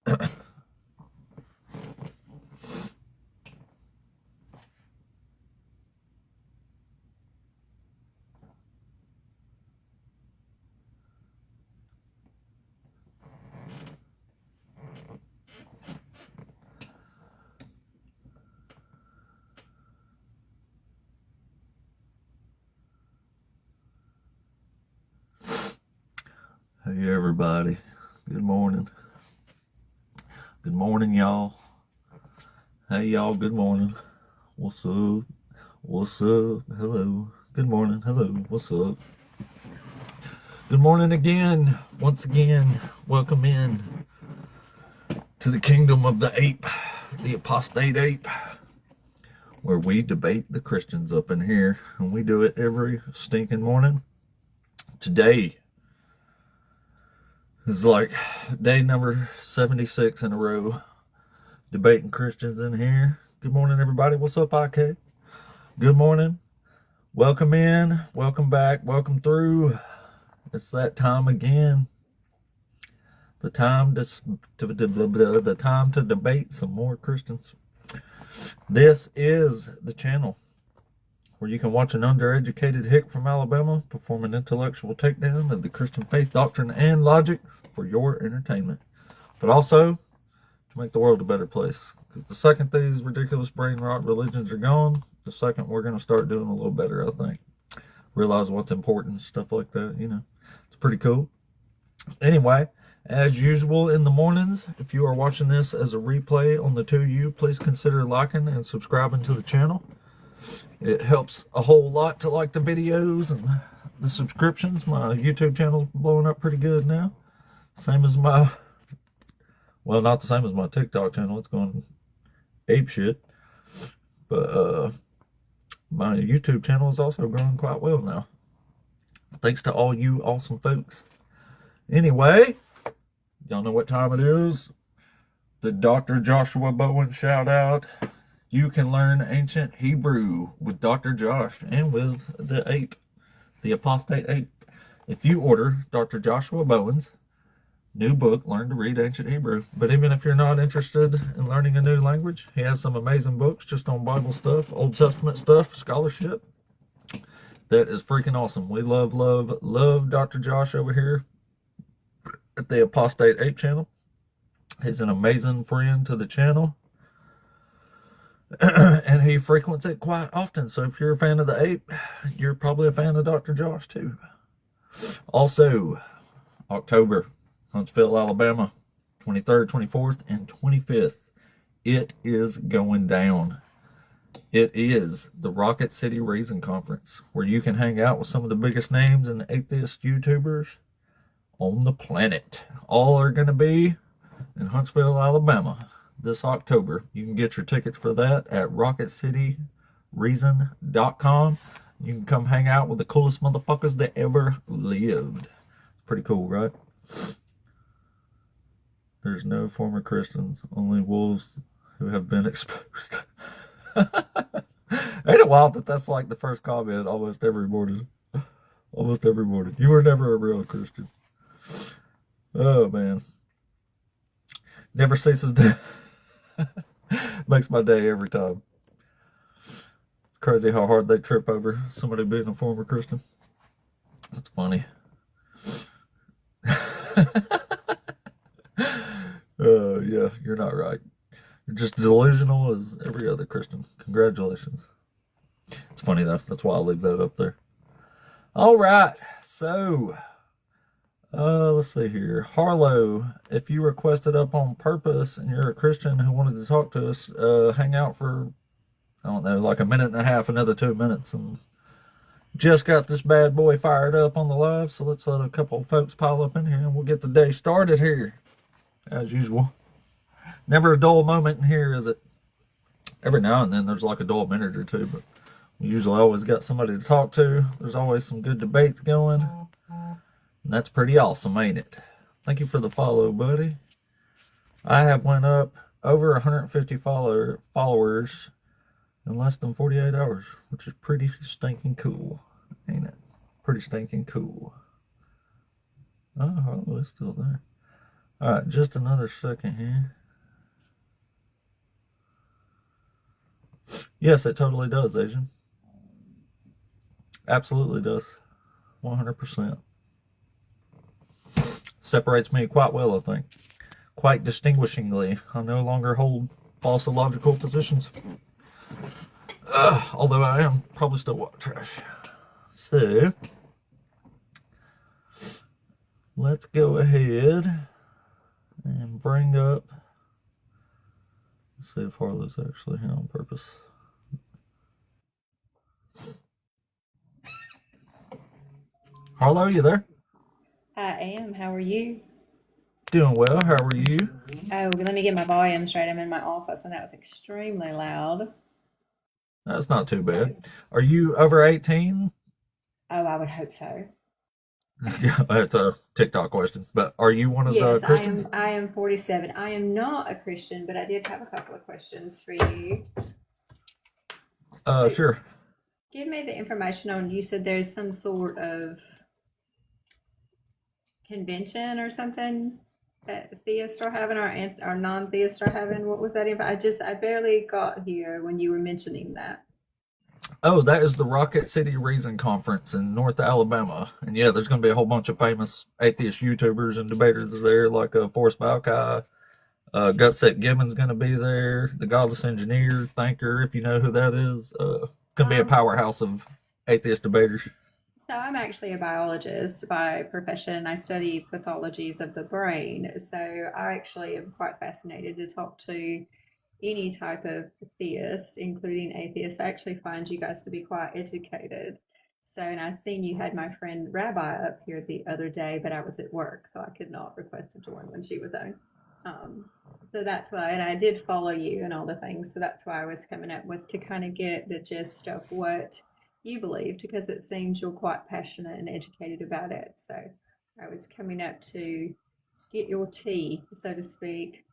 Hey everybody, good morning. Good morning, y'all. Hey y'all, good morning. What's up? What's up? Hello. Good morning. Hello. What's up? Good morning again. Once again, welcome in to the kingdom of the ape, the apostate ape, where we debate the Christians up in here, and we do it every stinking morning. Today is like day number 76 in a row, debating Christians in here. Good morning, everybody. What's up, IK? Good morning. Welcome in, welcome back, welcome through. It's that time again. The time to debate some more Christians. This is the channel where you can watch an undereducated hick from Alabama perform an intellectual takedown of the Christian faith, doctrine, and logic for your entertainment, but also to make the world a better place. Because the second these ridiculous brain rot religions are gone, the second we're going to start doing a little better, I think. Realize what's important, stuff like that, you know. It's pretty cool. Anyway, as usual in the mornings, if you are watching this as a replay on the 2U, please consider liking and subscribing to the channel. It helps a whole lot to like the videos and the subscriptions. My YouTube channel's blowing up pretty good now. Same as my, well, not the same as my TikTok channel. It's going ape shit. But my YouTube channel is also growing quite well now. Thanks to all you awesome folks. Anyway, y'all know what time it is. The Dr. Joshua Bowen shout out. You can learn ancient Hebrew with Dr. Josh and with the ape, the apostate ape. If you order Dr. Joshua Bowen's new book, Learn to Read Ancient Hebrew. But even if you're not interested in learning a new language, he has some amazing books just on Bible stuff, Old Testament stuff, scholarship. That is freaking awesome. We love Dr. Josh over here at the Apostate Ape channel. He's an amazing friend to the channel. And he frequents it quite often. So if you're a fan of the ape, you're probably a fan of Dr. Josh too. Also, October, Huntsville, Alabama, 23rd, 24th, and 25th. It is going down. It is the Rocket City Reason Conference, where you can hang out with some of the biggest names and atheist YouTubers on the planet. All are going to be in Huntsville, Alabama this October. You can get your tickets for that at rocketcityreason.com. You can come hang out with the coolest motherfuckers that ever lived. Pretty cool, right? There's no former Christians, only wolves who have been exposed. Ain't it wild that that's like the first comment almost every morning? Almost every morning. You were never a real Christian. Oh, man. Never ceases to... Makes my day every time. It's crazy how hard they trip over somebody being a former Christian. That's funny. Yeah, you're not right. You're just delusional as every other Christian. Congratulations. It's funny though. That's why I leave that up there. All right. So, let's see here. Harlow, if you requested up on purpose and you're a Christian who wanted to talk to us, hang out for, I don't know, like a minute and a half, another 2 minutes, and just got this bad boy fired up on the live. So let's let a couple of folks pile up in here and we'll get the day started here, as usual. Never a dull moment in here, is it? Every now and then there's like a dull minute or two, but we usually always got somebody to talk to. There's always some good debates going. And that's pretty awesome, ain't it? Thank you for the follow, buddy. I have went up over 150 followers in less than 48 hours, which is pretty stinking cool, ain't it? Pretty stinking cool. Oh, Harlow is still there. All right, just another second here. Yes, it totally does, Asian. Absolutely does. 100%. Separates me quite well, I think. Quite distinguishingly. I no longer hold false illogical positions. Although I am probably still white trash. So, let's go ahead and bring up. Let's see if Harlow's actually here on purpose. Harlow, you there? I am. How are you? Doing well. How are you? Oh, let me get my volume straight. I'm in my office and that was extremely loud. That's not too So, bad. Are you over 18? oh, I would hope so. Yeah, that's a TikTok question. But are you one of the Yes, I Christians? am. I am 47. I am not a Christian, but I did have a couple of questions for you. So, Sure. give me the information on. You said there's some sort of convention or something that theists are having, or non-theists are having. What was that? I barely got here when you were mentioning that. Oh, that is the Rocket City Reason Conference in North Alabama. And yeah, there's going to be a whole bunch of famous atheist YouTubers and debaters there, like Forrest Valkai. Gutset Gibbon's going to be there. The Godless Engineer, Thinker, if you know who that is. Going to be a Um, powerhouse of atheist debaters. So I'm actually a biologist by profession. I study pathologies of the brain. So I actually am quite fascinated to talk to any type of theist, including atheist. I actually find you guys to be quite educated. So, and I've seen you had my friend Rabbi up here the other day, but I was at work, so I could not request to join when she was on. Um, so that's why, and I did follow you and all the things. So that's why I was coming up with to kind of get the gist of what you believed, because it seems you're quite passionate and educated about it. So I was coming up to get your tea, so to speak.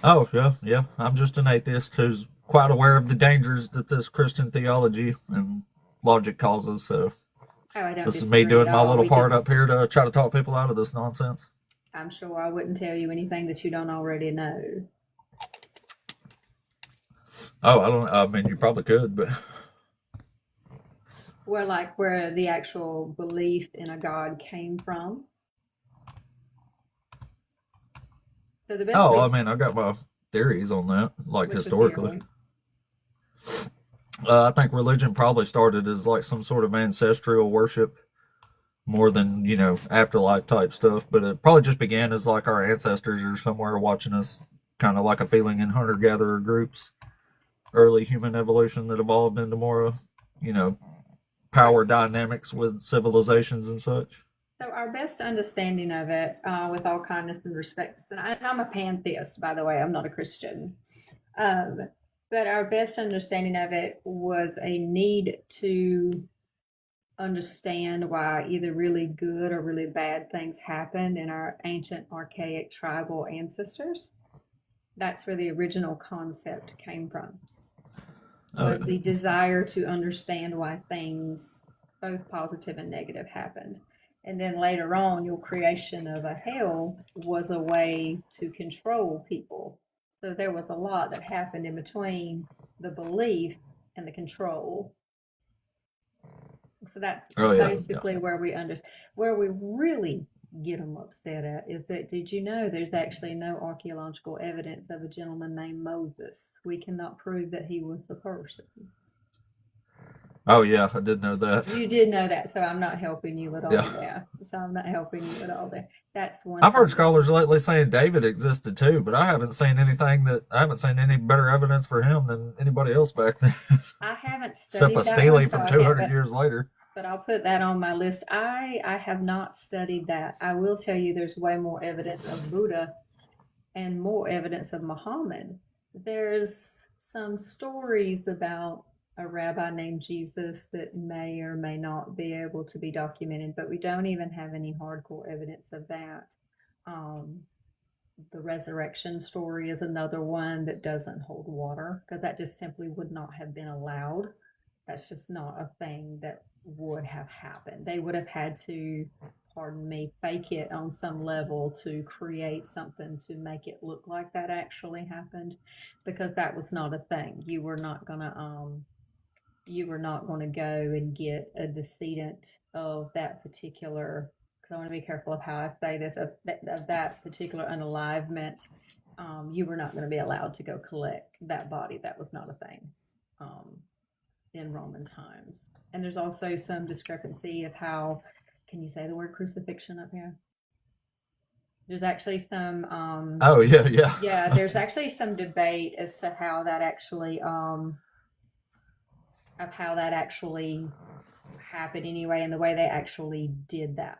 Oh, yeah, yeah. I'm just an atheist who's quite aware of the dangers that this Christian theology and logic causes. So Oh, I don't this is me disagree at doing my all. little We part could, up here to try to talk people out of this nonsense. I'm sure I wouldn't tell you anything that you don't already know. Oh, I don't. I mean, you probably could, but Where the actual belief in a God came from. So the best oh, I way, mean, I got my theories on that, like what's your theory? historically. I think religion probably started as like some sort of ancestral worship more than, afterlife type stuff, but it probably just began as like our ancestors are somewhere watching us, kind of like a feeling in hunter gatherer groups, early human evolution that evolved into more, you know, Right. power dynamics with civilizations and such. So our best understanding of it, with all kindness and respect, and I'm a pantheist, by the way. I'm not a Christian. Um, but our best understanding of it was a need to understand why either really good or really bad things happened in our ancient, archaic tribal ancestors. That's where the original concept came from, Oh, was the desire to understand why things, both positive and negative, happened. And then later on, your creation of a hell was a way to control people. So there was a lot that happened in between the belief and the control. So that's oh yeah, yeah. basically where we really get them upset at is that, did you know there's actually no archaeological evidence of a gentleman named Moses? We cannot prove that he was a person. Oh yeah, I did know that. You did know that, so I'm not helping you at Yeah. all there. So I'm not helping you at all there. That's one I've heard thing. scholars lately saying David existed too, but I haven't seen any better evidence for him than anybody else back then, I haven't except a studied that one, Stele so from I 200 haven't, years later. but I'll put that on my list. I have not studied that. I will tell you there's way more evidence of Buddha and more evidence of Muhammad. There's some stories about a rabbi named Jesus that may or may not be able to be documented, but we don't even have any hardcore evidence of that. Um, the resurrection story is another one that doesn't hold water, because that just simply would not have been allowed. That's just not a thing that would have happened. They would have had to pardon me, fake it on some level to create something to make it look like that actually happened, because that was not a thing. You were not going to go and get a decedent of that particular, because I want to be careful of how I say this, of that particular unalivement. You were not going to be allowed to go collect that body. That was not a thing in Roman times. And there's also some discrepancy of how, can you say the word crucifixion up here? There's actually some Oh yeah. yeah, there's actually some debate as to how that actually happened anyway, and the way they actually did that.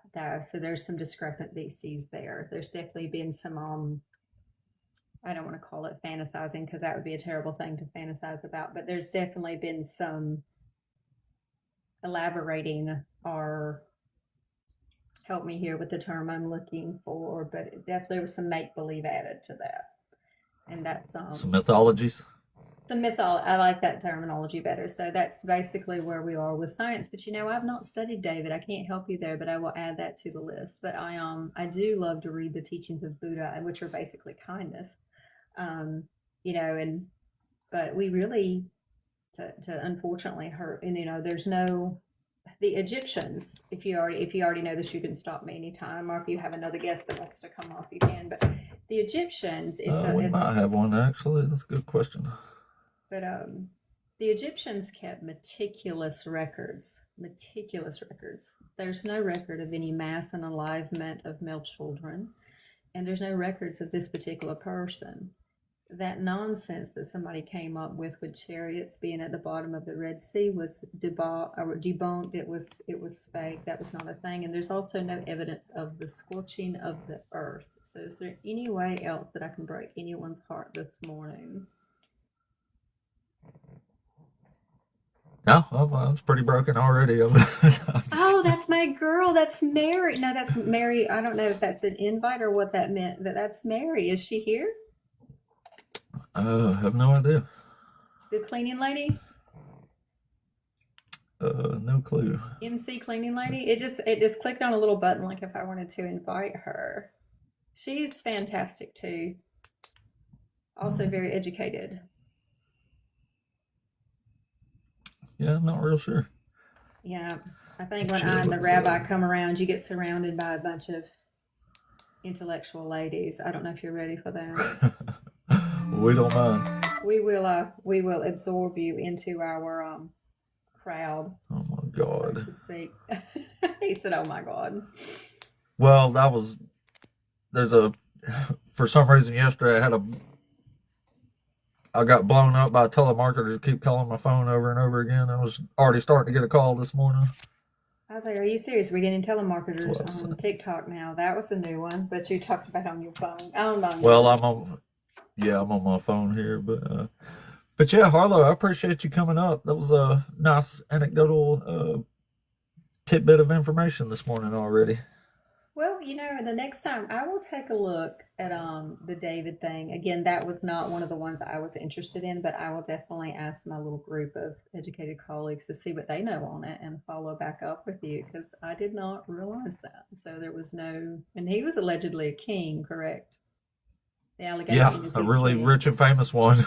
So there's some discrepancies there. There's definitely been some I don't want to call it fantasizing, because that would be a terrible thing to fantasize about, but there's definitely been some elaborating, or help me here with the term I'm looking for, but it definitely was some make believe added to that. And that's some mythologies. I like that terminology better. So that's basically where we are with science. But I've not studied David. I can't help you there, but I will add that to the list. But I do love to read the teachings of Buddha, which are basically kindness. And but we really to unfortunately hurt, and there's no, the Egyptians, if you already know this, you can stop me anytime, or if you have another guest that wants to come off, you can. But the Egyptians, we might have one actually. That's a good question. But the Egyptians kept meticulous records. There's no record of any mass unalivement of male children, and there's no records of this particular person. That nonsense that somebody came up with chariots being at the bottom of the Red Sea was debunked. It was fake. That was not a thing. And there's also no evidence of the scorching of the earth. So is there any way else that I can break anyone's heart this morning? No, I was pretty broken already. Oh, that's my girl. That's Mary. No, that's Mary. I don't know if that's an invite or what that meant. That's Mary. Is she here? I have no idea. The cleaning lady? No clue. MC cleaning lady? It just clicked on a little button like if I wanted to invite her. She's fantastic too. Also very educated. Yeah, I'm not real sure. Yeah. I think when I and the rabbi come around, you get surrounded by a bunch of intellectual ladies. I don't know if you're ready for that. We don't mind. We will absorb you into our crowd. Oh my God. To speak. He said, "Oh my God." Well, for some reason yesterday I got blown up by telemarketers who keep calling my phone over and over again. I was already starting to get a call this morning. I was like, "Are you serious? We're getting telemarketers on TikTok now." That was a new one, but you talked about on your phone. Well, I'm on my phone here, but yeah, Harlow, I appreciate you coming up. That was a nice anecdotal tidbit of information this morning already. Well, the next time I will take a look at the David thing. Again, that was not one of the ones I was interested in, but I will definitely ask my little group of educated colleagues to see what they know on it and follow back up with you, because I did not realize that. So there was no, and he was allegedly a king, correct? The allegation is a really rich and famous one.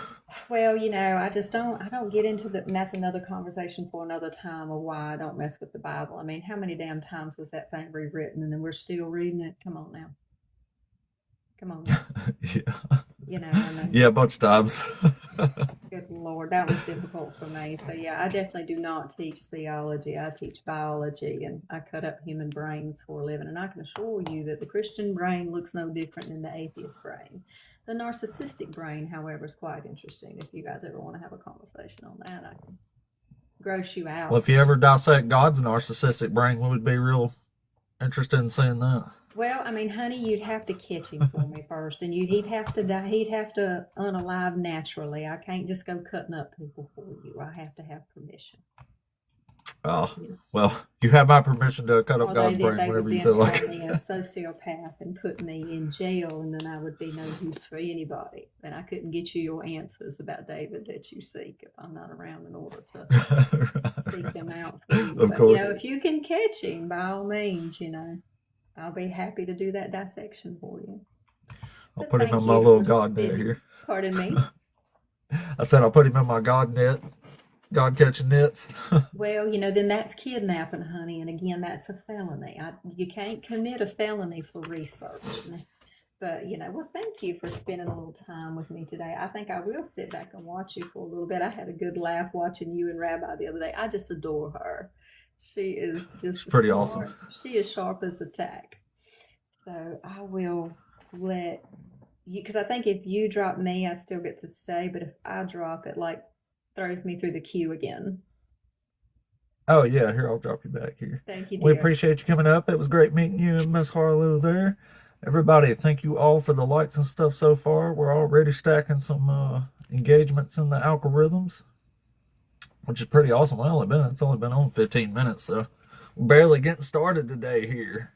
Well, I don't get into and that's another conversation for another time of why I don't mess with the Bible. I mean, how many damn times was that thing rewritten and then we're still reading it? Come on now. Yeah. Yeah, a bunch of times. Good Lord, that was difficult for me. So yeah, I definitely do not teach theology. I teach biology, and I cut up human brains for a living. And I can assure you that the Christian brain looks no different than the atheist brain. The narcissistic brain, however, is quite interesting. If you guys ever want to have a conversation on that, I can gross you out. Well, if you ever dissect God's narcissistic brain, we would be real interested in seeing that. Well, I mean, honey, you'd have to catch him for me first, and he'd have to die. He'd have to unalive naturally. I can't just go cutting up people for you. I have to have permission. Oh, well, you have my permission to cut up God's brain whenever you feel like. They would then call me a sociopath and put me in jail, and then I would be no use for anybody. And I couldn't get you your answers about David that you seek if I'm not around in order to seek them out for you. Of course. If you can catch him, by all means, I'll be happy to do that dissection for you. I'll But put him thank in my you little for God net spending. here. Pardon me. I said I'll put him in my God net, God catching nets. Well, then that's kidnapping, honey, and again, that's a felony. You can't commit a felony for research. But well, thank you for spending a little time with me today. I think I will sit back and watch you for a little bit. I had a good laugh watching you and Rabbi the other day. I just adore her. She is It's just pretty smart. awesome. She is sharp as a tack. So I will let you, because I think if you drop me, I still get to stay. But if I drop, it like throws me through the queue again. Oh yeah, here I'll drop you back here. Thank you, We dear. appreciate you coming up. It was great meeting you and Miss Harlow there. Everybody, thank you all for the likes and stuff so far. We're already stacking some engagements in the algorithms, which is pretty awesome. It's only been on 15 minutes, so we're barely getting started today here.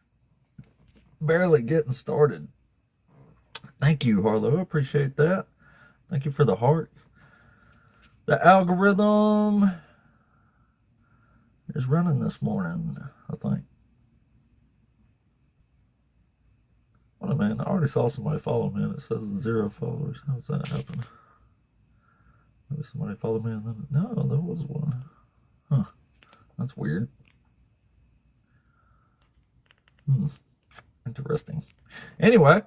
Barely getting started. Thank you, Harlow. Appreciate that. Thank you for the hearts. The algorithm is running this morning, I think. What a man. I already saw somebody follow me and it says 0 followers. How's that happen? Maybe somebody followed me and then... No, there was one. Huh. That's weird. Interesting. Anyway,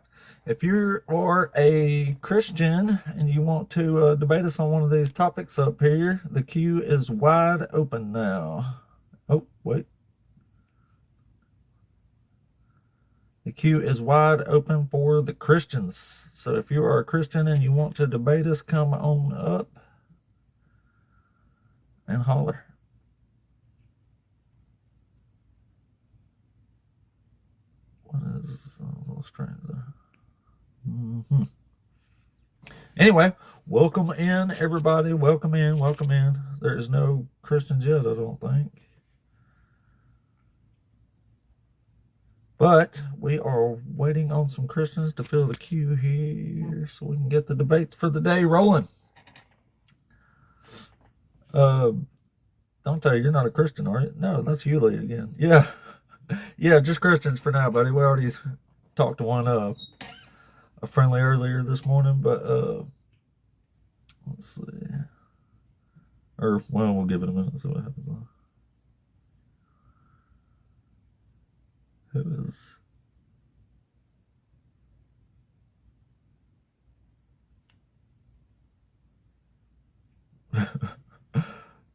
if you are a Christian and you want to debate us on one of these topics up here, the queue is wide open now. Oh, wait. The queue is wide open for the Christians. So if you are a Christian and you want to debate us, come on up and holler. What is a little strange there? Anyway, welcome in, everybody. Welcome in, welcome in. There is no Christians yet, I don't think. But we are waiting on some Christians to fill the queue here so we can get the debates for the day rolling. Don't tell you, you're not a Christian, are you? No, that's Yulia again. Yeah. Yeah, just Christians for now, buddy. We already talked to one a friendly earlier this morning, but let's see. Or, well, we'll give it a minute and see what happens. Who is...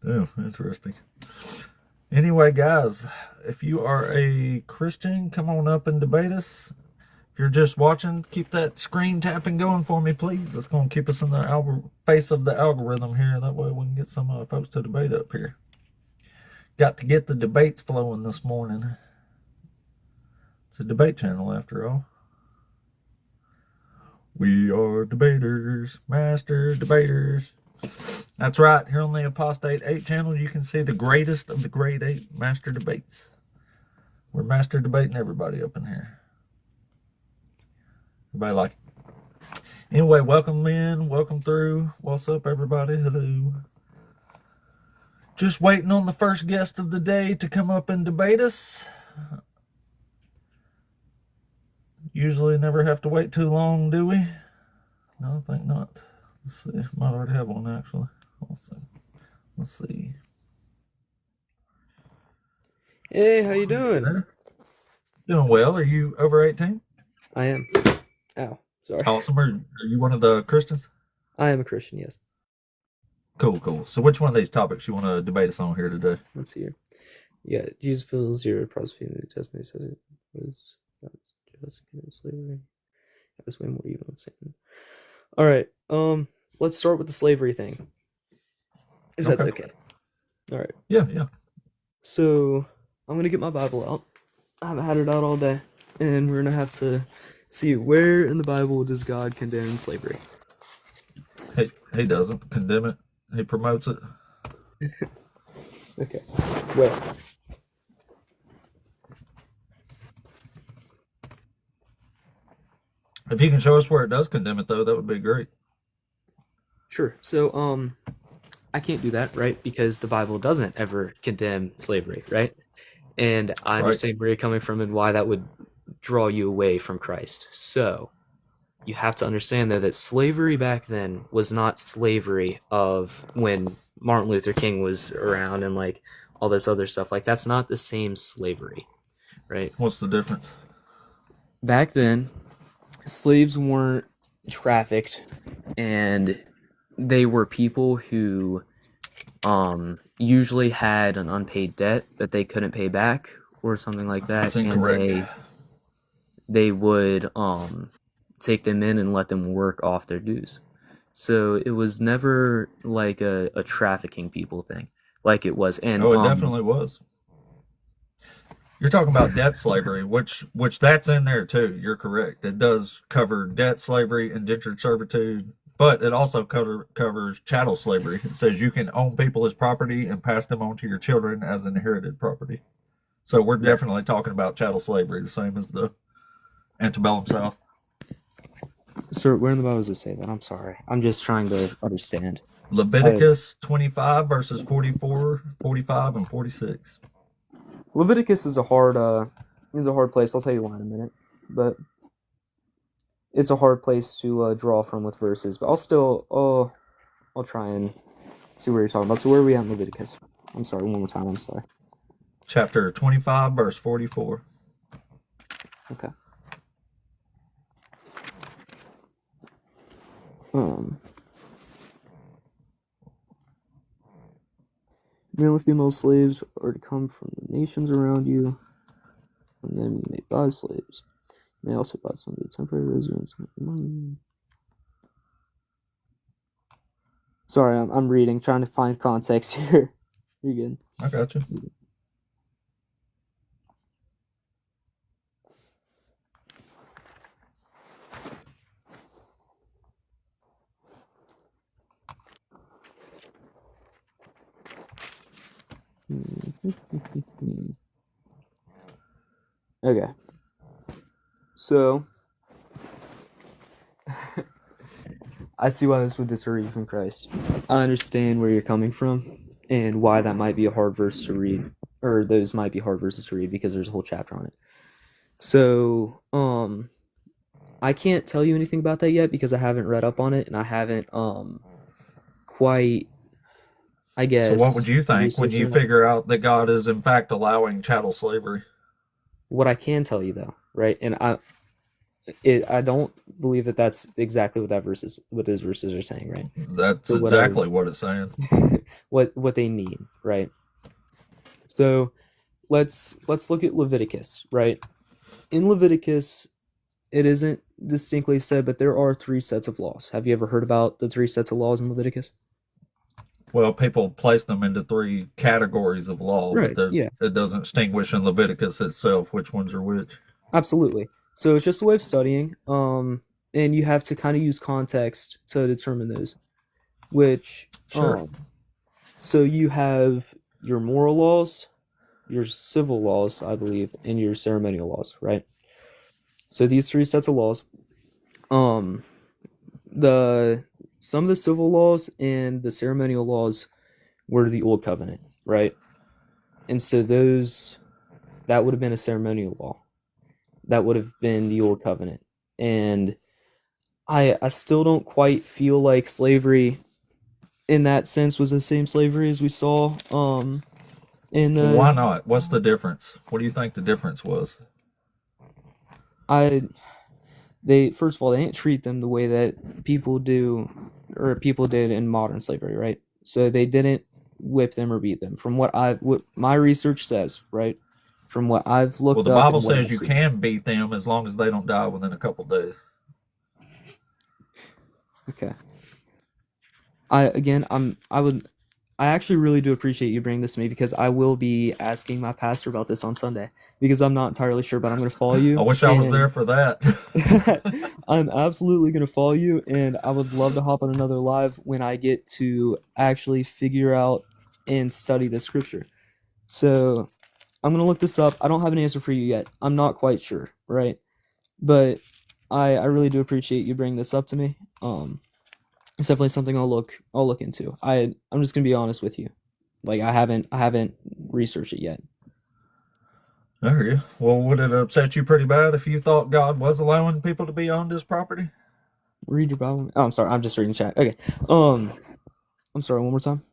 Damn, interesting. Anyway, guys, if you are a Christian, come on up and debate us. If you're just watching, keep that screen tapping going for me, please. That's going to keep us in the face of the algorithm here. That way we can get some folks to debate up here. Got to get the debates flowing this morning. It's a debate channel, after all. We are debaters, master debaters. That's right. Here on the Apostate 8 channel, you can see the greatest of the grade 8 master debates. We're master debating everybody up in here. Everybody like it. Anyway, welcome in, welcome through. What's up, everybody? Hello. Just waiting on the first guest of the day to come up and debate us. Usually never have to wait too long, do we? No, I think not. Let's see. Might already have one, actually. Let's see. Hey, how you doing? Doing well. Are you over 18? I am. Ow, sorry. Awesome. Are you one of the Christians? I am a Christian, yes. Cool. So which one of these topics you want to debate us on here today? Let's see here. Yeah, Jesus fulfills your prophecy in the New Testament. It says it was just against slavery. That was way more evil than Satan. All right. Let's start with the slavery thing. If that's okay. All right. Yeah. So I'm gonna get my Bible out. I haven't had it out all day, and we're gonna have to see where in the Bible does God condemn slavery. He doesn't condemn it. He promotes it. Okay. Well. If you can show us where it does condemn it, though, that would be great. Sure. So, I can't do that, right? Because the Bible doesn't ever condemn slavery, right? And I understand where you're coming from and why that would draw you away from Christ. So you have to understand, though, that slavery back then was not slavery of when Martin Luther King was around and like all this other stuff. Like, that's not the same slavery, right? What's the difference? Back then, slaves weren't trafficked, and they were people who usually had an unpaid debt that they couldn't pay back or something like that. That's incorrect. And they would take them in and let them work off their dues. So it was never like a trafficking people thing like it was. And Oh, it definitely was. You're talking about debt slavery, which that's in there too. You're correct. It does cover debt slavery, indentured servitude, but it also covers chattel slavery. It says you can own people as property and pass them on to your children as inherited property. So we're definitely talking about chattel slavery, the same as the antebellum South. So where in the Bible does it say that? I'm sorry. I'm just trying to understand. Leviticus 25 verses 44, 45, and 46. Leviticus is a hard place. I'll tell you why in a minute. But it's a hard place to draw from with verses. But I'll try and see where you're talking about. So where are we at in Leviticus? I'm sorry, one more time. I'm sorry. Chapter 25, verse 44. Okay. Male and female slaves are to come from the nations around you, and then you may buy slaves. You may also buy some of the temporary residents. Sorry, I'm reading, trying to find context here. You're good. I got you. Okay. So, I see why this would deter you from Christ. I understand where you're coming from and why that might be a hard verse to read, or those might be hard verses to read because there's a whole chapter on it. So, I can't tell you anything about that yet because I haven't read up on it and I haven't quite, I guess. So what would you think when you figure out that God is in fact allowing chattel slavery? What I can tell you though, right? And I don't believe that that's exactly what those verses are saying, right? That's exactly what it's saying. what they mean, right? So let's look at Leviticus, right? In Leviticus, it isn't distinctly said, but there are 3 sets of laws. Have you ever heard about the 3 sets of laws in Leviticus? Well, people place them into 3 categories of law, right, but it doesn't distinguish in Leviticus itself which ones are which. Absolutely. So it's just a way of studying, and you have to kind of use context to determine those. Which, sure. So you have your moral laws, your civil laws, I believe, and your ceremonial laws, right? So these 3 sets of laws, some of the civil laws and the ceremonial laws were the Old Covenant, right? And so that would have been a ceremonial law. That would have been the Old Covenant. And I still don't quite feel like slavery in that sense was the same slavery as we saw in why not? What's the difference? What do you think the difference was? First of all, they didn't treat them the way that people did in modern slavery, right? So they didn't whip them or beat them. From what my research says, right? From what I've looked up. Well, the Bible says you can beat them as long as they don't die within a couple days. Okay. I actually really do appreciate you bringing this to me because I will be asking my pastor about this on Sunday because I'm not entirely sure, but I'm going to follow you. I wish I was there for that. I'm absolutely going to follow you, and I would love to hop on another live when I get to actually figure out and study the scripture. So I'm going to look this up. I don't have an answer for you yet. I'm not quite sure, right? But I really do appreciate you bringing this up to me. It's definitely something I'll look into. I'm just gonna be honest with you, like I haven't researched it yet. I hear you. Well, would it upset you pretty bad if you thought God was allowing people to be on His property? Read your Bible. Oh, I'm sorry. I'm just reading chat. Okay. I'm sorry. One more time.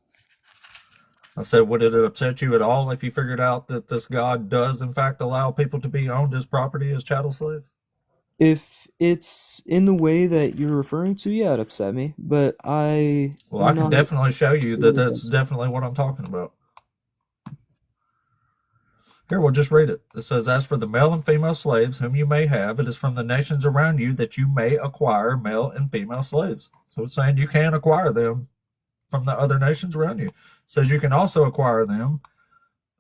I said, would it upset you at all if you figured out that this God does, in fact, allow people to be on His property as chattel slaves? If it's in the way that you're referring to, yeah, it upset me. But I Well, I am can not definitely show you that really that's definitely what I'm talking about. Here, we'll just read it. It says, as for the male and female slaves whom you may have, it is from the nations around you that you may acquire male and female slaves. So it's saying you can acquire them from the other nations around you. It says you can also acquire them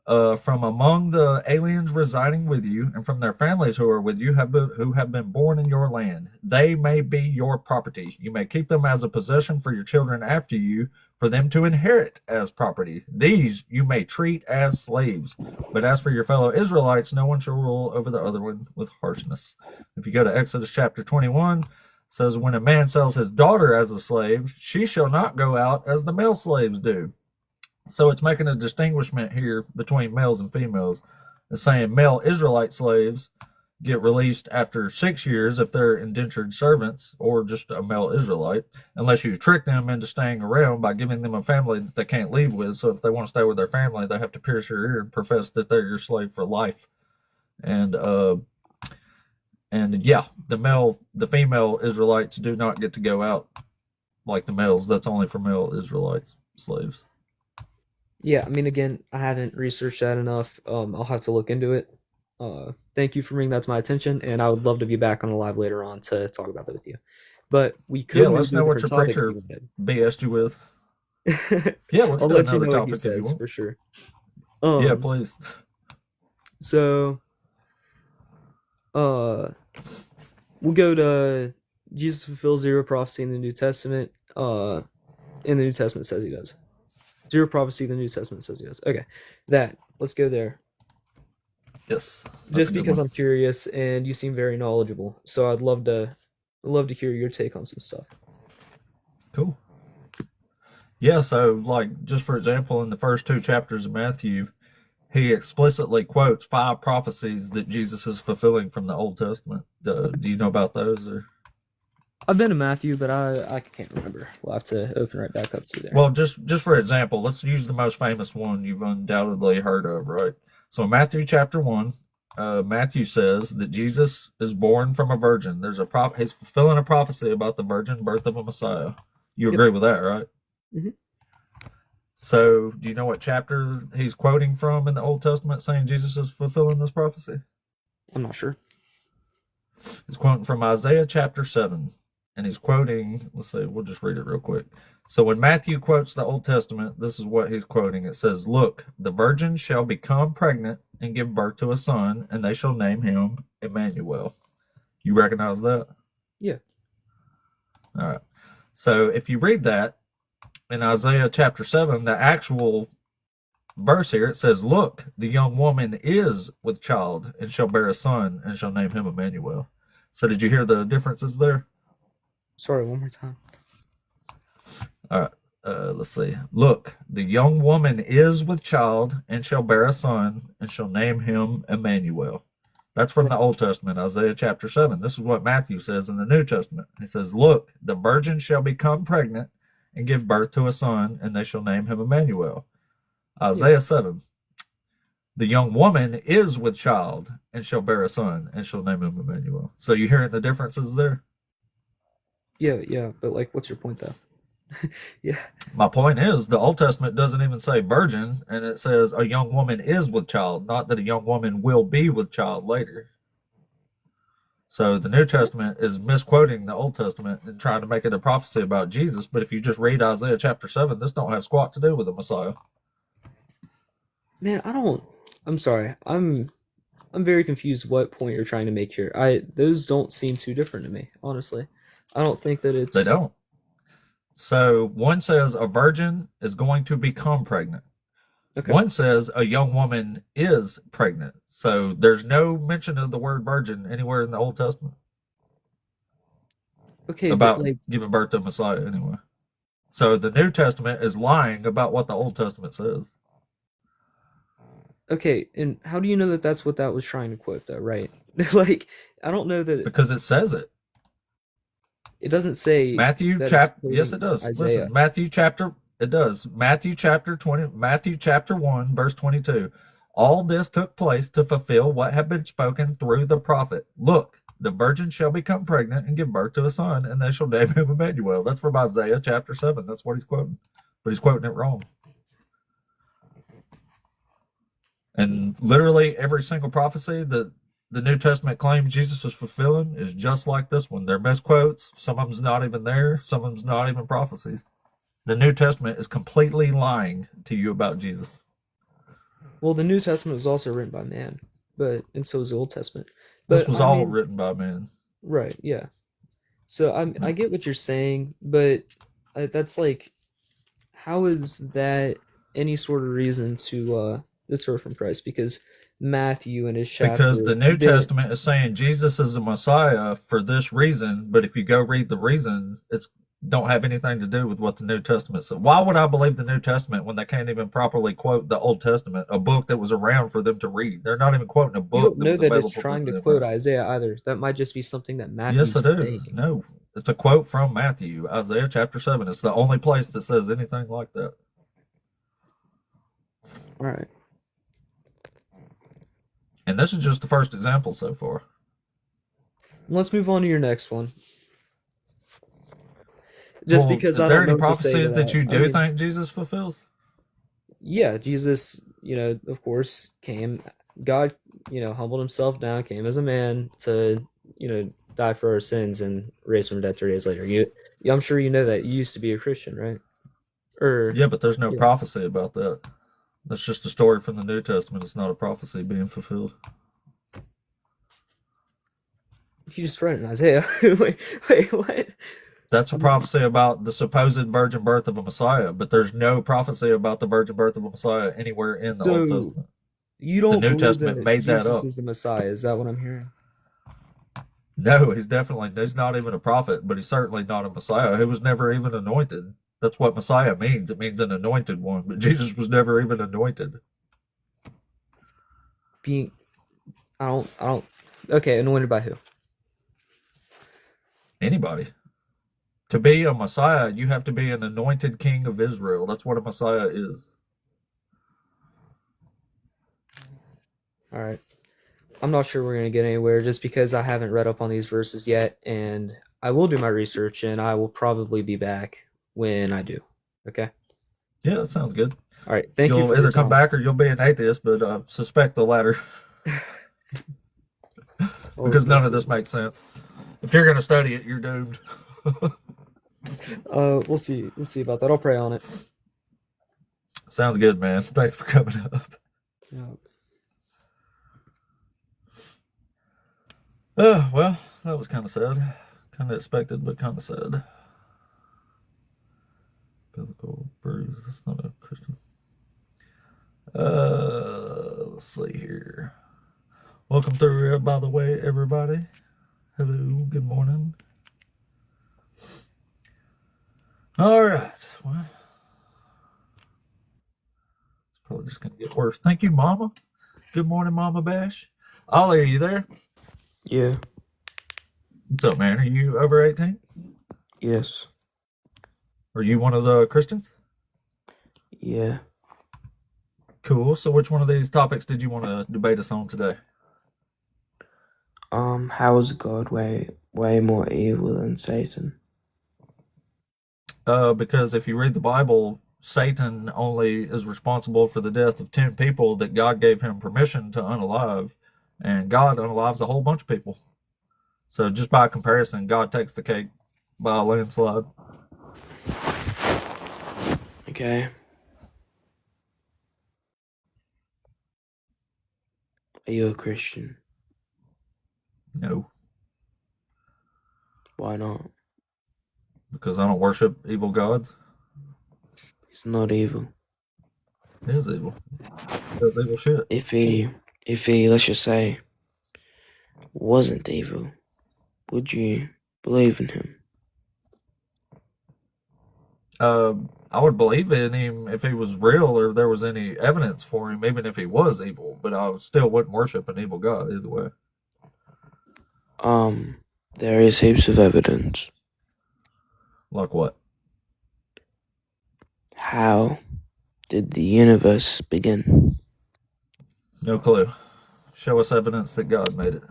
from among the aliens residing with you, and from their families who are with you, who have been born in your land. They may be your property. You may keep them as a possession for your children after you, for them to inherit as property. These you may treat as slaves. But as for your fellow Israelites, no one shall rule over the other one with harshness. If you go to Exodus chapter 21, it says, when a man sells his daughter as a slave, she shall not go out as the male slaves do. So it's making a distinguishment here between males and females. It's saying male Israelite slaves get released after 6 years if they're indentured servants or just a male Israelite, unless you trick them into staying around by giving them a family that they can't leave with. So if they want to stay with their family, they have to pierce your ear and profess that they're your slave for life. And yeah, the female Israelites do not get to go out like the males. That's only for male Israelites slaves. Yeah, I mean, again, I haven't researched that enough. I'll have to look into it. Thank you for bringing that to my attention, and I would love to be back on the live later on to talk about that with you. But we could let us know what your preacher BS'd you with. Yeah, I'll let you know what he says for sure. Yeah, please. So, we'll go to Jesus fulfills zero prophecy in the New Testament. In the New Testament says he does. Zero prophecy, the New Testament says he does. Okay, let's go there. Yes. Just because I'm curious, and you seem very knowledgeable, so I'd love to hear your take on some stuff. Cool. Yeah, so like just for example, in the first 2 chapters of Matthew, he explicitly quotes 5 prophecies that Jesus is fulfilling from the Old Testament. Do you know about those? Or? I've been to Matthew, but I can't remember. We'll have to open right back up to there. Well, just for example, let's use the most famous one you've undoubtedly heard of, right? So in Matthew chapter 1, Matthew says that Jesus is born from a virgin. He's fulfilling a prophecy about the virgin birth of a Messiah. You agree with that, right? Mm-hmm. So do you know what chapter he's quoting from in the Old Testament saying Jesus is fulfilling this prophecy? I'm not sure. He's quoting from Isaiah chapter 7. And he's quoting, let's see, we'll just read it real quick. So when Matthew quotes the Old Testament, this is what he's quoting. It says, look, the virgin shall become pregnant and give birth to a son, and they shall name him Emmanuel. You recognize that? Yeah. All right. So if you read that in Isaiah chapter 7, the actual verse here, it says, look, the young woman is with child and shall bear a son and shall name him Emmanuel. So did you hear the differences there? Sorry, one more time. All right. Let's see. Look, the young woman is with child and shall bear a son and shall name him Emmanuel. That's from the Old Testament, Isaiah chapter 7. This is what Matthew says in the New Testament. He says, look, the virgin shall become pregnant and give birth to a son, and they shall name him Emmanuel. Isaiah 7. The young woman is with child and shall bear a son and shall name him Emmanuel. So you hearing the differences there? Yeah, but like, what's your point though? Yeah. My point is, the Old Testament doesn't even say virgin, and it says a young woman is with child, not that a young woman will be with child later. So the New Testament is misquoting the Old Testament and trying to make it a prophecy about Jesus. But if you just read Isaiah chapter 7, this don't have squat to do with the Messiah. Man, I'm sorry. I'm very confused what point you're trying to make here. Those don't seem too different to me, honestly. I don't think that it's... They don't. So one says a virgin is going to become pregnant. Okay. One says a young woman is pregnant. So there's no mention of the word virgin anywhere in the Old Testament. Okay. About giving birth to Messiah anyway. So the New Testament is lying about what the Old Testament says. Okay, and how do you know that that's what that was trying to quote, though? Right? Like, I don't know that Because it says it. it doesn't say Matthew that it's chapter, yes, it quoting does. Isaiah. Listen, Matthew chapter, it does. Matthew chapter 20, Matthew chapter 1, verse 22. All this took place to fulfill what had been spoken through the prophet. Look, the virgin shall become pregnant and give birth to a son, and they shall name him Emmanuel. That's from Isaiah chapter 7. That's what he's quoting. But he's quoting it wrong. And literally every single prophecy that the New Testament claims Jesus is fulfilling is just like this one. They're misquotes. Some of them's not even there. Some of them's not even prophecies. The New Testament is completely lying to you about Jesus. Well, the New Testament was also written by man, and so was the Old Testament. This But was I all mean, written by man. right? Yeah. So I get what you're saying, but that's like, how is that any sort of reason to deter from Christ? Because Matthew in his Because chapter the New didn't. Testament is saying Jesus is the Messiah for this reason, but if you go read the reason, it's don't have anything to do with what the New Testament said. Why would I believe the New Testament when they can't even properly quote the Old Testament, a book that was around for them to read? They're not even quoting a You book don't that know was that it's available for trying to them. quote Isaiah either. That might just be something that Yes, I Matthew's do. saying. No, it's a quote from Matthew, Isaiah chapter 7. It's the only place that says anything like that. All right. And this is just the first example so far. Let's move on to your next one. Just because Is I there don't any know what to say to prophecies that that. you I do mean, think Jesus fulfills? yeah, Jesus, of course, came. God, humbled himself down, came as a man to, die for our sins and raise from the dead 3 days later. I'm sure you know that. You used to be a Christian, right? Or Yeah, but there's no yeah, prophecy about that. That's just a story from the New Testament. It's not a prophecy being fulfilled. you just read it in Isaiah. Wait, what? That's a prophecy about the supposed virgin birth of a Messiah, but there's no prophecy about the virgin birth of a Messiah anywhere in the Old So Testament. you The don't New believe Testament that made that Jesus up. is the Messiah? Is that what I'm hearing? No, he's not even a prophet, but he's certainly not a Messiah. He was never even anointed. That's what Messiah means. It means an anointed one, but Jesus was never even anointed. Being, I don't. Okay, anointed by who? Anybody. To be a Messiah, you have to be an anointed king of Israel. That's what a Messiah is. All right. I'm not sure we're going to get anywhere just because I haven't read up on these verses yet, and I will do my research, and I will probably be back when I do. Okay? Yeah, that sounds good. All right. Thank you You'll for your either come time. back or you'll be an atheist, but I suspect the latter because none of this makes sense. If you're going to study it, you're doomed. We'll see. We'll see about that. I'll pray on it. Sounds good, man. Thanks for coming up. Yeah. Well, that was kind of sad. Kind of expected, but kind of sad. Biblical bruise. That's not a Christian. Let's see here. Welcome through, by the way, everybody. Hello, good morning. All right. Well, it's probably just going to get worse. Thank you, Mama. Good morning, Mama Bash. Ollie, are you there? Yeah. What's up, man? Are you over 18? Yes. Are you one of the Christians? Yeah. Cool. So which one of these topics did you want to debate us on today? How is God way more evil than Satan? Because if you read the Bible, Satan only is responsible for the death of 10 people that God gave him permission to unalive, and God unalives a whole bunch of people. So just by comparison, God takes the cake by a landslide. Okay. Are you a Christian? No, Why not? because I don't worship evil gods. He's not evil. He is evil. He does evil shit. If he, let's just say, wasn't evil, would you believe in him? I would believe in him if he was real or if there was any evidence for him, even if he was evil. But I still wouldn't worship an evil God either way. There is heaps of evidence. Like what? How did the universe begin? No clue. Show us evidence that God made it.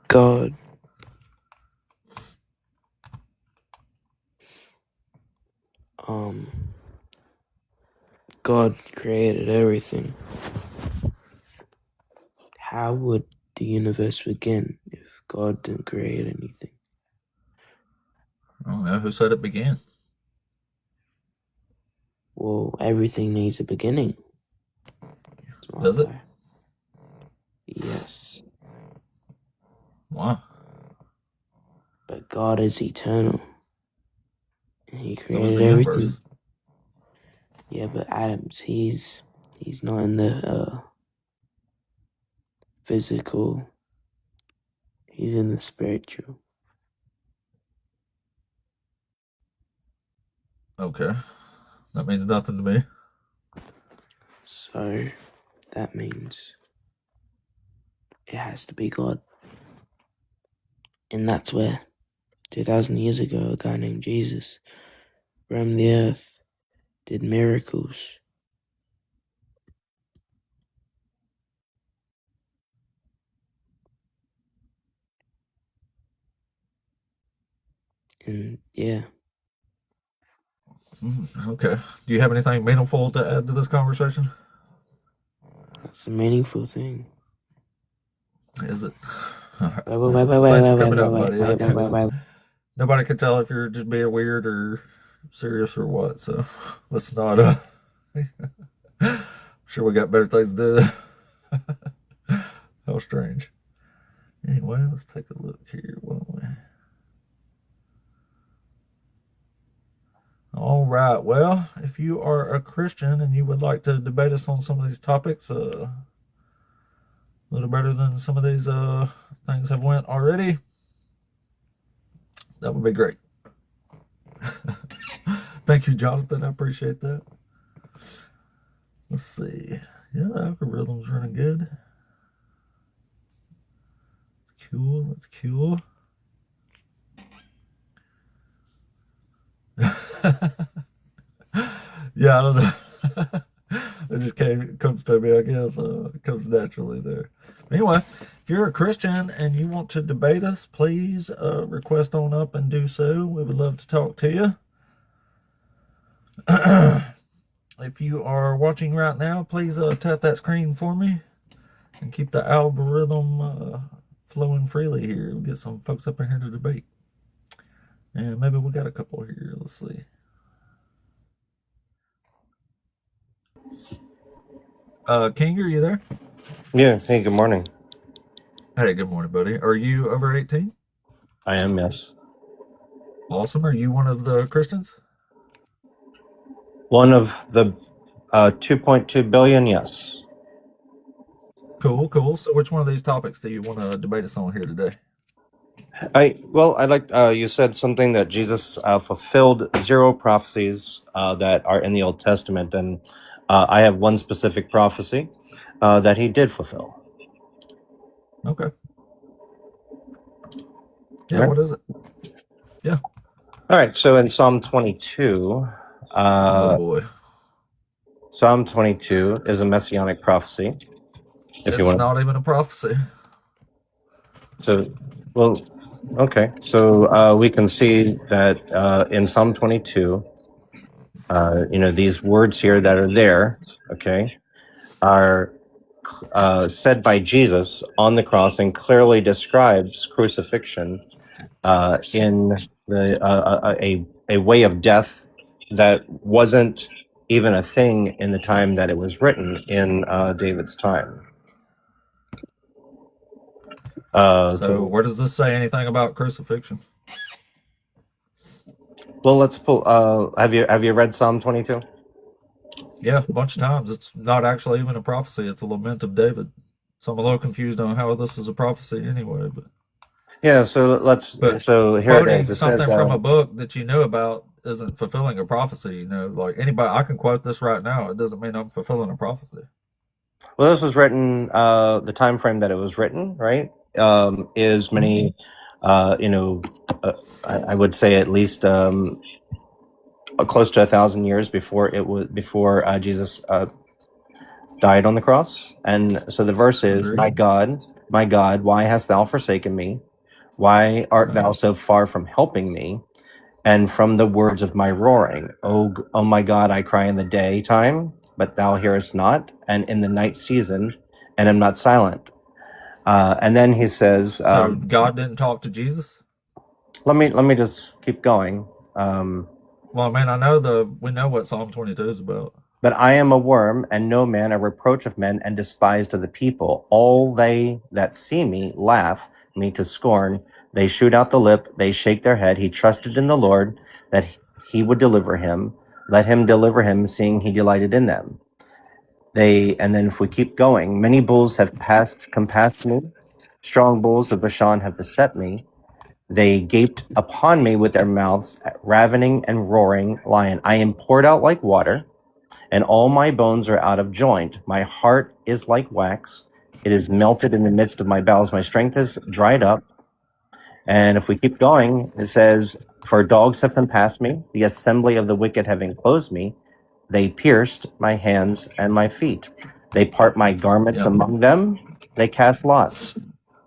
God. God created everything. How would the universe begin if God didn't create anything? I don't know. Who said it began? Well, everything needs a beginning. Does it? Yes. Why? But God is eternal. And He So is created the everything. universe. Yeah, but Adams, he's not in the physical. He's in the spiritual. Okay. That means nothing to me. So that means it has to be God. And that's where 2,000 years ago, a guy named Jesus roamed the earth, did miracles. And yeah, Okay. Do you have anything meaningful to add to this conversation? that's a meaningful thing. Is it? Wait, Thanks for coming up, buddy. Nobody can tell if you're just being weird or serious or what, so let's not. I'm sure we got better things to do. How strange. Anyway, let's take a look here, won't we? All right. Well, if you are a Christian and you would like to debate us on some of these topics, a little better than some of these things have went already, that would be great. Thank you, Jonathan. I appreciate that. Let's see. Yeah, the algorithm's running good. It's cool. It's cool. Yeah, I don't know. It just comes to me, I guess. It comes naturally there. Anyway, if you're a Christian and you want to debate us, please request on up and do so. We would love to talk to you. If you are watching right now, please tap that screen for me and keep the algorithm flowing freely here. We'll get some folks up in here to debate. And maybe we got a couple here. Let's see. King, are you there? Yeah. Hey, good morning. Hey, good morning, buddy. Are you over 18? I am, yes. Awesome. Are you one of the Christians? One of the 2.2 billion, yes. Cool, cool. So which one of these topics do you want to debate us on here today? I like you said something that Jesus fulfilled 0 prophecies that are in the Old Testament, and I have one specific prophecy that he did fulfill. Okay. Yeah, Right. what is it? Yeah. All right, so in Psalm 22, Oh boy. Psalm 22 is a messianic prophecy. If you It's want, not even a prophecy. so well, okay. So we can see that in Psalm 22, these words here that are there, okay, are said by Jesus on the cross and clearly describes crucifixion in a way of death that wasn't even a thing in the time that it was written in David's time. So where does this say anything about crucifixion? Well, let's pull. Have you read Psalm 22? Yeah, a bunch of times. It's not actually even a prophecy. It's a lament of David. So I'm a little confused on how this is a prophecy anyway. But Yeah. So let's. But So here it quoting is. It something says, from a book that you know about isn't fulfilling a prophecy. You know, like anybody, I can quote this right now. It doesn't mean I'm fulfilling a prophecy. Well, this was written, the time frame that it was written, right, is many, you know, I would say at least close to 1,000 years before Jesus died on the cross. And so the verse is, Agreed. my God, why hast thou forsaken me? Why art thou so far from helping me? And from the words of my roaring, oh my God, I cry in the daytime, but thou hearest not, and in the night season, and am not silent. And then he says, So God didn't talk to Jesus? let me just keep going. Well, I mean, we know what Psalm 22 is about. But I am a worm, and no man, a reproach of men, and despised of the people. All they that see me laugh me to scorn. They shoot out the lip, they shake their head. He trusted in the Lord that he would deliver him. Let him deliver him, seeing he delighted in them. And then if we keep going, many bulls have compassed me. Strong bulls of Bashan have beset me. They gaped upon me with their mouths, ravening and roaring lion. I am poured out like water, and all my bones are out of joint. My heart is like wax. It is melted in the midst of my bowels. My strength is dried up. And if we keep going, it says, for dogs have compassed me. The assembly of the wicked have enclosed me. They pierced my hands and my feet. They part my garments among them. They cast lots.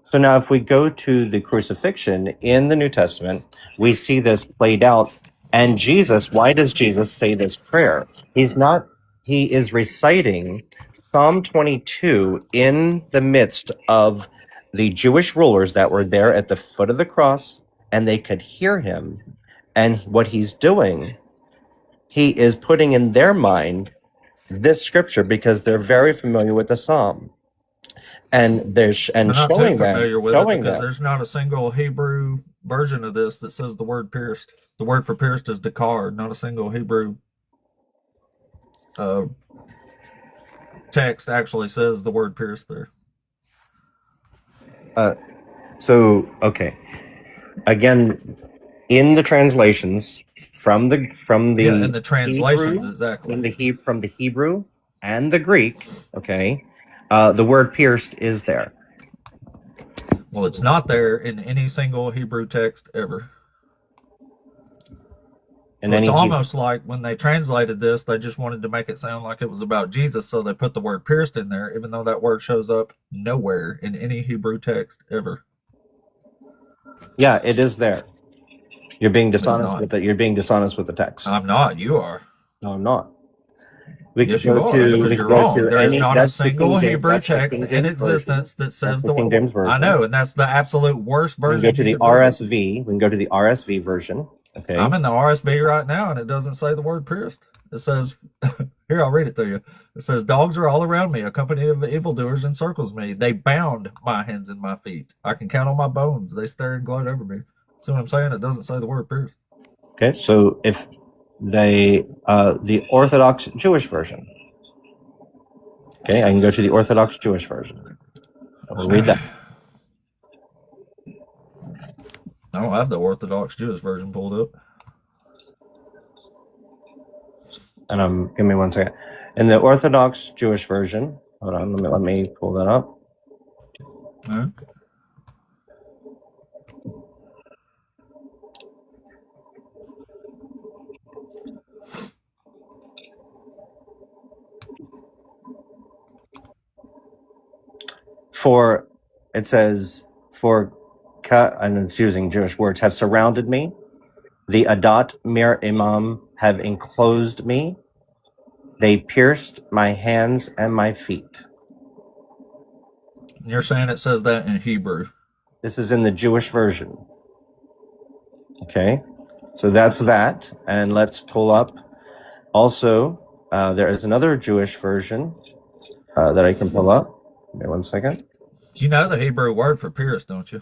So now if we go to the crucifixion in the New Testament, we see this played out. And Jesus, why does Jesus say this prayer? He is reciting Psalm 22 in the midst of the Jewish rulers that were there at the foot of the cross, and they could hear him. And what he's doing, he is putting in their mind this scripture because they're very familiar with the psalm, and they're not too showing familiar with it because that. there's not a single Hebrew version of this that says the word pierced. The word for pierced is dakar, not a single Hebrew text actually says the word pierced there. So okay, again, in the translations from the in the translations, Hebrew, exactly. from the Hebrew and the Greek, okay, the word pierced is there. Well, it's not there in any single Hebrew text ever. So it's almost like when they translated this, they just wanted to make it sound like it was about Jesus, so they put the word pierced in there, even though that word shows up nowhere in any Hebrew text ever. Yeah, it is there. You're being dishonest with it. You're being dishonest with the text. I'm not. You are. No, I'm not. Yes, you are, because you're wrong. There is not a single Hebrew text in existence that says the King James version. I know, and that's the absolute worst version. We can go to the RSV. We can go to the RSV version. Okay. I'm in the RSV right now, and it doesn't say the word pierced. It says, here, I'll read it to you. It says, dogs are all around me. A company of evildoers encircles me. They bound my hands and my feet. I can count on my bones. They stare and gloat over me. See what I'm saying? It doesn't say the word pierced. Okay, so if the Orthodox Jewish version. Okay, I can go to the Orthodox Jewish version. I'll read that. I don't have the Orthodox Jewish version pulled up. And give me 1 second. In the Orthodox Jewish version, hold on, let me pull that up. All right. For it says, and it's using Jewish words, have surrounded me. The Adat Mir Imam have enclosed me. They pierced my hands and my feet. You're saying it says that in Hebrew. This is in the Jewish version. Okay, so that's that. And let's pull up. Also, there is another Jewish version that I can pull up. Give me 1 second. You know the Hebrew word for pierced, don't you?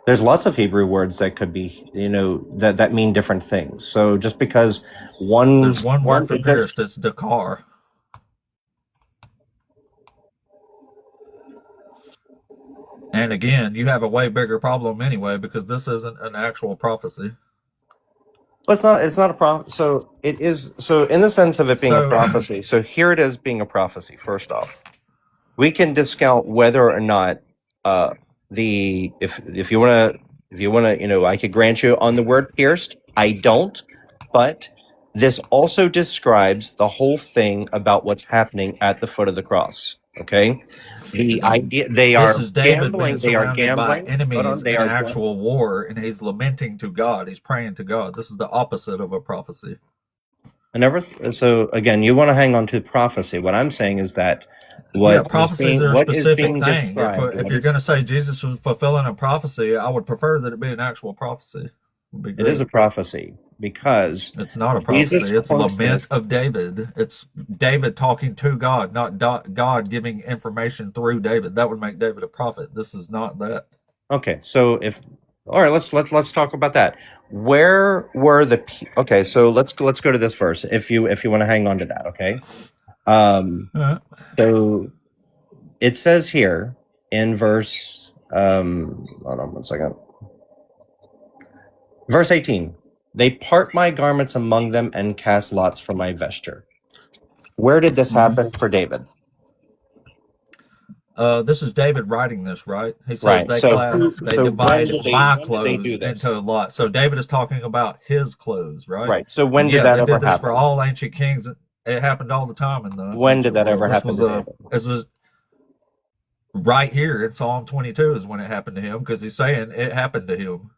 There's lots of Hebrew words that could be, that mean different things. So just because there's one word for pierced, it's dakar. And again, you have a way bigger problem anyway, because this isn't an actual prophecy. Well, it's not a prophecy. So it is. So in the sense of it being a So prophecy. So here it is being a prophecy. First off, we can discount whether or not the if you want to I could grant you on the word pierced. I don't, but this also describes the whole thing about what's happening at the foot of the cross. Okay, the idea they this are is David being gambling. They are surrounded by gambling. Hold on, enemies they in an are actual war, and he's lamenting to God. He's praying to God. This is the opposite of a prophecy. I never. So again, you want to hang on to prophecy. What I'm saying is that Yeah, prophecies are a what is specific being thing. described. If what you're is- going to say Jesus was fulfilling a prophecy, I would prefer that it be an actual prophecy. Would be it is great. a prophecy because It's not a Jesus prophecy. It's a quotes lament this. of David. It's David talking to God, not God giving information through David. That would make David a prophet. This is not that. Okay, so if all right, let's talk about that. Where were okay? So let's go to this verse. If you want to hang on to that, okay. Uh, So it says here in verse. Hold on one second. Verse 18. They part my garments among them and cast lots for my vesture. Where did this happen for David? this is David writing this, right? He says Right. they So they when divide did my when did they do clothes this? into a lot. So David is talking about his clothes, right? Right. So when And did yeah, that they ever did this for happen? all ancient kings. It happened all the time in the When did ancient that world. ever happen to David? This was right here in Psalm 22 is when it happened to him because he's saying it happened to him.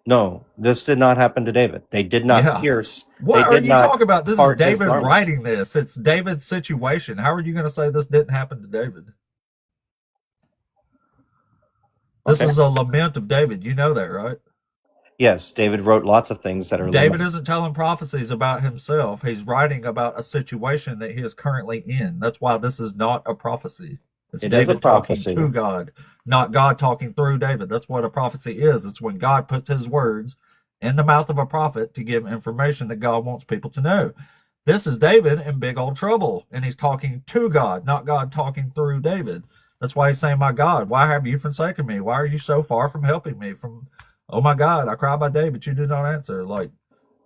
No, this did not happen to David. They did not Yeah. pierce. What They are did you not talking about? This is part his David garments. writing this. It's David's situation. How are you going to say this didn't happen to David? This Okay. is a lament of David. You know that, right? Yes, David wrote lots of things that are David laments. isn't telling prophecies about himself. He's writing about a situation that he is currently in. That's why this is not a prophecy. It's It is a David talking prophecy. to God, not God talking through David. That's what a prophecy is. It's when God puts his words in the mouth of a prophet to give information that God wants people to know. This is David in big old trouble, and he's talking to God, not God talking through David. That's why he's saying, my God, why have you forsaken me? Why are you so far from helping me? Oh my God, I cry by day, but you do not answer. Like,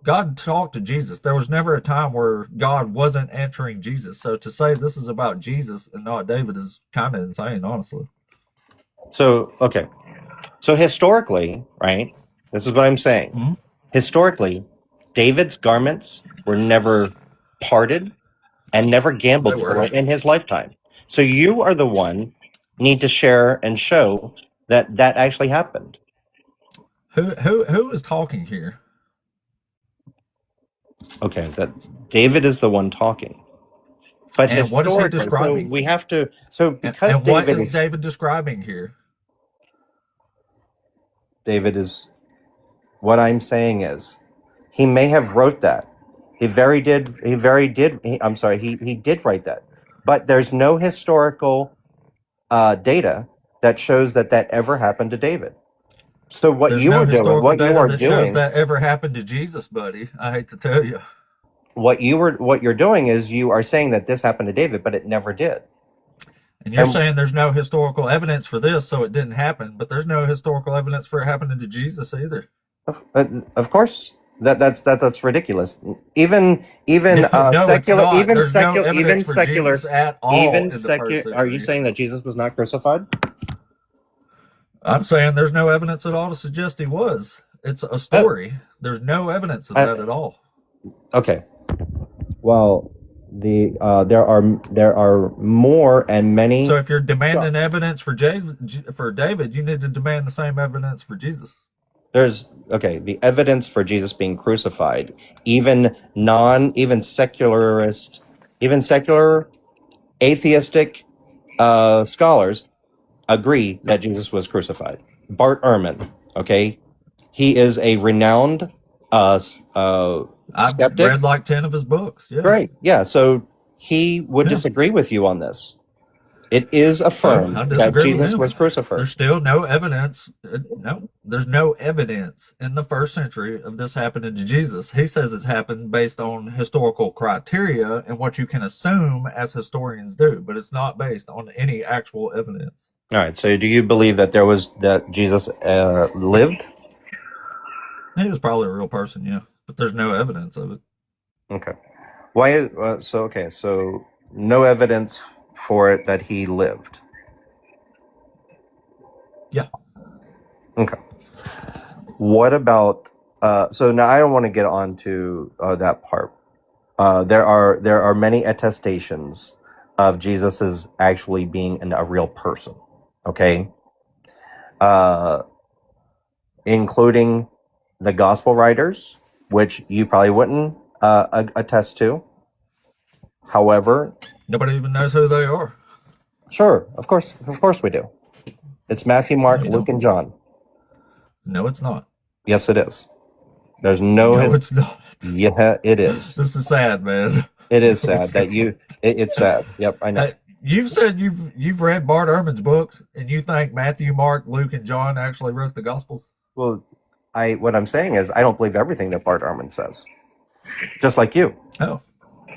God talked to Jesus. There was never a time where God wasn't answering Jesus. So to say this is about Jesus and not David is kind of insane, honestly. So, okay. So historically, right? This is what I'm saying. Mm-hmm. Historically, David's garments were never parted and never gambled They for were. in his lifetime. So you are the one need to share and show that that actually happened. Who is talking here? Okay, that David is the one talking. But And what is he historically, so describing? we have to. So because And what David is David describing here? David is. What I'm saying is, he may have wrote that. He did write that. But there's no historical data that shows that ever happened to David. So what There's you no are doing, historical what you data are that shows doing, that ever happened to Jesus, buddy. I hate to tell you. what you're doing is you are saying that this happened to David, but it never did. And you're And- saying there's no historical evidence for this, so it didn't happen. But there's no historical evidence for it happening to Jesus either. Of course, that's ridiculous. Even No, it's secular, not. even There's no secular, even evidence for secular, Jesus at all even in the first secular. Are you century. saying that Jesus was not crucified? I'm saying there's no evidence at all to suggest he was. It's a story. There's no evidence of that at all. Okay. Well, there are more and many. So if you're demanding evidence for David, you need to demand the same evidence for Jesus. There's the evidence for Jesus being crucified. Even secular atheistic scholars agree that Jesus was crucified. Bart Ehrman, he is a renowned I've skeptic. read like 10 of his books. Yeah. Right. Yeah. So he would disagree with you on this. It is affirmed I that disagree with Jesus him. was crucified. There's still no evidence. No, there's no evidence in the first century of this happening to Jesus. He says it's happened based on historical criteria and what you can assume as historians do, but it's not based on any actual evidence. All right. So do you believe that Jesus lived? He was probably a real person, yeah. but there's no evidence of it. Okay. Why? So no evidence for it that he lived. Yeah. Okay. What about? So now I don't want to get on to that part. There are many attestations of Jesus's actually being a real person. Okay. Including the gospel writers, which you probably wouldn't attest to. However, Nobody even knows who they are. sure, of course we do. It's Matthew, Mark, you Luke, don't. and John. No, it's not. Yes, it is. There's no. No, it's not. Yeah, it is. This is sad, man. It is No, sad it's that not. you. It's sad. Yep, I know. Hey, you've said you've read Bart Ehrman's books, and you think Matthew, Mark, Luke, and John actually wrote the Gospels? Well, what I'm saying is I don't believe everything that Bart Ehrman says. Just like you. Oh,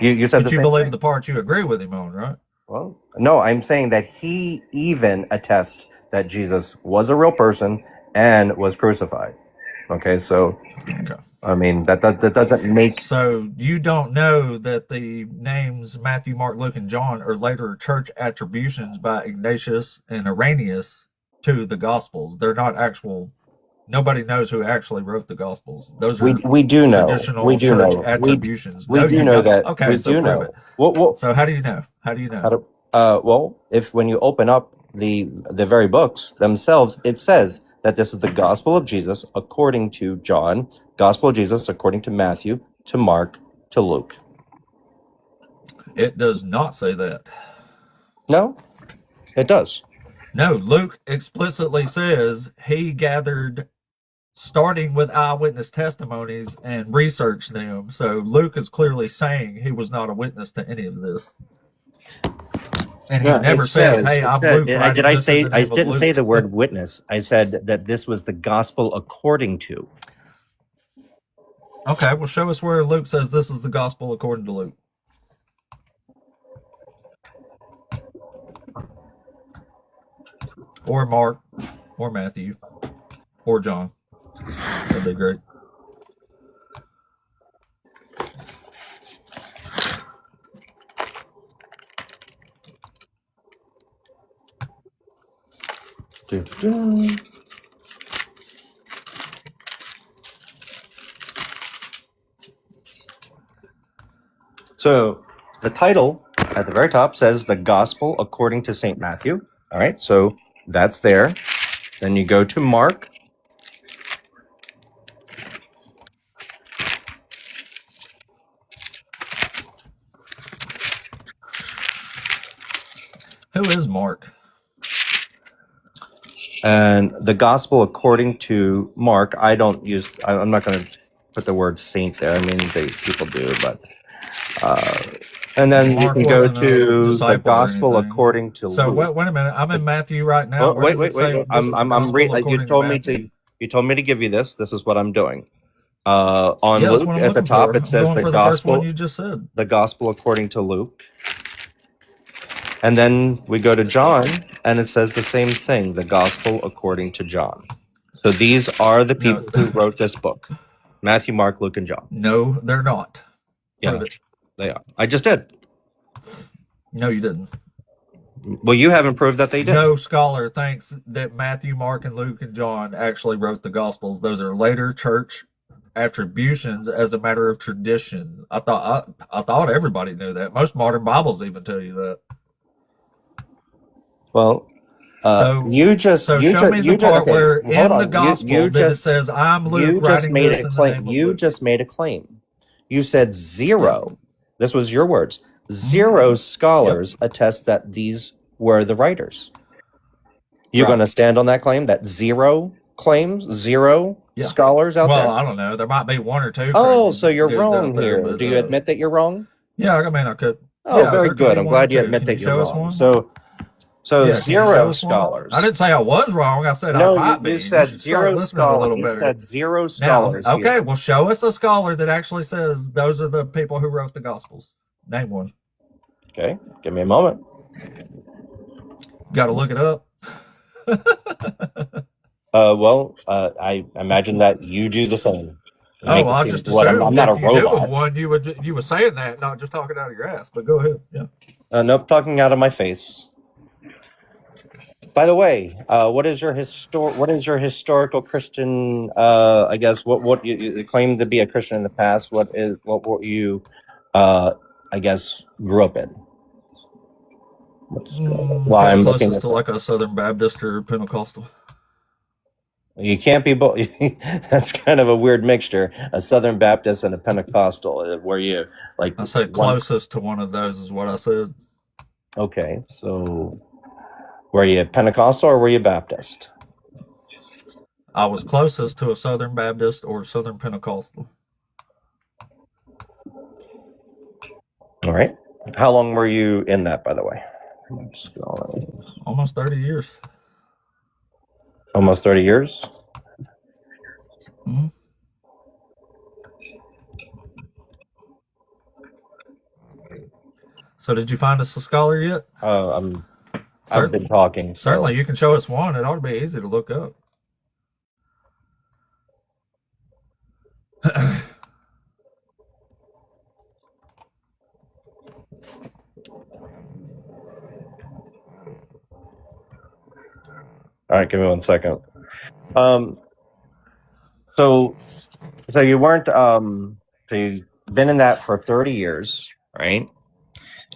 You said but the you same believe thing. the parts you agree with him on, right? Well, no, I'm saying that he even attests that Jesus was a real person and was crucified. Okay, so Okay. I mean that doesn't make. So you don't know that the names Matthew, Mark, Luke, and John are later church attributions by Ignatius and Irenaeus to the Gospels. They're not actual. Nobody knows who actually wrote the Gospels. Those are We do know. traditional We do church know. attributions. We No, do you know don't. that. Okay, We so do prove know. it. Well, So how do you know? How do you know? how do, well, if when you open up the very books themselves, it says that this is the gospel of Jesus according to John, gospel of Jesus according to Matthew, to Mark, to Luke. It does not say that. No, it does. No, Luke explicitly says he gathered, starting with eyewitness testimonies, and researched them. So Luke is clearly saying he was not a witness to any of this. And he No, never it says, says. hey, It I'm said. Luke. Did Writing I this in say? the I name of didn't say Luke. the word witness. I said that this was the gospel according to. Okay, well, show us where Luke says this is the gospel according to Luke. Or Mark, or Matthew, or John. That'd be great. Doo-doo-doo. So the title at the very top says the gospel according to St. Matthew. All right, so that's there. Then you go to Mark. Who is Mark? And the gospel according to Mark, I'm not going to put the word saint there. I mean, people do, but. And then Mark you can go wasn't a to the disciple or gospel anything. according to So Luke. wait a minute. I'm in Matthew right now. Oh, Where wait. does it say this is the I'm gospel reading. according to Matthew? You told me to give you this. This is what I'm doing. On Yeah, that's Luke what I'm at the looking top, for. it says I'm going the for the first one gospel. you just said. The gospel according to Luke. And then we go to John, and it says the same thing, the gospel according to John. So these are the No, people who wrote this book. Matthew, Mark, Luke, and John. no, they're not. Yeah, Prove it. they are. I just did. No, you didn't. Well, you haven't proved that they did. No scholar thinks that Matthew, Mark, and Luke and John actually wrote the Gospels. Those are later church attributions as a matter of tradition. I thought everybody knew that. Most modern Bibles even tell you that. Well, So you just show me the part where in the Gospel that it says, "I'm Luke writing this in the name of You Luke." just made a claim. You said zero. This was your words. Zero scholars attest that these were the writers. You're Right. going to stand on that claim? That zero claims, zero Yeah. scholars out Well, there? I don't know. There might be one or two. Oh, crazy so you're dudes wrong out there, here. but, Do you admit that you're wrong? Yeah, I mean, I could. Oh, Yeah, very there could good. be I'm one or glad you two. admit Can that you you're show us wrong. one? So Yeah, can you show zero us one? scholars. I didn't say I was wrong. I said I No, might be. you said should start zero listening a little scholars. You better. said zero Now, scholars. okay, here. well, show us a scholar that actually says those are the people who wrote the Gospels. Name one. Okay, give me a moment. Got to look it up. I imagine that you do the same. Oh, make well, it I seem just what I'm assumed not a if you knew of robot. one, you were saying that, not just talking out of your ass. But go ahead. Yeah. Nope, talking out of my face. By the way, what is your historical Christian? I guess what you claim to be a Christian in the past. What you, I guess, grew up in? Why Probably I'm looking closest at to that. like a Southern Baptist or Pentecostal. You can't be both. That's kind of a weird mixture. A Southern Baptist and a Pentecostal, where you like I said one. closest to one of those is what I said. Okay, so were you Pentecostal or were you Baptist? I was closest to a Southern Baptist or Southern Pentecostal. All right. How long were you in that, by the way? Almost 30 years. Almost 30 years. Hmm. So, did you find us a scholar yet? I've been talking. So. Certainly, you can show us one. It ought to be easy to look up. All right, give me 1 second. So you weren't so you've been in that for 30 years, right?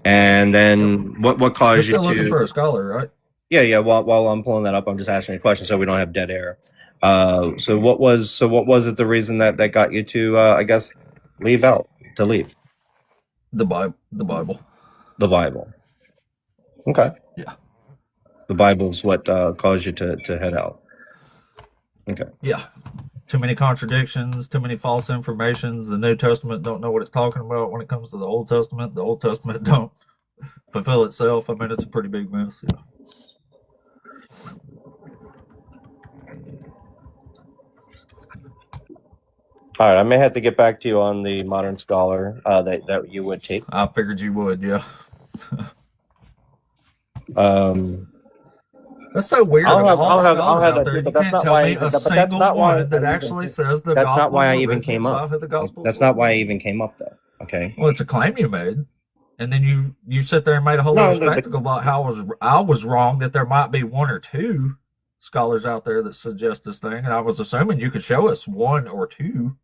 And then what You're caused you still looking for to? a scholar, right? Yeah. While I'm pulling that up, I'm just asking a question so we don't have dead air. So what was it the reason that got you to I guess leave? The Bible. The Bible. The Bible. Okay. Yeah. The Bible's what caused you to head out. Okay. Yeah. Too many contradictions, too many false informations. The New Testament don't know what it's talking about when it comes to the Old Testament. The Old Testament don't fulfill itself. I mean, it's a pretty big mess. Yeah. All right, I may have to get back to you on the modern scholar that you would take. I figured you would, yeah. That's so weird. I'll have out that there. too, You but that's can't not tell why. me a But that's single not why. one that actually says the That's gospel. not why I even came up. The gospel. That's not why I even came up, though. Okay. Well, it's a claim you made, and then you sit there and made a whole little spectacle about how I was wrong, that there might be one or two scholars out there that suggest this thing, and I was assuming you could show us one or two.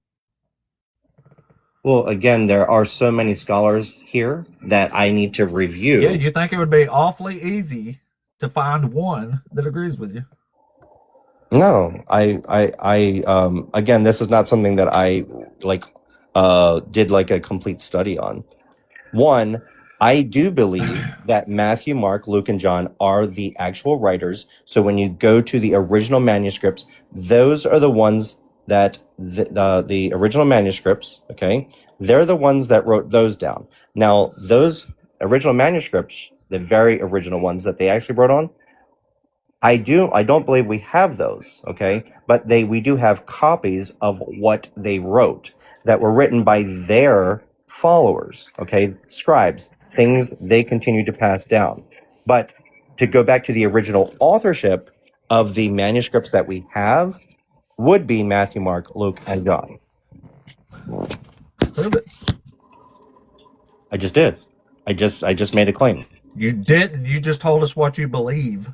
Well, again, there are so many scholars here that I need to review. Yeah, you think it would be awfully easy to find one that agrees with you? No, again, this is not something that I did like a complete study on. One, I do believe that Matthew, Mark, Luke, and John are the actual writers. So when you go to the original manuscripts, those are the ones that the original manuscripts, okay, they're the ones that wrote those down. Now, those original manuscripts, the very original ones that they actually wrote on, I don't believe we have those, okay, but we do have copies of what they wrote that were written by their followers, okay, scribes, things they continue to pass down. But to go back to the original authorship of the manuscripts that we have would be Matthew, Mark, Luke, and John. Prove it. I just did. I just made a claim. You didn't. You just told us what you believe.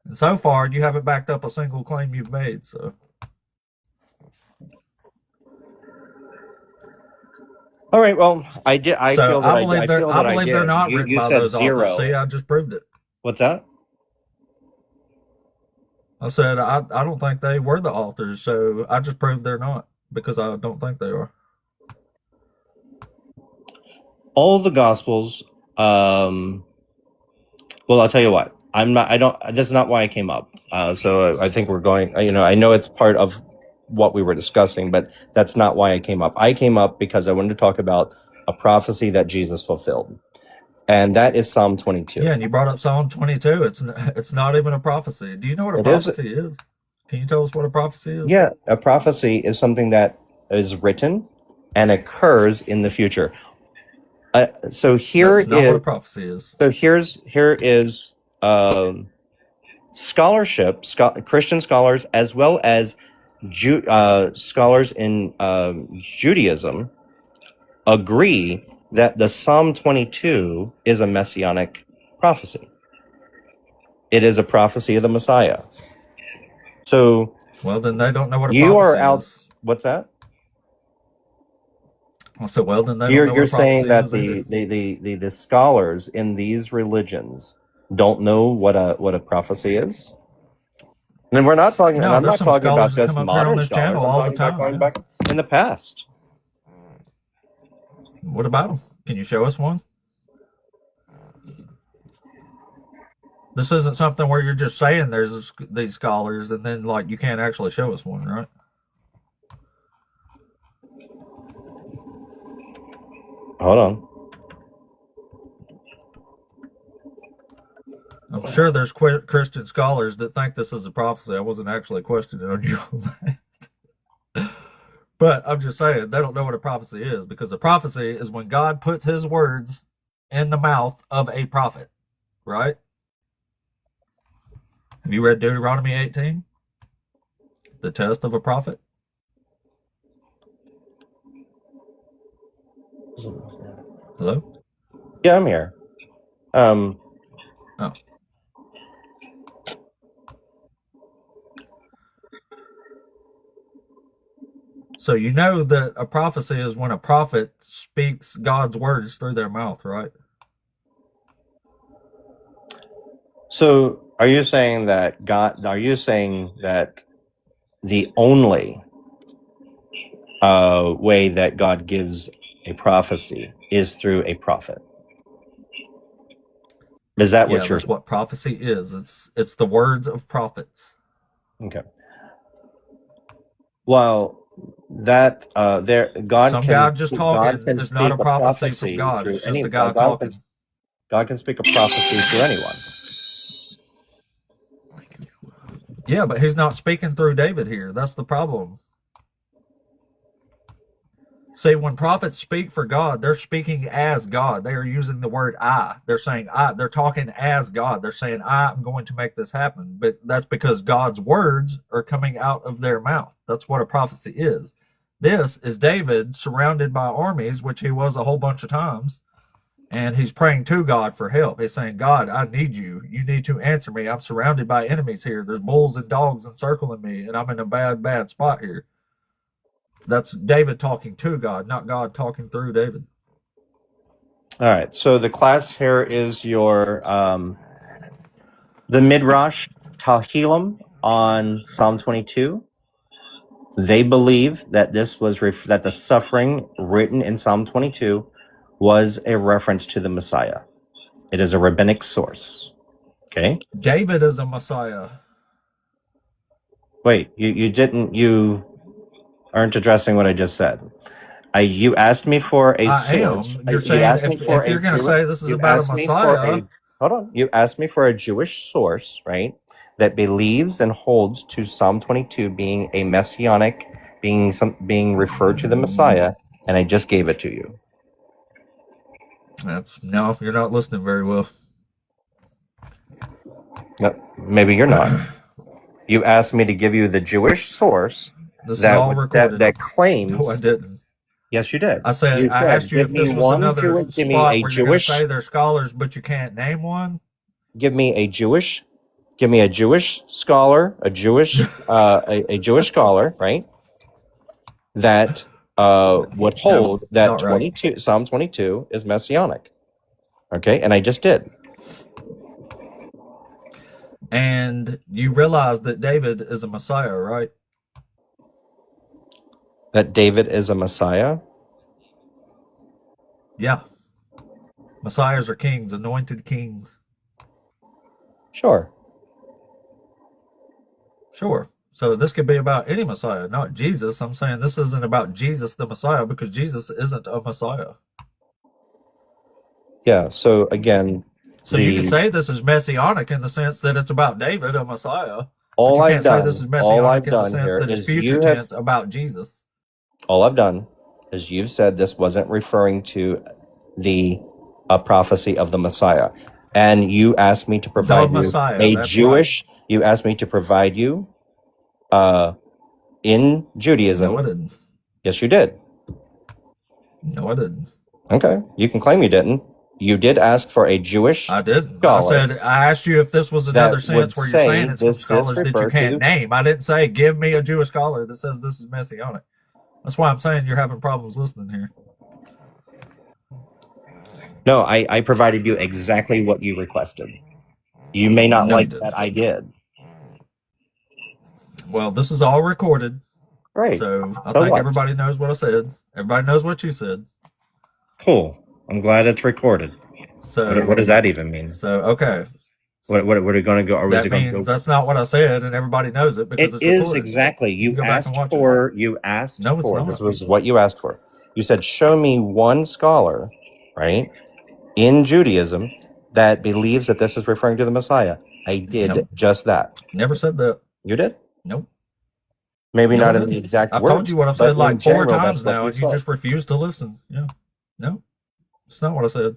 And so far, you haven't backed up a single claim you've made. So. All right. Well, I did. I so feel that I believe they're not written by those authors. See, I just proved it. What's that? I said I don't think they were the authors, so I just proved they're not because I don't think they are. All the Gospels. Well, I'll tell you what. This is not why I came up. So I think we're going. I know it's part of what we were discussing, but that's not why I came up. I came up because I wanted to talk about a prophecy that Jesus fulfilled, and that is Psalm 22. Yeah, and you brought up Psalm 22. It's not even a prophecy. Do you know what a prophecy is? Can you tell us what a prophecy is? Yeah, a prophecy is something that is written and occurs in the future. So here That's not what a prophecy is. So here is scholarship, Christian scholars, as well as scholars in Judaism agree that the Psalm 22 is a messianic prophecy. It is a prophecy of the Messiah. So Well, then they don't know what a you are prophecy out. is. What's that? So, well, then they don't know what You're a prophecy saying that is either. the scholars in these religions don't know what a prophecy is? And we're not talking. And No, I'm there's not some talking about scholars that just come up here on modern this scholars. channel I'm all the talking about time. going Yeah. back in the past. What about them? Can you show us one? This isn't something where you're just saying there's these scholars and then like you can't actually show us one, right? Hold on. I'm sure there's Christian scholars that think this is a prophecy. I wasn't actually questioning on you on that. But I'm just saying they don't know what a prophecy is, because a prophecy is when God puts his words in the mouth of a prophet, right? Have you read Deuteronomy 18? The test of a prophet? Hello? Yeah, I'm here. Oh. So you know that a prophecy is when a prophet speaks God's words through their mouth, right? So, are you saying that God? Are you saying that the only way that God gives a prophecy is through a prophet? Is that Yeah, what you're? that's what prophecy is. It's the words of prophets. Okay. Well, that there God Some can guy just talking God can is not speak a a prophecy from prophecy God. through It's just any a guy talking. God can speak a prophecy through anyone. Yeah, but he's not speaking through David here. That's the problem. See, when prophets speak for God, they're speaking as God. They are using the word I. They're saying I. They're talking as God. They're saying, I'm going to make this happen. But that's because God's words are coming out of their mouth. That's what a prophecy is. This is David surrounded by armies, which he was a whole bunch of times. And he's praying to God for help. He's saying, God, I need you. You need to answer me. I'm surrounded by enemies here. There's bulls and dogs encircling me, and I'm in a bad spot here. That's David talking to God, not God talking through David. All right. So the class here is your the Midrash Tahilim on Psalm 22. They believe that this was that the suffering written in Psalm 22 was a reference to the Messiah. It is a rabbinic source. Okay. David is a Messiah. Wait, you aren't addressing what I just said. You asked me for a source. You're You saying asked me for if you're going to say this is you about a asked me for Messiah, hold on. You asked me for a Jewish source, right? That believes and holds to Psalm 22 being a messianic, being referred to the Messiah, and I just gave it to you. no, you're not listening very well. No, maybe you're not. You asked me to give you the Jewish source This is all recorded. that claims. No, I didn't. Yes, you did. I said, I asked you if this was another spot where you're going to say they're scholars, but you can't name one. Give me a Jewish scholar, a Jewish scholar, right? That would hold that Psalm 22 is messianic. Okay, and I just did. And you realize that David is a Messiah, right? That David is a Messiah? Yeah. Messiahs are kings, anointed kings. Sure. So this could be about any Messiah, not Jesus. I'm saying this isn't about Jesus the Messiah, because Jesus isn't a Messiah. Yeah, so again... So you can say this is messianic in the sense that it's about David, a Messiah. All but you I've can't done, say this is messianic in the sense here that it's is future tense about Jesus. All I've done is you've said this wasn't referring to a prophecy of the Messiah. And you asked me to provide you a Jewish... Right. You asked me to provide you in Judaism. No, I didn't. Yes, you did. No, I didn't. Okay, you can claim you didn't. You did ask for a Jewish I didn't. scholar I asked you if this was another that sense would where you're say saying it's from this is scholars that you referred can't to. name. I didn't say give me a Jewish scholar that says this is messianic. That's why I'm saying you're having problems listening here. No, I provided you exactly what you requested. You may not No, you like didn't. that I did. Well, this is all recorded, Right. so I So think what? everybody knows what I said. Everybody knows what you said. Cool. I'm glad it's recorded. So What does that even mean? So okay, What are we going to go? Or is that it going to means go? that's not what I said, and everybody knows it because It it's is recorded. exactly. You You can go back and asked watch it. for. You asked No, it's for. not. This was what you asked for. You said, "Show me one scholar, right, in Judaism that believes that this is referring to the Messiah." I did Nope. just that. Never said that. You did. Nope. Maybe No, not I in the didn't. exact I've words. told you what I've but said like in 4 general, times that's what now, and you said. just refuse to listen. Yeah. No, it's not what I said.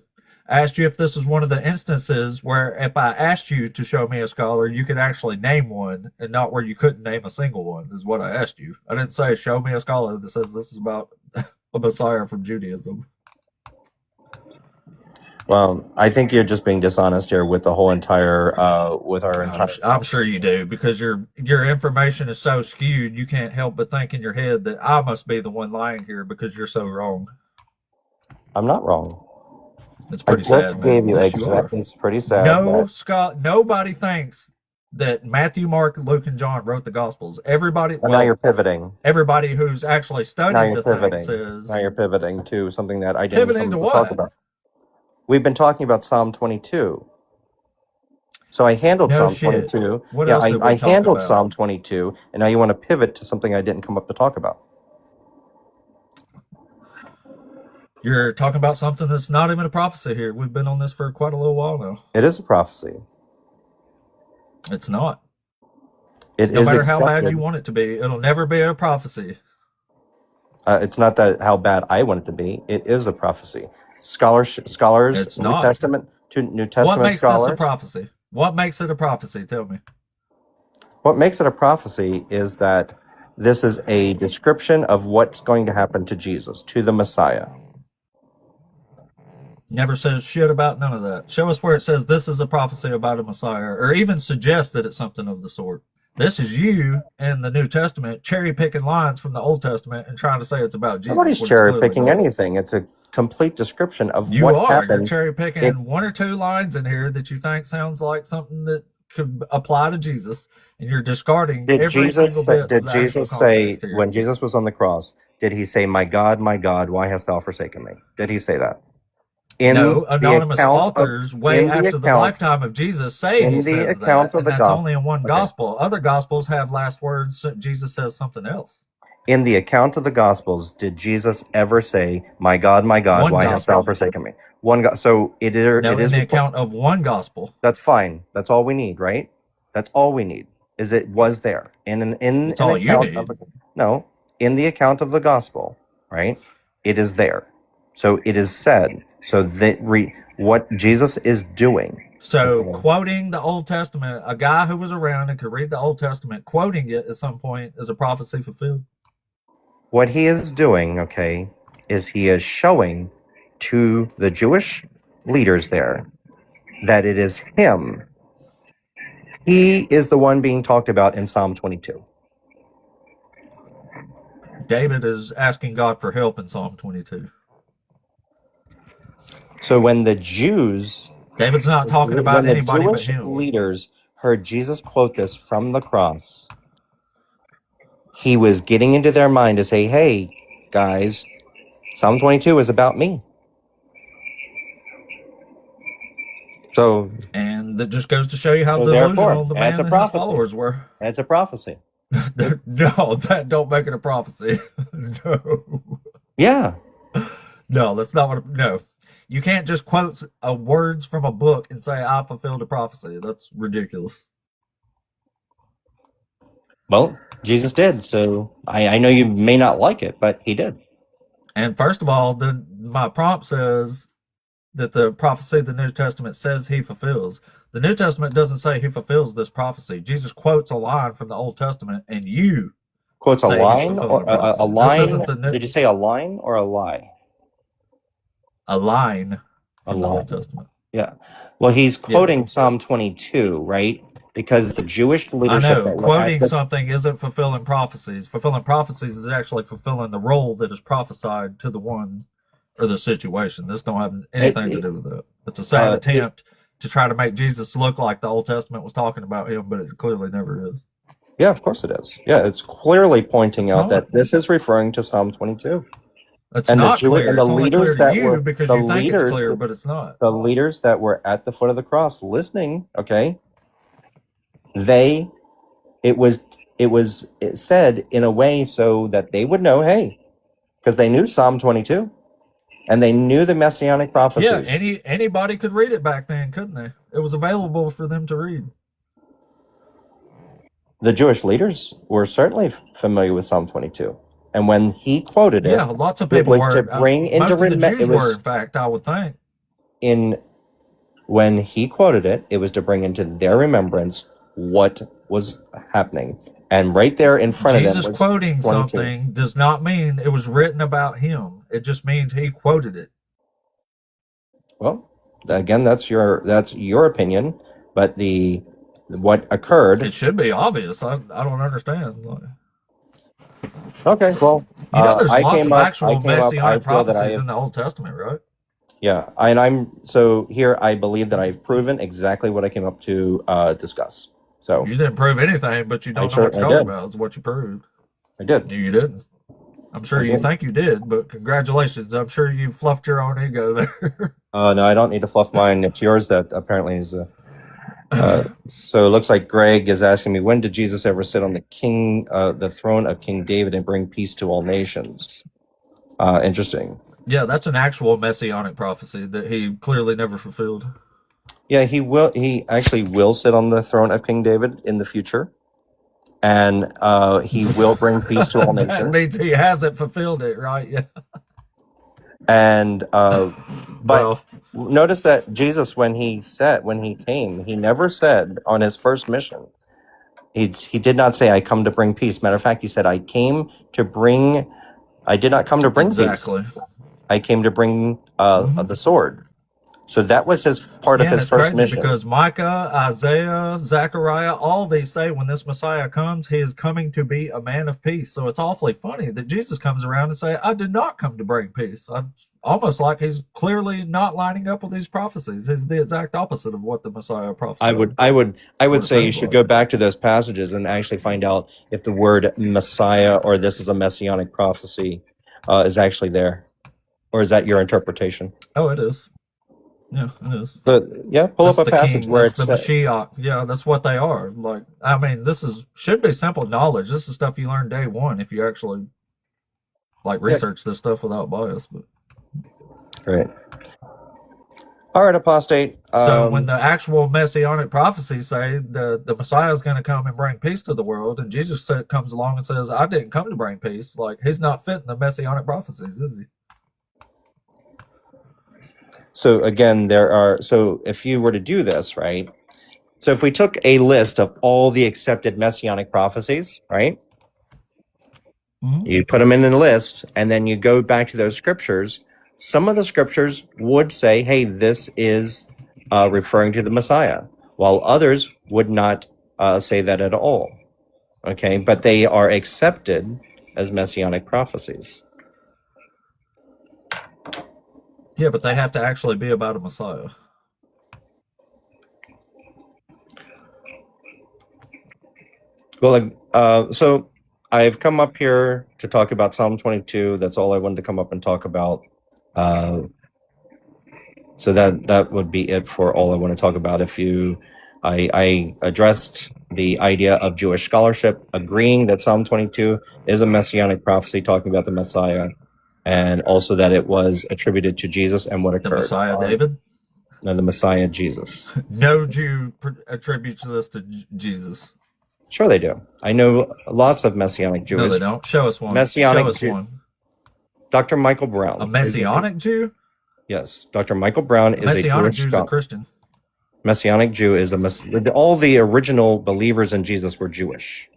I asked you if this is one of the instances where if I asked you to show me a scholar, you could actually name one, and not where you couldn't name a single one, is what I asked you. I didn't say show me a scholar that says this is about a Messiah from Judaism. Well, I think you're just being dishonest here with the whole entire, with our entire. I'm sure you do, because your information is so skewed, you can't help but think in your head that I must be the one lying here because you're so wrong. I'm not wrong. It's I pretty just sad, gave man. you Yes, you are. exactly. It's pretty sad. No, that- Scott. Nobody thinks that Matthew, Mark, Luke, and John wrote the Gospels. Everybody, But now well, you're pivoting. everybody who's actually Now studied you're the thing pivoting. says Now you're pivoting to something that I didn't pivoting come to to talk what? about. We've been talking about Psalm 22. So I handled No Psalm shit. 22. What Yeah, else did we I talk handled about? Psalm 22, and now you want to pivot to something I didn't come up to talk about. You're talking about something that's not even a prophecy here. We've been on this for quite a little while now. It is a prophecy. It's not. It No is matter how bad accepted. you want it to be, it'll never be a prophecy. It's not that how bad I want it to be. It is a prophecy. Scholars, It's New not. Testament, to New What Testament makes this a scholars. prophecy? What makes it a prophecy? Tell me. What makes it a prophecy is that this is a description of what's going to happen to Jesus, to the Messiah. Never says shit about none of that. Show us where it says this is a prophecy about a Messiah, or even suggest that it's something of the sort. This is you in the New Testament cherry picking lines from the Old Testament and trying to say it's about Jesus. Nobody's when it's cherry clearly picking not. anything. It's a complete description of You what are. You're happened. cherry picking It- 1 or 2 lines in here that you think sounds like something that could apply to Jesus, and you're discarding Did every Jesus single say, bit did of the actual Jesus say context here. when Jesus was on the cross, did he say, my God, why hast thou forsaken me? Did he say that? In No, the anonymous account of- authors way in the after the account- lifetime of Jesus say in he the says account that, of the and that's gospel- only in one Okay. gospel. Other gospels have last words. Jesus says something else. In the account of the Gospels, did Jesus ever say, my God, One why hast thou gospel. forsaken me? One God. So it is. No, it in is. the account of one gospel. That's fine. That's all we need, right? That's all we need. Is it was there in That's an all you account need. of no in the account of the gospel, right? It is there. So it is said. So that what Jesus is doing. So Okay. quoting the Old Testament, a guy who was around and could read the Old Testament, quoting it at some point is a prophecy fulfilled. What he is doing, okay, is he is showing to the Jewish leaders there that it is him. He is the one being talked about in Psalm 22. David is asking God for help in Psalm 22. So when the Jews, David's not talking about when the anybody but Jewish him. leaders heard Jesus quote this from the cross, he was getting into their mind to say, hey, guys, Psalm 22 is about me. So And that just goes to show you how So delusional therefore, the that's man a and his prophecy. followers were. that's a prophecy. No, that don't make it a prophecy. No. Yeah. No, that's not what. No. You can't just quote words from a book and say, I fulfilled a prophecy. That's ridiculous. Well, Jesus did. So I know you may not like it, but he did. And first of all, my prompt says that the prophecy of the New Testament says he fulfills. The New Testament doesn't say he fulfills this prophecy. Jesus quotes a line from the Old Testament, and you quotes a say he's line fulfilling or a prophecy. a This line? isn't the Did you say a line or a lie? a line A from the line. Old Testament. Yeah. Well, he's Yeah. quoting Psalm 22, right? Because the Jewish I leadership know that were at quoting the, something isn't fulfilling prophecies. Fulfilling prophecies is actually fulfilling the role that is prophesied to the one or the situation. This don't have anything to do with that. It's a sad attempt to try to make Jesus look like the Old Testament was talking about him, but it clearly never is. yeah, of course it is. Yeah, it's clearly pointing It's out not. that this is referring to Psalm 22. It's And the not clear. and the It's only clear leaders to that you were because the you think it's leaders clear, but it's not. the leaders that were at the foot of the cross listening, okay, it said in a way so that they would know, hey, because they knew Psalm 22 and they knew the messianic Yeah, prophecies. anybody could read it back then, couldn't they? It was available for them to read. The Jewish leaders were certainly familiar with Psalm 22. And when he quoted it, Yeah, lots of it people was to were. bring into Most of the Jews it were, was in fact, I would think. when he quoted it, it was to bring into their remembrance what was happening. And right there in front of them Jesus was quoting 22. something does not mean it was written about him. It just means he quoted it. Well, again, that's your opinion, but what occurred. It should be obvious. I don't understand. Okay, well, There's lots of actual I messianic feel that prophecies in the Old Testament, right? Yeah, and so here I believe that I've proven exactly what I came up to discuss. So You didn't prove anything, but you don't know what you're talking about. Is what you proved. I did. No, you didn't. I'm sure you think you did, but congratulations. I'm sure you fluffed your own ego there. No, I don't need to fluff mine. It's yours that apparently is. So it looks like Greg is asking me, when did Jesus ever sit on the throne of King David and bring peace to all nations? Interesting. Yeah, that's an actual messianic prophecy that he clearly never fulfilled. Yeah, he actually will sit on the throne of King David in the future, and he will bring peace to all That nations. means he hasn't fulfilled it, right? Yeah. And but Well, notice that Jesus, when he came, he never said on his first mission, he did not say, I come to bring peace. Matter of fact, he said, I did not come to bring exactly. peace. I came to bring the sword. So that was part of his it's first crazy mission. because Micah, Isaiah, Zechariah, all these say when this Messiah comes, he is coming to be a man of peace. So it's awfully funny that Jesus comes around and say, I did not come to bring peace. It's almost like he's clearly not lining up with these prophecies. He's the exact opposite of what the Messiah prophesied. I would say you should go back to those passages and actually find out if the word Messiah or this is a messianic prophecy is actually there, or is that your interpretation? Oh, it is. Yeah, it is. But yeah, pull up a passage king. where it's the Mashiach. Yeah, that's what they are. Like, I mean, should be simple knowledge. This is stuff you learn day one if you actually research this stuff without bias. But great. All right, apostate. So when the actual messianic prophecies say the Messiah is going to come and bring peace to the world, and Jesus comes along and says, I didn't come to bring peace, like he's not fitting the messianic prophecies, is he? So again, so if you were to do this, right? So if we took a list of all the accepted messianic prophecies, right? Mm-hmm. You put them in a list, and then you go back to those scriptures. Some of the scriptures would say, hey, this is referring to the Messiah, while others would not say that at all. Okay, but they are accepted as messianic prophecies. Yeah, but they have to actually be about a Messiah. Well, so I've come up here to talk about Psalm 22. That's all I wanted to come up and talk about. So that would be it for all I want to talk about. I addressed the idea of Jewish scholarship agreeing that Psalm 22 is a messianic prophecy talking about the Messiah, and also that it was attributed to Jesus and what occurred. The Messiah David? No, the Messiah Jesus. No Jew attributes this to Jesus. Sure they do. I know lots of Messianic Jews. No, they don't. Show us one. Messianic Show us Jew. one. Dr. Michael Brown. A Messianic Jew? Yes. Dr. Michael Brown is Messianic a Jewish Jew's scholar. A Christian. Messianic Jew is all the original believers in Jesus were Jewish.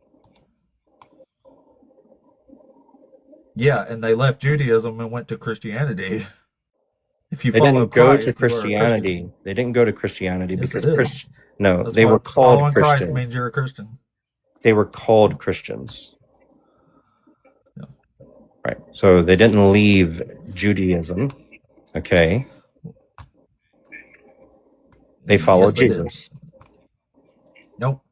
Yeah, and they left Judaism and went to Christianity. If you They follow didn't go to Christ, you are a Christian. Christianity. They didn't go to Christianity Yes, because it is. no, That's they were what called following Christ Christians. means you're a Christian. They were called Christians. Yeah. Right. So they didn't leave Judaism. Okay. They followed Yes, they did. Jesus. Nope.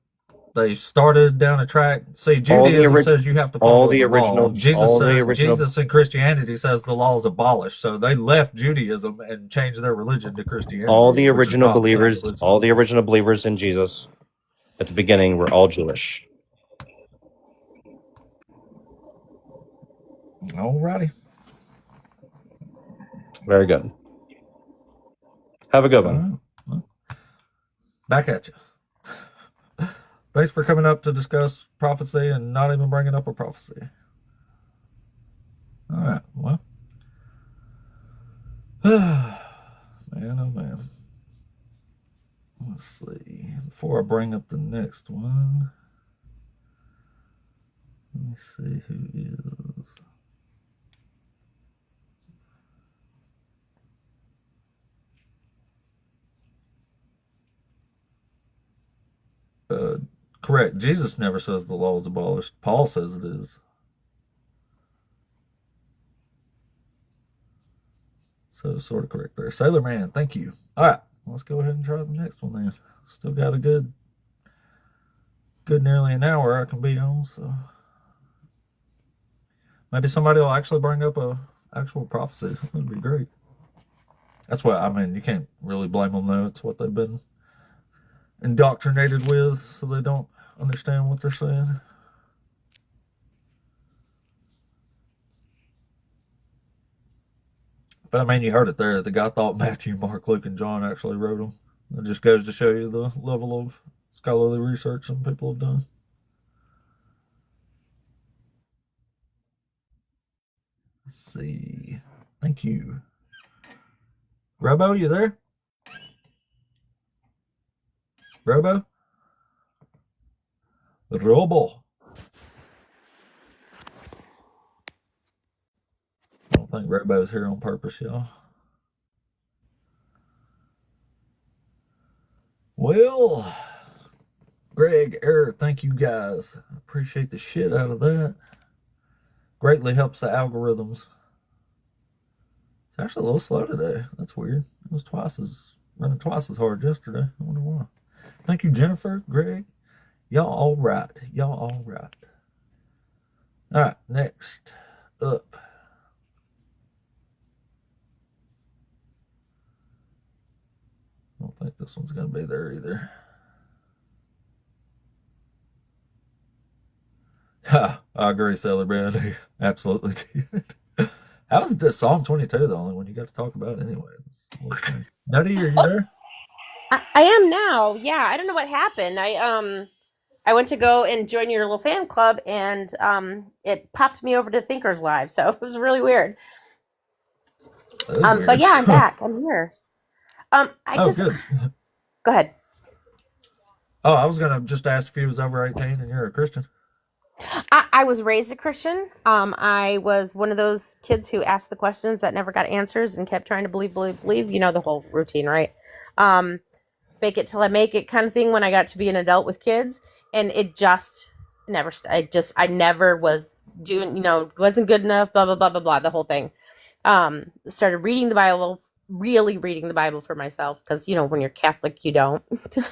They started down a track. See, All the Judaism orig- says you have to all follow the the original- law. Jesus, all the original- Jesus in Christianity says the law is abolished. So they left Judaism and changed their religion to Christianity. All the which is original not the same believers, religion. all the original believers in Jesus at the beginning were all Jewish. Alrighty. Very good. Have a good All one. right. Well, back at you. Thanks for coming up to discuss prophecy and not even bringing up a prophecy. All right. Well, man, oh man. Let's see. Before I bring up the next one, let me see who is. Correct. Jesus never says the law is abolished. Paul says it is. So sort of correct there. Sailor Man, thank you. All right, let's go ahead and try the next one then. Still got a good nearly an hour I can be on, so maybe somebody will actually bring up a actual prophecy. That'd be great. That's what I mean. You can't really blame them though. It's what they've been indoctrinated with, so they don't understand what they're saying. But I mean, you heard it there. The guy thought Matthew, Mark, Luke, and John actually wrote them. It just goes to show you the level of scholarly research some people have done. Let's see. Thank you. Robo, you there? Robo? Robo. I don't think Robo's here on purpose, y'all. Well, Greg, Eric, thank you guys. I appreciate the shit out of that. Greatly helps the algorithms. It's actually a little slow today. That's weird. It was running twice as hard yesterday. I wonder why. Thank you, Jennifer, Greg. Y'all all right. Y'all all right. All right, next up. I don't think this one's going to be there either. Ha, I agree, Sailor Brandy. Absolutely did. How is this Psalm 22 the only one you got to talk about anyway? Nutty, are you there? I am now. Yeah, I don't know what happened. I went to go and join your little fan club, and it popped me over to Thinkers Live, so it was really weird. Weird. But yeah, I'm back. I'm here. Good. Go ahead. Oh, I was gonna just ask if you was over 18 and you're a Christian. I was raised a Christian. I was one of those kids who asked the questions that never got answers and kept trying to believe. You know the whole routine, right? Fake it till I make it kind of thing when I got to be an adult with kids. And it just never, I never was doing, wasn't good enough, blah, blah, blah, blah, blah, the whole thing. Started reading the Bible, really reading the Bible for myself. Cause when you're Catholic, you don't,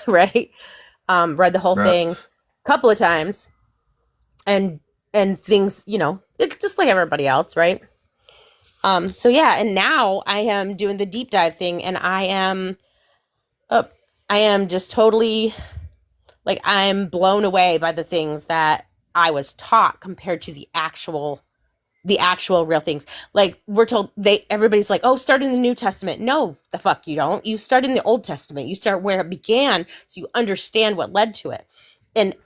right? Read the whole thing a couple of times. And things, it's just like everybody else, right? So yeah, and now I am doing the deep dive thing, and I am just totally, like, I'm blown away by the things that I was taught compared to the actual real things. Like, we're told, everybody's like, oh, start in the New Testament. No, the fuck you don't. You start in the Old Testament. You start where it began, so you understand what led to it. And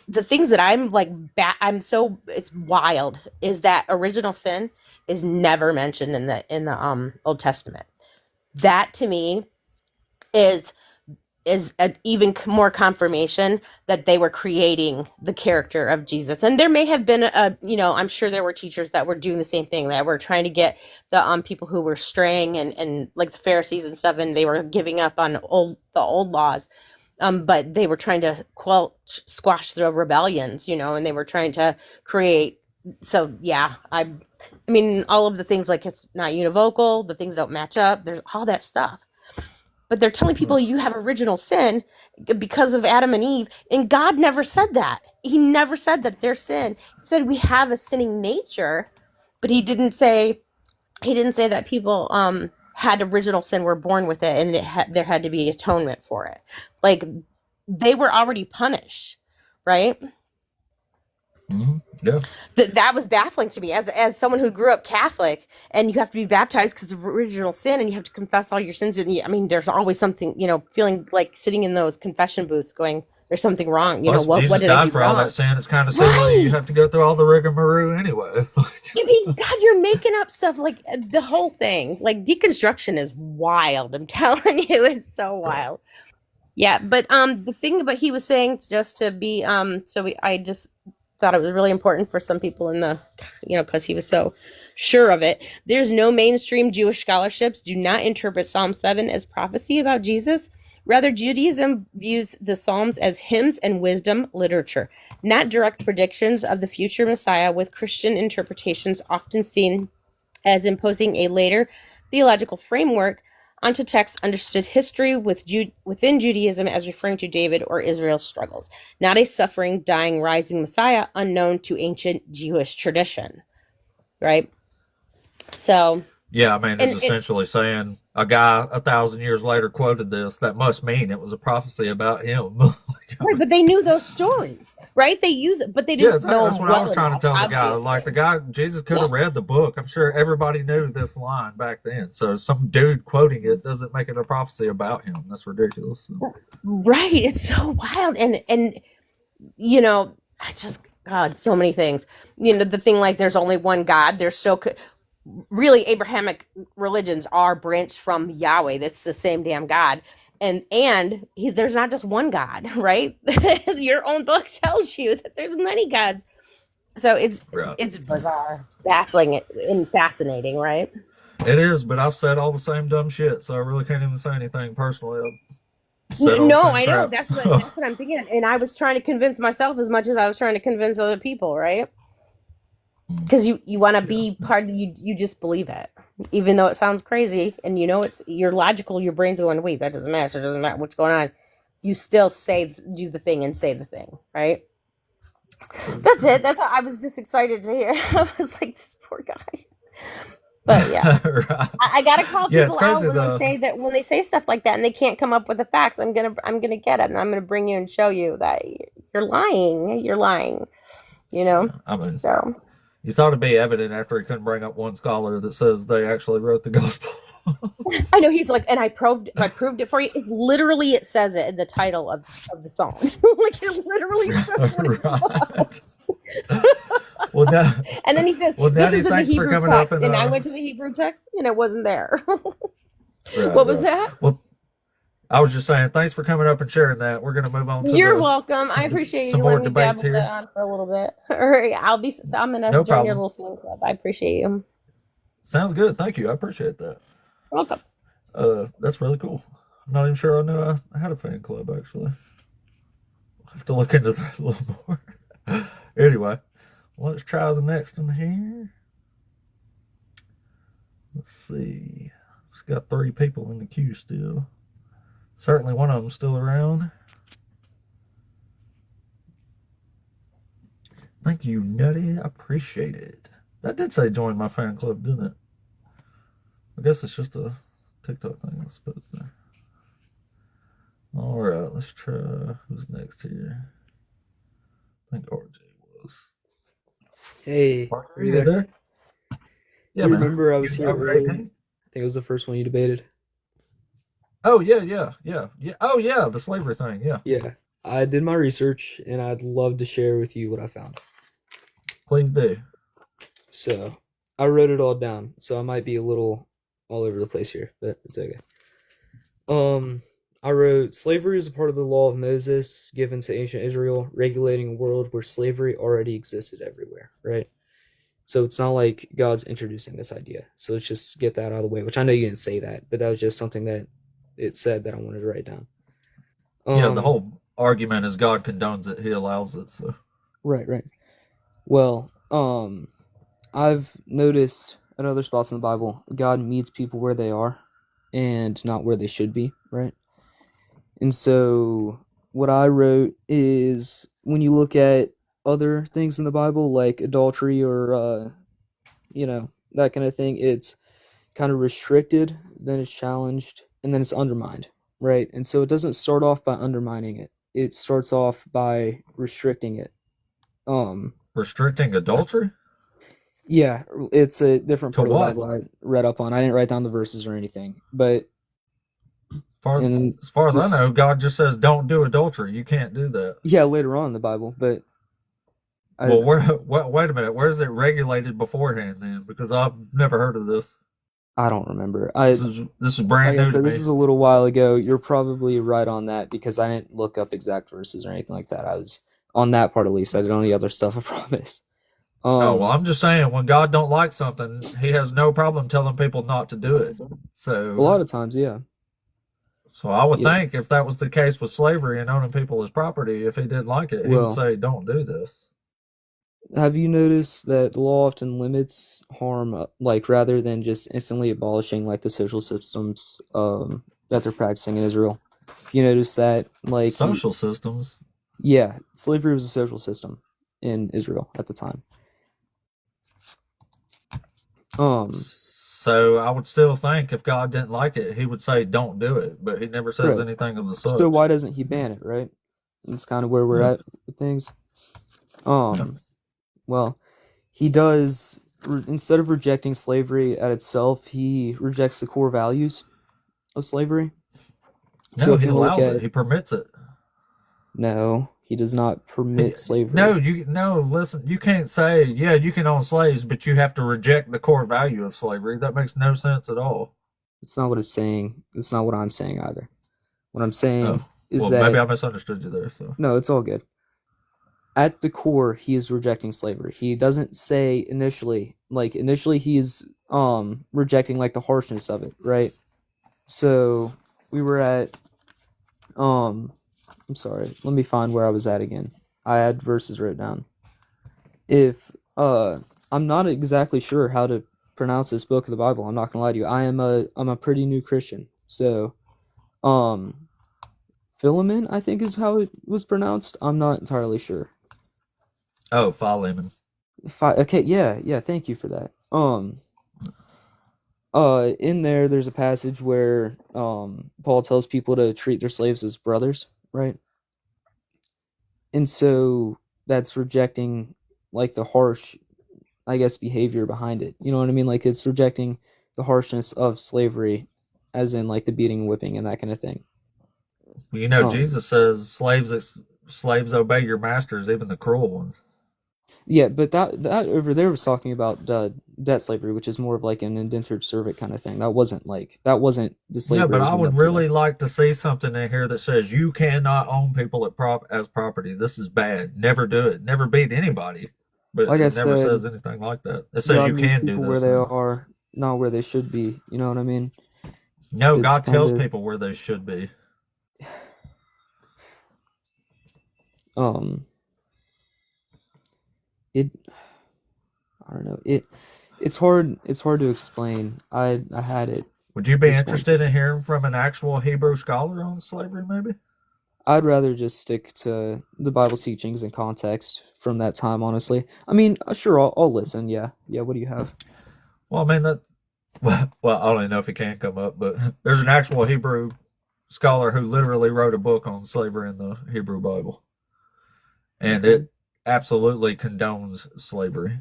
the things that I'm like, it's wild, is that original sin is never mentioned in the Old Testament. That to me is is even more confirmation that they were creating the character of Jesus. And there may have been I'm sure there were teachers that were doing the same thing, that were trying to get the people who were straying and like the Pharisees and stuff, and they were giving up on the old laws. But they were trying to squash the rebellions, and they were trying to create. So yeah, I mean, all of the things, like it's not univocal, the things don't match up. There's all that stuff. But they're telling people you have original sin because of Adam and Eve. And God never said that. He never said that there's sin. He said we have a sinning nature, but he didn't say that people had original sin, were born with it, and there had to be atonement for it. Like, they were already punished, right? Mm-hmm. Yeah. That was baffling to me as someone who grew up Catholic, and you have to be baptized because of original sin, and you have to confess all your sins. And I mean, there's always something, feeling like sitting in those confession booths going, there's something wrong. Plus, what Jesus did died I do for wrong? all that sin. It's kind of silly. Right. You have to go through all the rigmarole anyway. I mean, God, you're making up stuff, like the whole thing. Like, deconstruction is wild. I'm telling you, it's so wild. Yeah, but the thing about he was saying, just to be I just thought it was really important for some people in the, because he was so sure of it. There's no mainstream Jewish scholarships do not interpret Psalm 7 as prophecy about Jesus. Rather, Judaism views the Psalms as hymns and wisdom literature, not direct predictions of the future Messiah, with Christian interpretations often seen as imposing a later theological framework onto texts understood history within Judaism as referring to David or Israel's struggles, not a suffering, dying, rising Messiah unknown to ancient Jewish tradition, right? So... yeah, I mean, it's essentially saying a guy 1,000 years later quoted this. That must mean it was a prophecy about him. Right, but they knew those stories, right? They use it, but they didn't know. That's what I was trying to tell the guy. Like, the guy, Jesus could have read the book. I'm sure everybody knew this line back then. So some dude quoting it doesn't make it a prophecy about him. That's ridiculous. Right, it's so wild, and I just, God, so many things. The thing, like, there's only one God. There's really, Abrahamic religions are branched from Yahweh. That's the same damn God. And there's not just one God, right? Your own book tells you that there's many gods. So it's bizarre. It's baffling and fascinating, right? It is, but I've said all the same dumb shit, so I really can't even say anything personally. No, I know. That's what I'm thinking. And I was trying to convince myself as much as I was trying to convince other people, right? Because you want to be part of you just believe it, even though it sounds crazy, and you're logical. Your brain's going, wait, that doesn't matter. It doesn't matter what's going on. You still do the thing and say the thing, right? That's it. That's all. I was just excited to hear. I was like, this poor guy. But yeah, right. I gotta call people out crazy, when they say stuff like that and they can't come up with the facts. I'm gonna get it, and I'm gonna bring you and show you that you're lying. You're lying. I mean, so. You thought it'd be evident after he couldn't bring up one scholar that says they actually wrote the gospel. I know, he's like, and I proved it for you. It's literally, it says it in the title of the song. Like, it literally says Well, now, and then he says, this is in the Hebrew text. And I went to the Hebrew text and it wasn't there. What was that? Well, I was just saying, thanks for coming up and sharing that. We're going to move on to You're welcome. I appreciate you letting me dabble that on for a little bit. All right, I'm going to join your little fan club. I appreciate you. Sounds good. Thank you. I appreciate that. Welcome. That's really cool. I'm not even sure I knew I had a fan club, actually. I'll have to look into that a little more. Anyway, let's try the next one here. Let's see. It's got 3 people in the queue still. Certainly one of them still around. Thank you, Nutty. I appreciate it. That did say join my fan club, didn't it? I guess it's just a TikTok thing, I suppose. There. All right, let's try. Who's next here? I think RJ was. Hey, are you there? Yeah, I man. remember I was here earlier. I think it was the first one you debated. Oh, yeah. Oh, yeah, the slavery thing, yeah. Yeah, I did my research, and I'd love to share with you what I found. Please do. So, I wrote it all down, so I might be a little all over the place here, but it's okay. I wrote, slavery is a part of the law of Moses given to ancient Israel, regulating a world where slavery already existed everywhere, right? So it's not like God's introducing this idea. So let's just get that out of the way, which I know you didn't say that, but that was just something that it said that I wanted to write down. Yeah, the whole argument is God condones it, he allows it. So Right. Well, I've noticed at other spots in the Bible, God meets people where they are and not where they should be, right? And so what I wrote is when you look at other things in the Bible, like adultery or, that kind of thing, it's kind of restricted, then it's challenged, and then it's undermined, right? And so it doesn't start off by undermining it. It starts off by restricting it. restricting adultery? Yeah, it's a different To part of the what? Bible I read up on. I didn't write down the verses or anything, but As far as I know, God just says don't do adultery. You can't do that. yeah, later on in the Bible, but Well, wait a minute. Where is it regulated beforehand then? Because I've never heard of this. I don't remember. This is brand new to me. This is a little while ago. You're probably right on that because I didn't look up exact verses or anything like that. I was on that part at least. I did on the other stuff, I promise. Oh, well, I'm just saying, when God don't like something, he has no problem telling people not to do it. So a lot of times, yeah. So I would Yeah. think if that was the case with slavery and owning people as property, if he didn't like it, he Well- would say, don't do this. Have you noticed that the law often limits harm, like rather than just instantly abolishing like the social systems that they're practicing in Israel? You notice that, like, Social systems. yeah, slavery was a social system in Israel at the time. So I would still think if God didn't like it, he would say, don't do it. But he never says Right. anything of the sort. So why doesn't he ban it, right? That's kind of where we're Yeah. at with things. Well, he does, instead of rejecting slavery at itself, he rejects the core values of slavery. No, if he you look allows at- it. He permits it. No, he does not permit slavery. No, listen, you can't say, yeah, you can own slaves, but you have to reject the core value of slavery. That makes no sense at all. It's not what it's saying. It's not what I'm saying either. What I'm saying Oh, is well, that maybe I misunderstood you there. So no, it's all good. At the core, he is rejecting slavery. He doesn't say initially he's rejecting like the harshness of it, right? So we were at I'm sorry, let me find where I was at again. I had verses written down. If I'm not exactly sure how to pronounce this book of the Bible, I'm not gonna lie to you. I'm a pretty new Christian. So Philemon, I think is how it was pronounced. I'm not entirely sure. Oh, Philemon. Okay, yeah, thank you for that. In there's a passage where Paul tells people to treat their slaves as brothers, right? And so that's rejecting like the harsh, I guess, behavior behind it. You know what I mean? Like it's rejecting the harshness of slavery, as in like the beating and whipping and that kind of thing. Well, Jesus says slaves obey your masters, even the cruel ones. Yeah, but that over there was talking about debt slavery, which is more of like an indentured servant kind of thing. That wasn't the slavery. Yeah, but as I we would know today. really like to see something in here that says you cannot own people as property. This is bad. Never do it. Never beat anybody. But Like it I never said, says anything like that. It says God you meets can do people this. where they are, not where they should be. You know what I mean? No, It's God tells kinda- people where they should be. I don't know. It's hard to explain. I had it. Would you be Just interested in hearing from an actual Hebrew scholar on slavery, maybe? I'd rather just stick to the Bible's teachings and context from that time, honestly. I mean, sure, I'll listen. Yeah. What do you have? Well, I mean, well, I don't even know if it can come up, but there's an actual Hebrew scholar who literally wrote a book on slavery in the Hebrew Bible. And it absolutely condones slavery.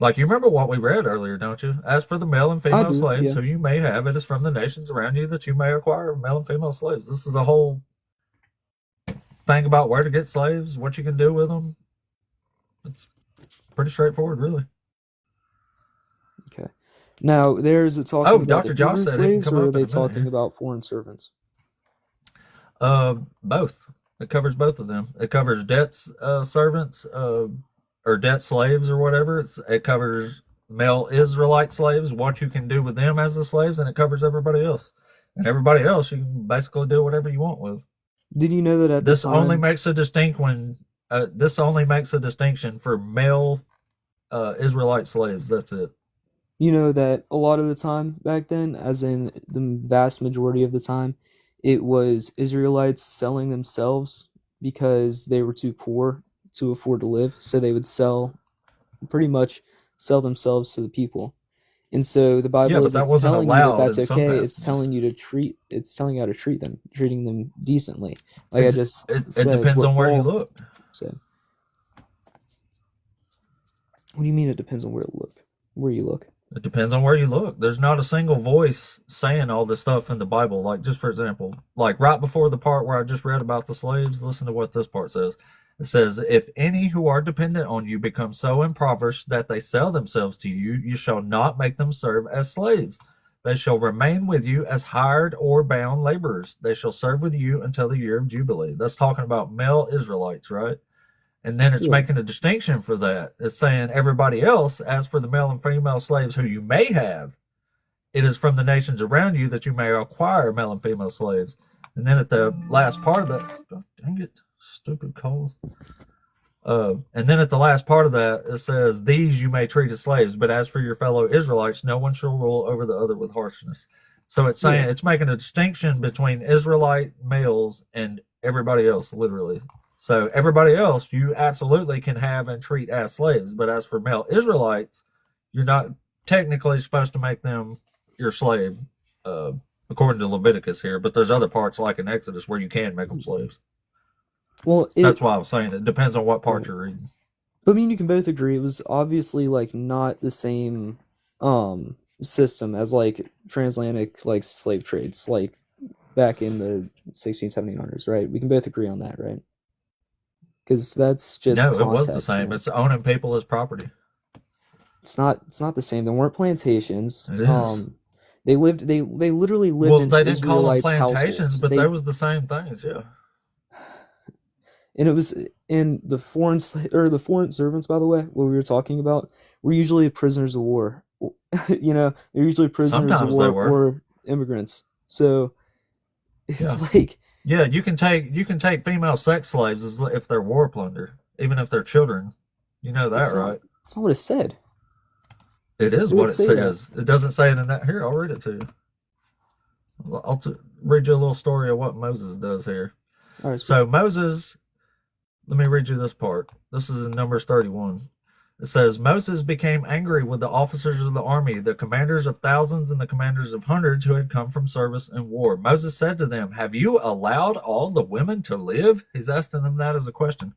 Like, you remember what we read earlier, don't you? As for the male and female do, slaves yeah. who you may have, it is from the nations around you that you may acquire male and female slaves. This is a whole thing about where to get slaves, what you can do with them. It's pretty straightforward, really. Okay. Now, is it talking Oh, about Dr. the Josh Hebrew said he can slaves, come or are up in they a minute talking here. about foreign servants? Both. It covers both of them. It covers servants, or debt slaves or whatever. It covers male Israelite slaves, what you can do with them as the slaves, and it covers everybody else. And everybody else, you can basically do whatever you want with. Did you know that at the This only time, makes a this only makes a distinction for male Israelite slaves. That's it. you know that a lot of the time back then, as in the vast majority of the time, it was Israelites selling themselves because they were too poor to afford to live, so they would pretty much sell themselves to the people. And so the Yeah, Bible but that isn't wasn't telling you that allowed that's in some okay. It's passages. telling you how to treat them, treating them decently. Like I It, just it said, depends what on where you Paul look. said. What do you mean it depends on where you look? It depends on where you look. There's not a single voice saying all this stuff in the Bible. Like, just for example, like right before the part where I just read about the slaves, listen to what this part says. It says, if any who are dependent on you become so impoverished that they sell themselves to you, you shall not make them serve as slaves. They shall remain with you as hired or bound laborers. They shall serve with you until the year of Jubilee. That's talking about male Israelites, right? And then it's Yeah. making a distinction for that. It's saying everybody else, as for the male and female slaves who you may have, it is from the nations around you that you may acquire male and female slaves. And then at the last part of that, God dang it, stupid calls. And then at the last part of that, it says, these you may treat as slaves, but as for your fellow Israelites, no one shall rule over the other with harshness. So it's saying, it's making a distinction between Israelite males and everybody else, literally. So everybody else, you absolutely can have and treat as slaves. But as for male Israelites, you're not technically supposed to make them your slave, according to Leviticus here. But there's other parts, like in Exodus, where you can make them slaves. Well, That's why I was saying it depends on what part you're reading. But I mean, you can both agree it was obviously like not the same system as like transatlantic like slave trades like back in the 1600s, right? We can both agree on that, right? Because that's just No, it was the context, same. man. It's owning people as property. It's not the same. There weren't plantations. It is. They literally lived Well, in they didn't call them Israelites' plantations, households. but they was the same things, yeah. And it was in the foreign servants, by the way, what we were talking about, were usually prisoners of war. You know, they're usually prisoners Sometimes of they war were. or immigrants. So it's Yeah. like, Yeah, you can take female sex slaves as if they're war plunder, even if they're children. You know that, it's not, right? it's not what it said. It is It what would it say that. says. It doesn't say it in that. Here, I'll read it to you. Read you a little story of what Moses does here. All right, So Moses, let me read you this part. This is in Numbers 31. It says, Moses became angry with the officers of the army, the commanders of thousands and the commanders of hundreds who had come from service and war. Moses said to them, have you allowed all the women to live? He's asking them that as a question.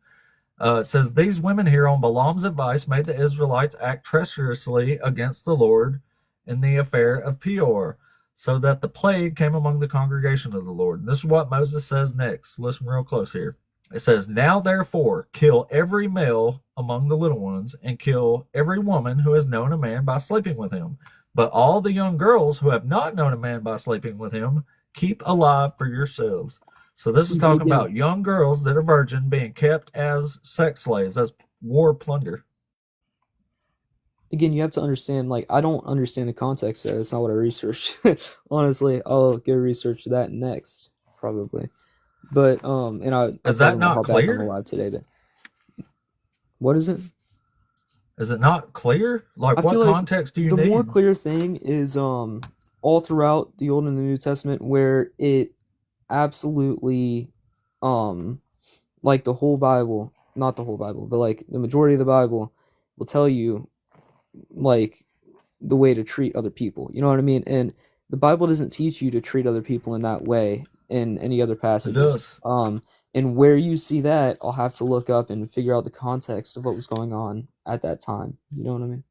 It says, these women here on Balaam's advice made the Israelites act treacherously against the Lord in the affair of Peor, so that the plague came among the congregation of the Lord. And this is what Moses says next. Listen real close here. It says, now therefore kill every male among the little ones, and kill every woman who has known a man by sleeping with him. But all the young girls who have not known a man by sleeping with him, keep alive for yourselves. So this is talking about young girls that are virgin being kept as sex slaves, as war plunder. Again, you have to understand, like, I don't understand the context there. That's not what I researched. Honestly, I'll go research that next, probably. But and I Is that not hop back on the clear? live today, but what is it? Is it not clear? Like, I what feel like context do you the need? more clear thing is all throughout the Old and the New Testament, where it absolutely like the whole Bible, not the whole Bible, but like the majority of the Bible will tell you like the way to treat other people. You know what I mean? And the Bible doesn't teach you to treat other people in that way in any other It passages. does. And where you see that, I'll have to look up and figure out the context of what was going on at that time. You know what I mean?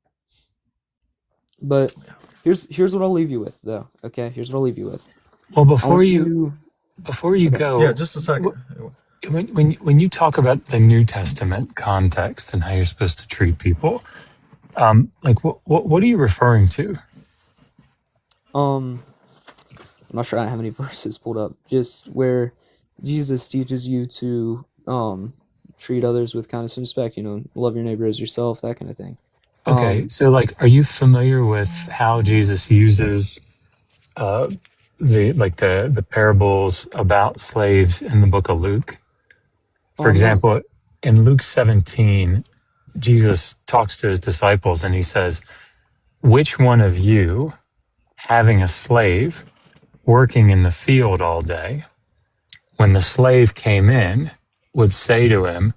But here's what I'll leave you with, though. Okay, here's what I'll leave you with. Well, I before want you Okay. go, Yeah, just a second. when you talk about the New Testament context and how you're supposed to treat people, like what are you referring to? I'm not sure I have any verses pulled up. Just where Jesus teaches you to treat others with kindness and respect. Love your neighbor as yourself, that kind of thing. Okay, so like, are you familiar with how Jesus uses the parables about slaves in the book of Luke? For I'm not. example, in Luke 17, Jesus talks to his disciples and he says, "Which one of you, having a slave working in the field all day, when the slave came in, would say to him,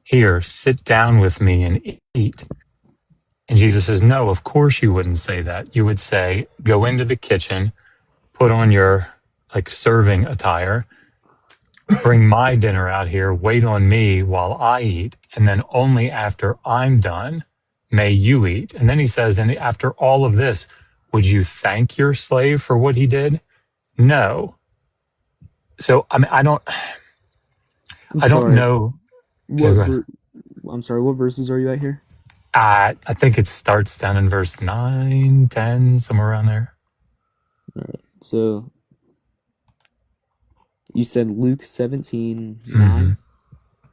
'Here, sit down with me and eat'?" And Jesus says, "No, of course you wouldn't say that. You would say, 'Go into the kitchen, put on your serving attire, bring my dinner out here, wait on me while I eat, and then only after I'm done may you eat.'" And then he says, "And after all of this, would you thank your slave for what he did? No." So I mean, I don't sorry. know. Yeah, What go ahead. I'm sorry. What verses are you at here? I think it starts down in verse 9, 10, somewhere around there. All right. So you said Luke 17, 9? Mm-hmm.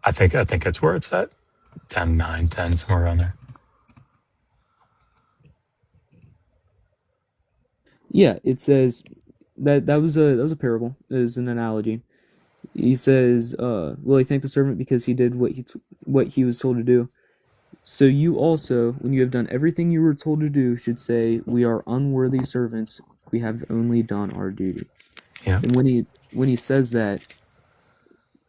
I think that's where it's at. 10, 9, 10, somewhere around there. Yeah, it says that was a parable. It was an analogy. He says, "Will he thank the servant because he did what he was told to do? So you also, when you have done everything you were told to do, should say, 'We are unworthy servants. We have only done our duty.'" Yeah. And when he says that,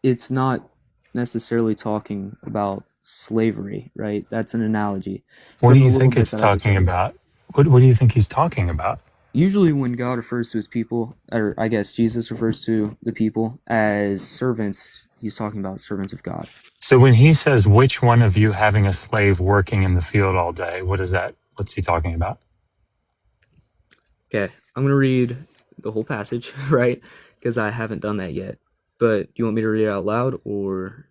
it's not necessarily talking about slavery, right? That's an analogy. What do From the you little think bit it's that I was talking reading. about? What do you think he's talking about? Usually when God refers to his people, or I guess Jesus refers to the people as servants, he's talking about servants of God. So when he says, "Which one of you having a slave working in the field all day?" What's he talking about? Okay, I'm going to read the whole passage, right? Because I haven't done that yet. But you want me to read it out loud, or?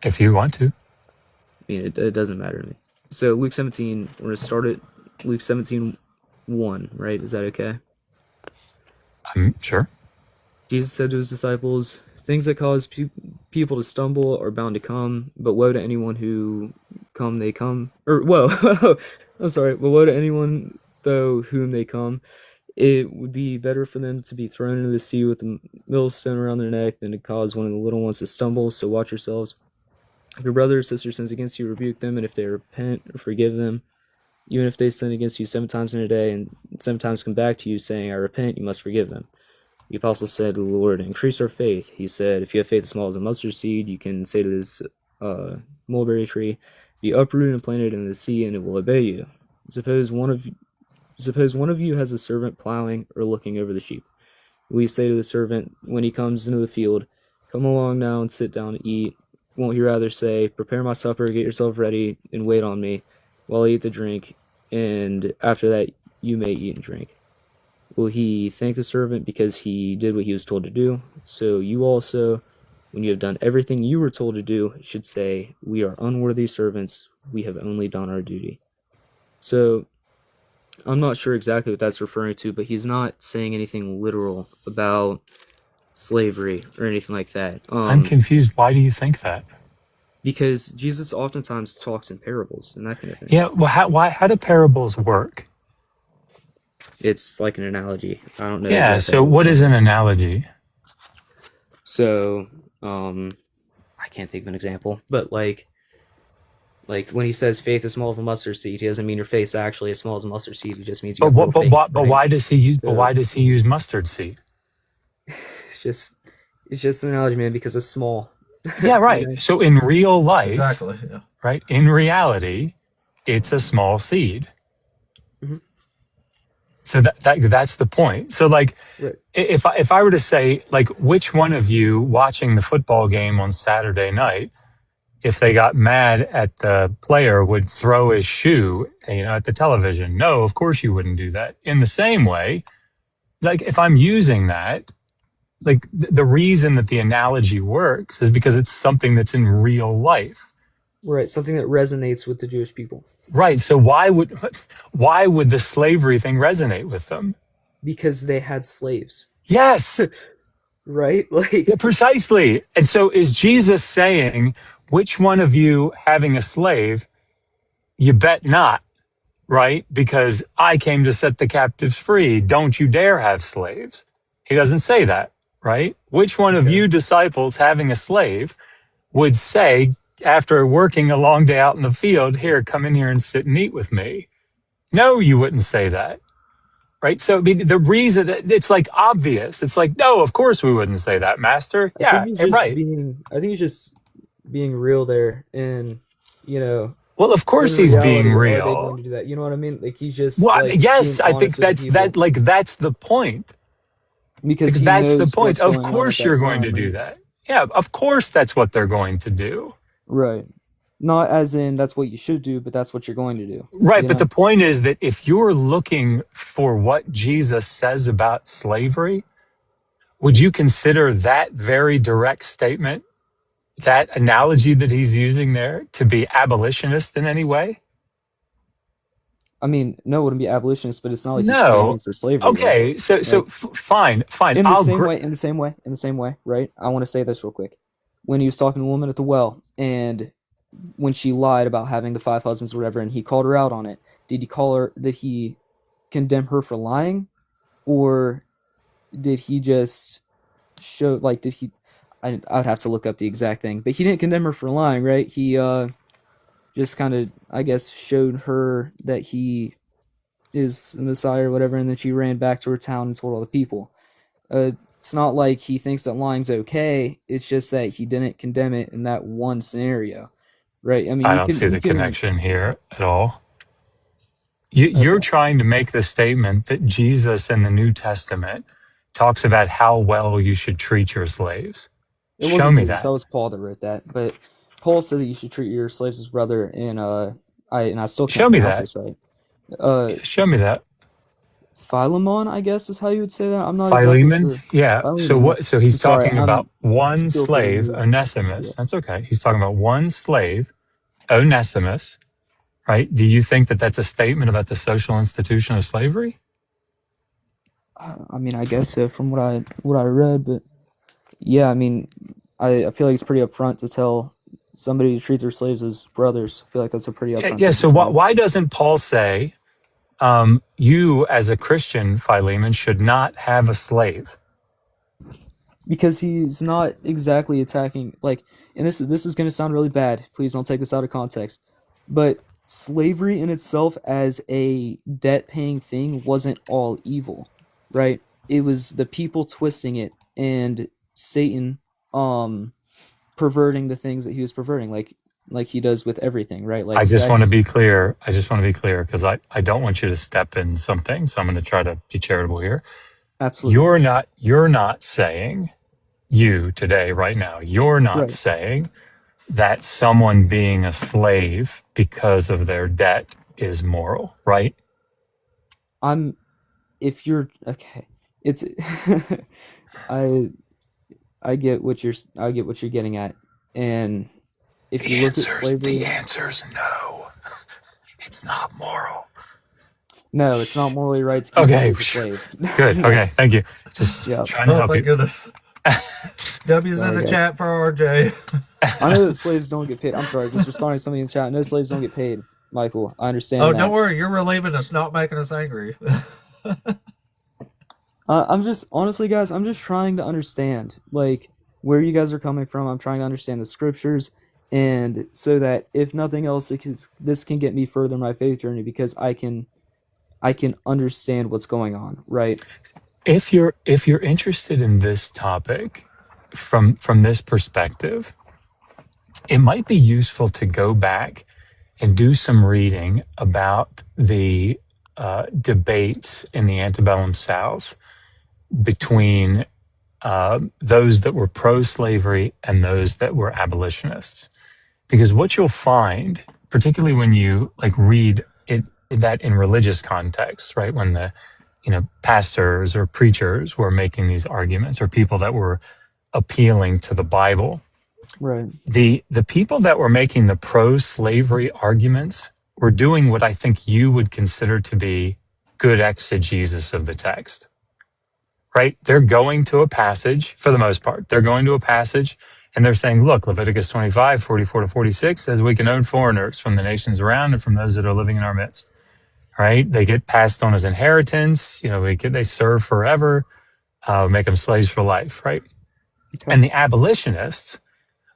If you want to. I mean, it doesn't matter to me. So Luke 17, we're going to start at Luke 17, 1, right? Is that okay? I'm sure. Jesus said to his disciples, "Things that cause people to stumble are bound to come, but woe to anyone who they come. Or, whoa, I'm sorry, but woe to anyone, though, whom they come. It would be better for them to be thrown into the sea with a millstone around their neck than to cause one of the little ones to stumble, so watch yourselves. If your brother or sister sins against you, rebuke them, and if they repent, forgive them. Even if they sin against you 7 times in a day, and 7 times come back to you saying, 'I repent,' you must forgive them." The apostle said to the Lord, "Increase our faith." He said, "If you have faith as small as a mustard seed, you can say to this mulberry tree, 'Be uprooted and planted in the sea,' and it will obey you. Suppose one of you has a servant plowing or looking over the sheep. We say to the servant when he comes into the field, 'Come along now and sit down and eat.' Won't he rather say, 'Prepare my supper, get yourself ready, and wait on me, while I eat the drink, and after that you may eat and drink'? Will he thank the servant because he did what he was told to do? So you also, when you have done everything you were told to do, should say, 'We are unworthy servants. We have only done our duty.'" So I'm not sure exactly what that's referring to, but he's not saying anything literal about slavery or anything like that. I'm confused. Why do you think that? Because Jesus oftentimes talks in parables and that kind of thing. Yeah. Well, how do parables work? It's like an analogy. I don't know. Yeah. Exactly So what is an analogy? So, I can't think of an example, but like when he says faith is small as a mustard seed, he doesn't mean your faith actually as small as a mustard seed. He just means you have little faith. But why does he use mustard seed? It's just an analogy, man, because it's small. Yeah, right. So in real life, Exactly. Yeah. right? In reality, it's a small seed. Mhm. So that's the point. So like, Right. if I were to say, like, which one of you watching the football game on Saturday night, if they got mad at the player, would throw his shoe, at the television? No, of course you wouldn't do that. In the same way, like if I'm using that, like the reason that the analogy works is because it's something that's in real life. Right, something that resonates with the Jewish people. Right. So why would the slavery thing resonate with them? because they had slaves, Yes, right? Like, yeah, precisely. And so is Jesus saying, which one of you having a slave, you bet not, right? Because I came to set the captives free. Don't you dare have slaves. He doesn't say that, right? Which one of okay. you disciples having a slave would say, after working a long day out in the field, here, come in here and sit and eat with me? No, you wouldn't say that. Right. So I mean, the reason that it's like obvious, it's like, no, of course we wouldn't say that, master. I think Yeah, he's just right. being. I think he's just being real there, and you know, Well, of in course he's being reality, are they going real. to do that? You know what I mean? Like he's just Well, like yes, being I think honest with the that's people that's the point. because Like, he that's the knows point. what's Of going on at course that you're going to time, do right? that. Yeah, of course that's what they're going to do. Right. Not as in that's what you should do, but that's what you're going to do. Right. You But the know? point is that if you're looking for what Jesus says about slavery, would you consider that very direct statement, that analogy that he's using there, to be abolitionist in any way? I mean, no, it wouldn't be abolitionist, but it's not like he's standing No. for slavery, though. Okay. So Like fine. in the I'll same way, in the same way, right? I want to say this real quick. When he was talking to the woman at the well, and when she lied about having the 5 husbands or whatever, and he called her out on it, did he condemn her for lying, or did he just show like did he? I would have to look up the exact thing, but he didn't condemn her for lying, right? He just kind of, I guess, showed her that he is the Messiah or whatever, and then she ran back to her town and told all the people. It's not like he thinks that lying's okay. It's just that he didn't condemn it in that one scenario, right? I mean, I you don't can see you the can connection here at all. You're okay. trying to make the statement that Jesus in the New Testament talks about how well you should treat your slaves. It Show wasn't me Jesus, that that. was Paul that wrote that. But Paul said that you should treat your slaves as brother, and I still can't Show me pronounce that. this right. Uh, Show me that. Philemon, I guess is how you would say that. I'm not exactly Philemon. sure. Yeah. So Philemon, yeah. what? So I'm he's sorry, talking about I'm one still pretty slave, new. Yeah. Onesimus. That's okay. He's talking about one slave, Onesimus, right? Do you think that that's a statement about the social institution of slavery? I mean, I guess so from what I read, but yeah, I mean, I feel like it's pretty upfront to tell somebody to treat their slaves as brothers. I feel like that's a pretty Yeah. upfront Yeah. thing to So say. why doesn't Paul say, you as a Christian, Philemon, should not have a slave? Because he's not exactly attacking like, and this is going to sound really bad. Please don't take this out of context. But slavery in itself as a debt-paying thing wasn't all evil, right? It was the people twisting it and Satan perverting the things that he was perverting, like he does with everything, right? Like I just want to sex. be clear. I just want to be clear because I don't want you to step in something. So I'm going to try to be charitable here. Absolutely. You're not saying, you today, right now, you're not Right. saying that someone being a slave because of their debt is moral, right? If you're okay, it's I I get what you're getting at, and if you look at The slavery, answer's no. It's not moral. no, it's not morally right to keep Okay, somebody as a slave. good. No. Okay, thank you. Just Yeah. trying to Oh, help thank you. goodness. W's in Sorry, the guys. chat for RJ. I know that slaves don't get paid. I'm sorry, just responding to somebody in the chat. No, slaves don't get paid, Michael. I understand Oh, that. don't worry. You're relieving us, not making us angry. I'm just honestly, guys. I'm just trying to understand like where you guys are coming from. I'm trying to understand the scriptures, and so that if nothing else, this can get me further in my faith journey because I can understand what's going on, right? If you're interested in this topic from this perspective, it might be useful to go back and do some reading about the debates in the antebellum South between those that were pro-slavery and those that were abolitionists. Because what you'll find, particularly when you read it that in religious contexts, right, when the pastors or preachers were making these arguments, or people that were appealing to the Bible, Right. the people that were making the pro-slavery arguments were doing what I think you would consider to be good exegesis of the text, right? They're going to a passage, for the most part, they're going to a passage and they're saying, look, Leviticus 25, 44 to 46 says we can own foreigners from the nations around and from those that are living in our midst, right? They get passed on as inheritance. They serve forever, make them slaves for life, right? Okay. And the abolitionists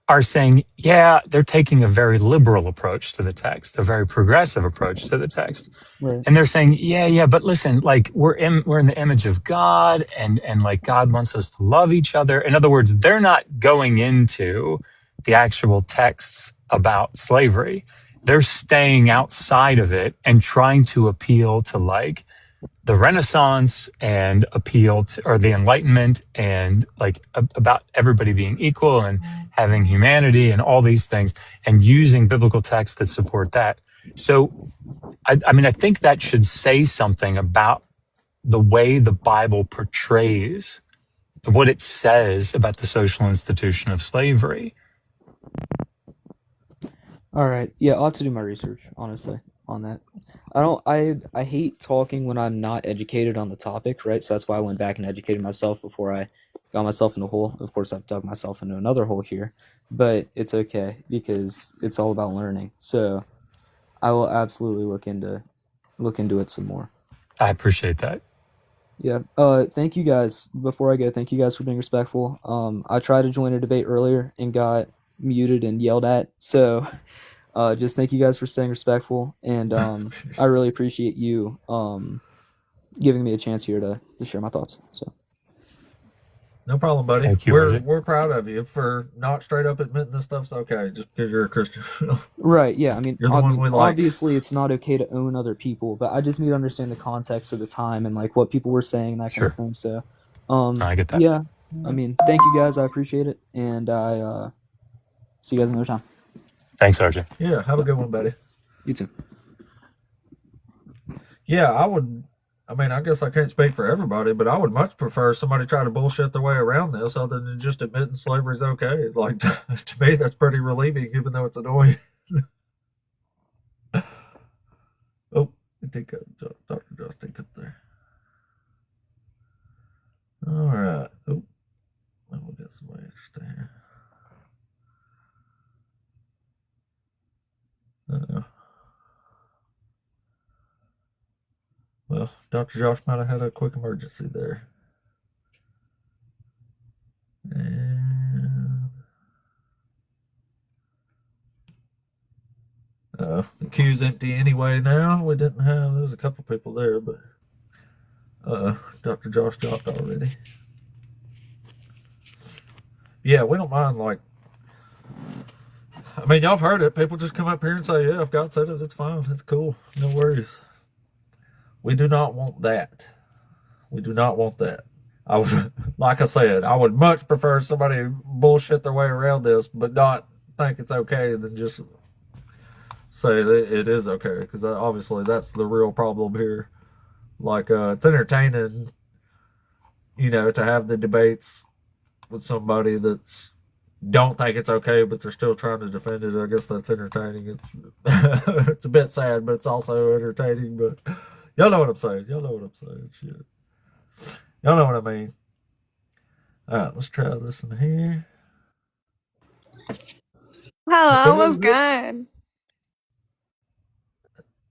are saying, yeah, they're taking a very liberal approach to the text, a very progressive approach to the text. Right. And they're saying, yeah, but listen, like we're in the image of God and like God wants us to love each other. In other words, they're not going into the actual texts about slavery. They're staying outside of it and trying to appeal to like the Renaissance and appeal to, or the Enlightenment and like about everybody being equal and having humanity and all these things and using biblical texts that support that. So, I think that should say something about the way the Bible portrays what it says about the social institution of slavery. All right. Yeah, I'll have to do my research, honestly, on that. I hate talking when I'm not educated on the topic, right? So that's why I went back and educated myself before I got myself in a hole. Of course, I've dug myself into another hole here, but it's okay because it's all about learning. So I will absolutely look into it some more. I appreciate that. Yeah. Thank you guys. Before I go, thank you guys for being respectful. I tried to join a debate earlier and got muted and yelled at. So just thank you guys for staying respectful, and I really appreciate you giving me a chance here to share my thoughts. So No problem, buddy. Thank you, We're RJ. we're proud of you for not straight up admitting this stuff's okay just because you're a Christian. right, yeah. I mean, You're the one we like. obviously, it's not okay to own other people, but I just need to understand the context of the time and like what people were saying, that kind of thing. So, I get that. yeah. I mean, thank you guys. I appreciate it, and I see you guys another time. Thanks, RJ. Yeah, have a good one, buddy. You too. Yeah, I guess I can't speak for everybody, but I would much prefer somebody try to bullshit their way around this other than just admitting slavery's okay. Like, to me, that's pretty relieving, even though it's annoying. Oh, I think Dr. Justin got there. All right. Oh, we'll get somebody interesting here. Uh-oh. Well, Dr. Josh might have had a quick emergency there. And the queue's empty anyway now. There was a couple people there, but Dr. Josh dropped already. Yeah, we don't mind, like, I mean, y'all have heard it. People just come up here and say, yeah, if God said it, it's fine. It's cool. No worries. We do not want that. We do not want that. I would, like I said, I would much prefer somebody bullshit their way around this, but not think it's okay than just say that it is okay, because obviously that's the real problem here. Like, it's entertaining, to have the debates with somebody that's don't think it's okay, but they're still trying to defend it. I guess that's entertaining. It's it's a bit sad, but it's also entertaining. But y'all know what I'm saying. Shit. Y'all know what I mean. All right, let's try this in here. Hello, what's good?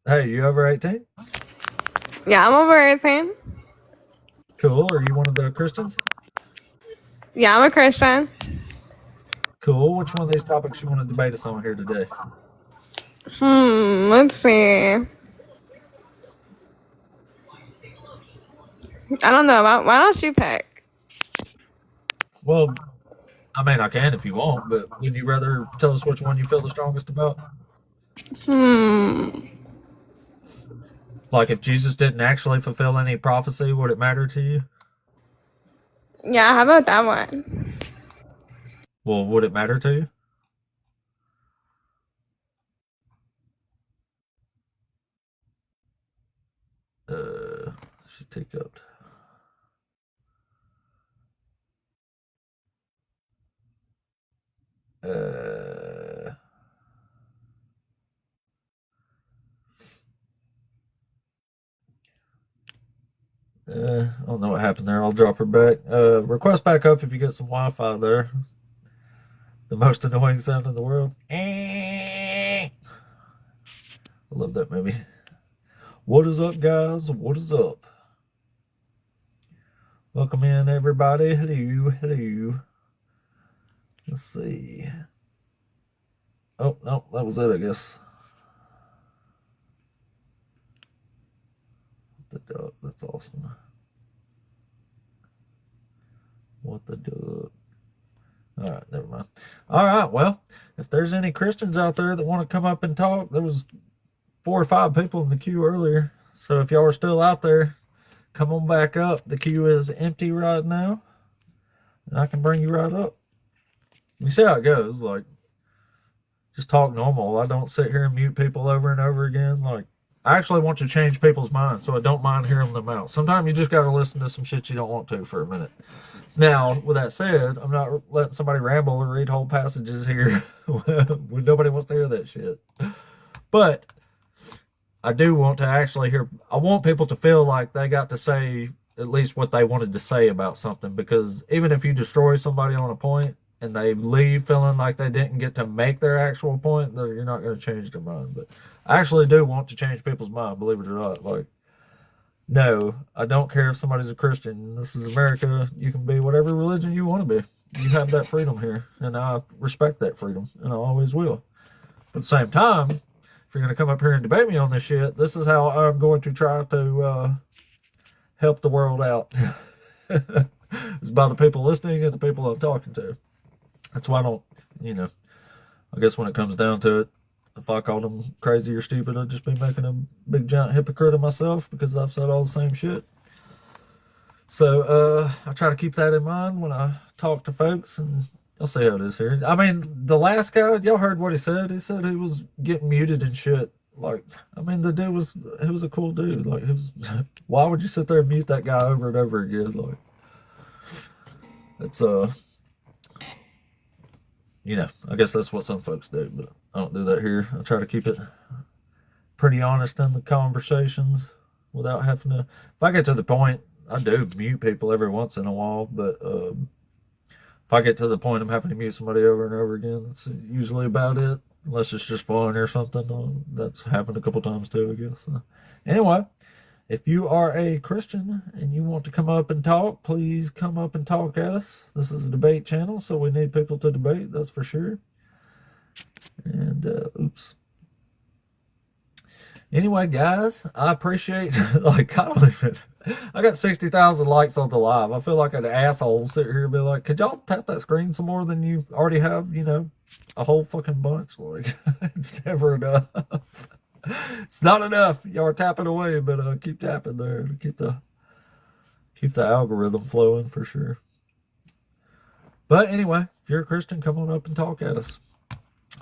Hey, you over 18? Yeah, I'm over 18. Cool. Are you one of the Christians? Yeah, I'm a Christian. Cool. Which one of these topics you want to debate us on here today? Let's see. I don't know. Why don't you pick? Well, I mean, I can if you want, but would you rather tell us which one you feel the strongest about? Like, if Jesus didn't actually fulfill any prophecy, would it matter to you? Yeah, how about that one? Well, would it matter to you? Let's just take up. I don't know what happened there. I'll drop her back. Request back up if you get some Wi-Fi there. The most annoying sound in the world. I love that movie. What is up, guys? What is up? Welcome in, everybody. Hello, hello. Let's see. Oh, no, that was it, I guess. The duck, that's awesome. What the duck? All right, never mind. All right, well, if there's any Christians out there that want to come up and talk, there was 4 or 5 people in the queue earlier. So if y'all are still out there, come on back up. The queue is empty right now, and I can bring you right up. You see how it goes. Like, just talk normal. I don't sit here and mute people over and over again. Like, I actually want to change people's minds, so I don't mind hearing them out. Sometimes you just got to listen to some shit you don't want to for a minute. Now, with that said, I'm not letting somebody ramble or read whole passages here when nobody wants to hear that shit. But I do want to actually hear, I want people to feel like they got to say at least what they wanted to say about something, because even if you destroy somebody on a point and they leave feeling like they didn't get to make their actual point, you're not going to change their mind. But I actually do want to change people's mind, believe it or not. Like, no, I don't care if somebody's a Christian. This is America. You can be whatever religion you want to be. You have that freedom here, and I respect that freedom, and I always will. But at the same time, if you're going to come up here and debate me on this shit, this is how I'm going to try to help the world out. It's by the people listening and the people I'm talking to. That's why I don't, I guess when it comes down to it, if I called them crazy or stupid, I'd just be making a big giant hypocrite of myself because I've said all the same shit. So I try to keep that in mind when I talk to folks, and I'll see how it is here. I mean, the last guy, y'all heard what he said. He said he was getting muted and shit. Like, I mean, the dude he was a cool dude. Like, why would you sit there and mute that guy over and over again? Like, it's I guess that's what some folks do, but I don't do that here. I try to keep it pretty honest in the conversations without having to. If I get to the point, I do mute people every once in a while, but if I get to the point I'm having to mute somebody over and over again, that's usually about it. Unless it's just fun or something. That's happened a couple times too, I guess. Anyway, if you are a Christian and you want to come up and talk, please come up and talk at us. This is a debate channel, so we need people to debate, that's for sure. And, oops. Anyway, guys, I appreciate, I got 60,000 likes on the live. I feel like an asshole sitting here and be like, could y'all tap that screen some more than you already have, a whole fucking bunch? Like, it's never enough. It's not enough. Y'all are tapping away, but keep tapping there to keep the algorithm flowing for sure. But anyway, if you're a Christian, come on up and talk at us.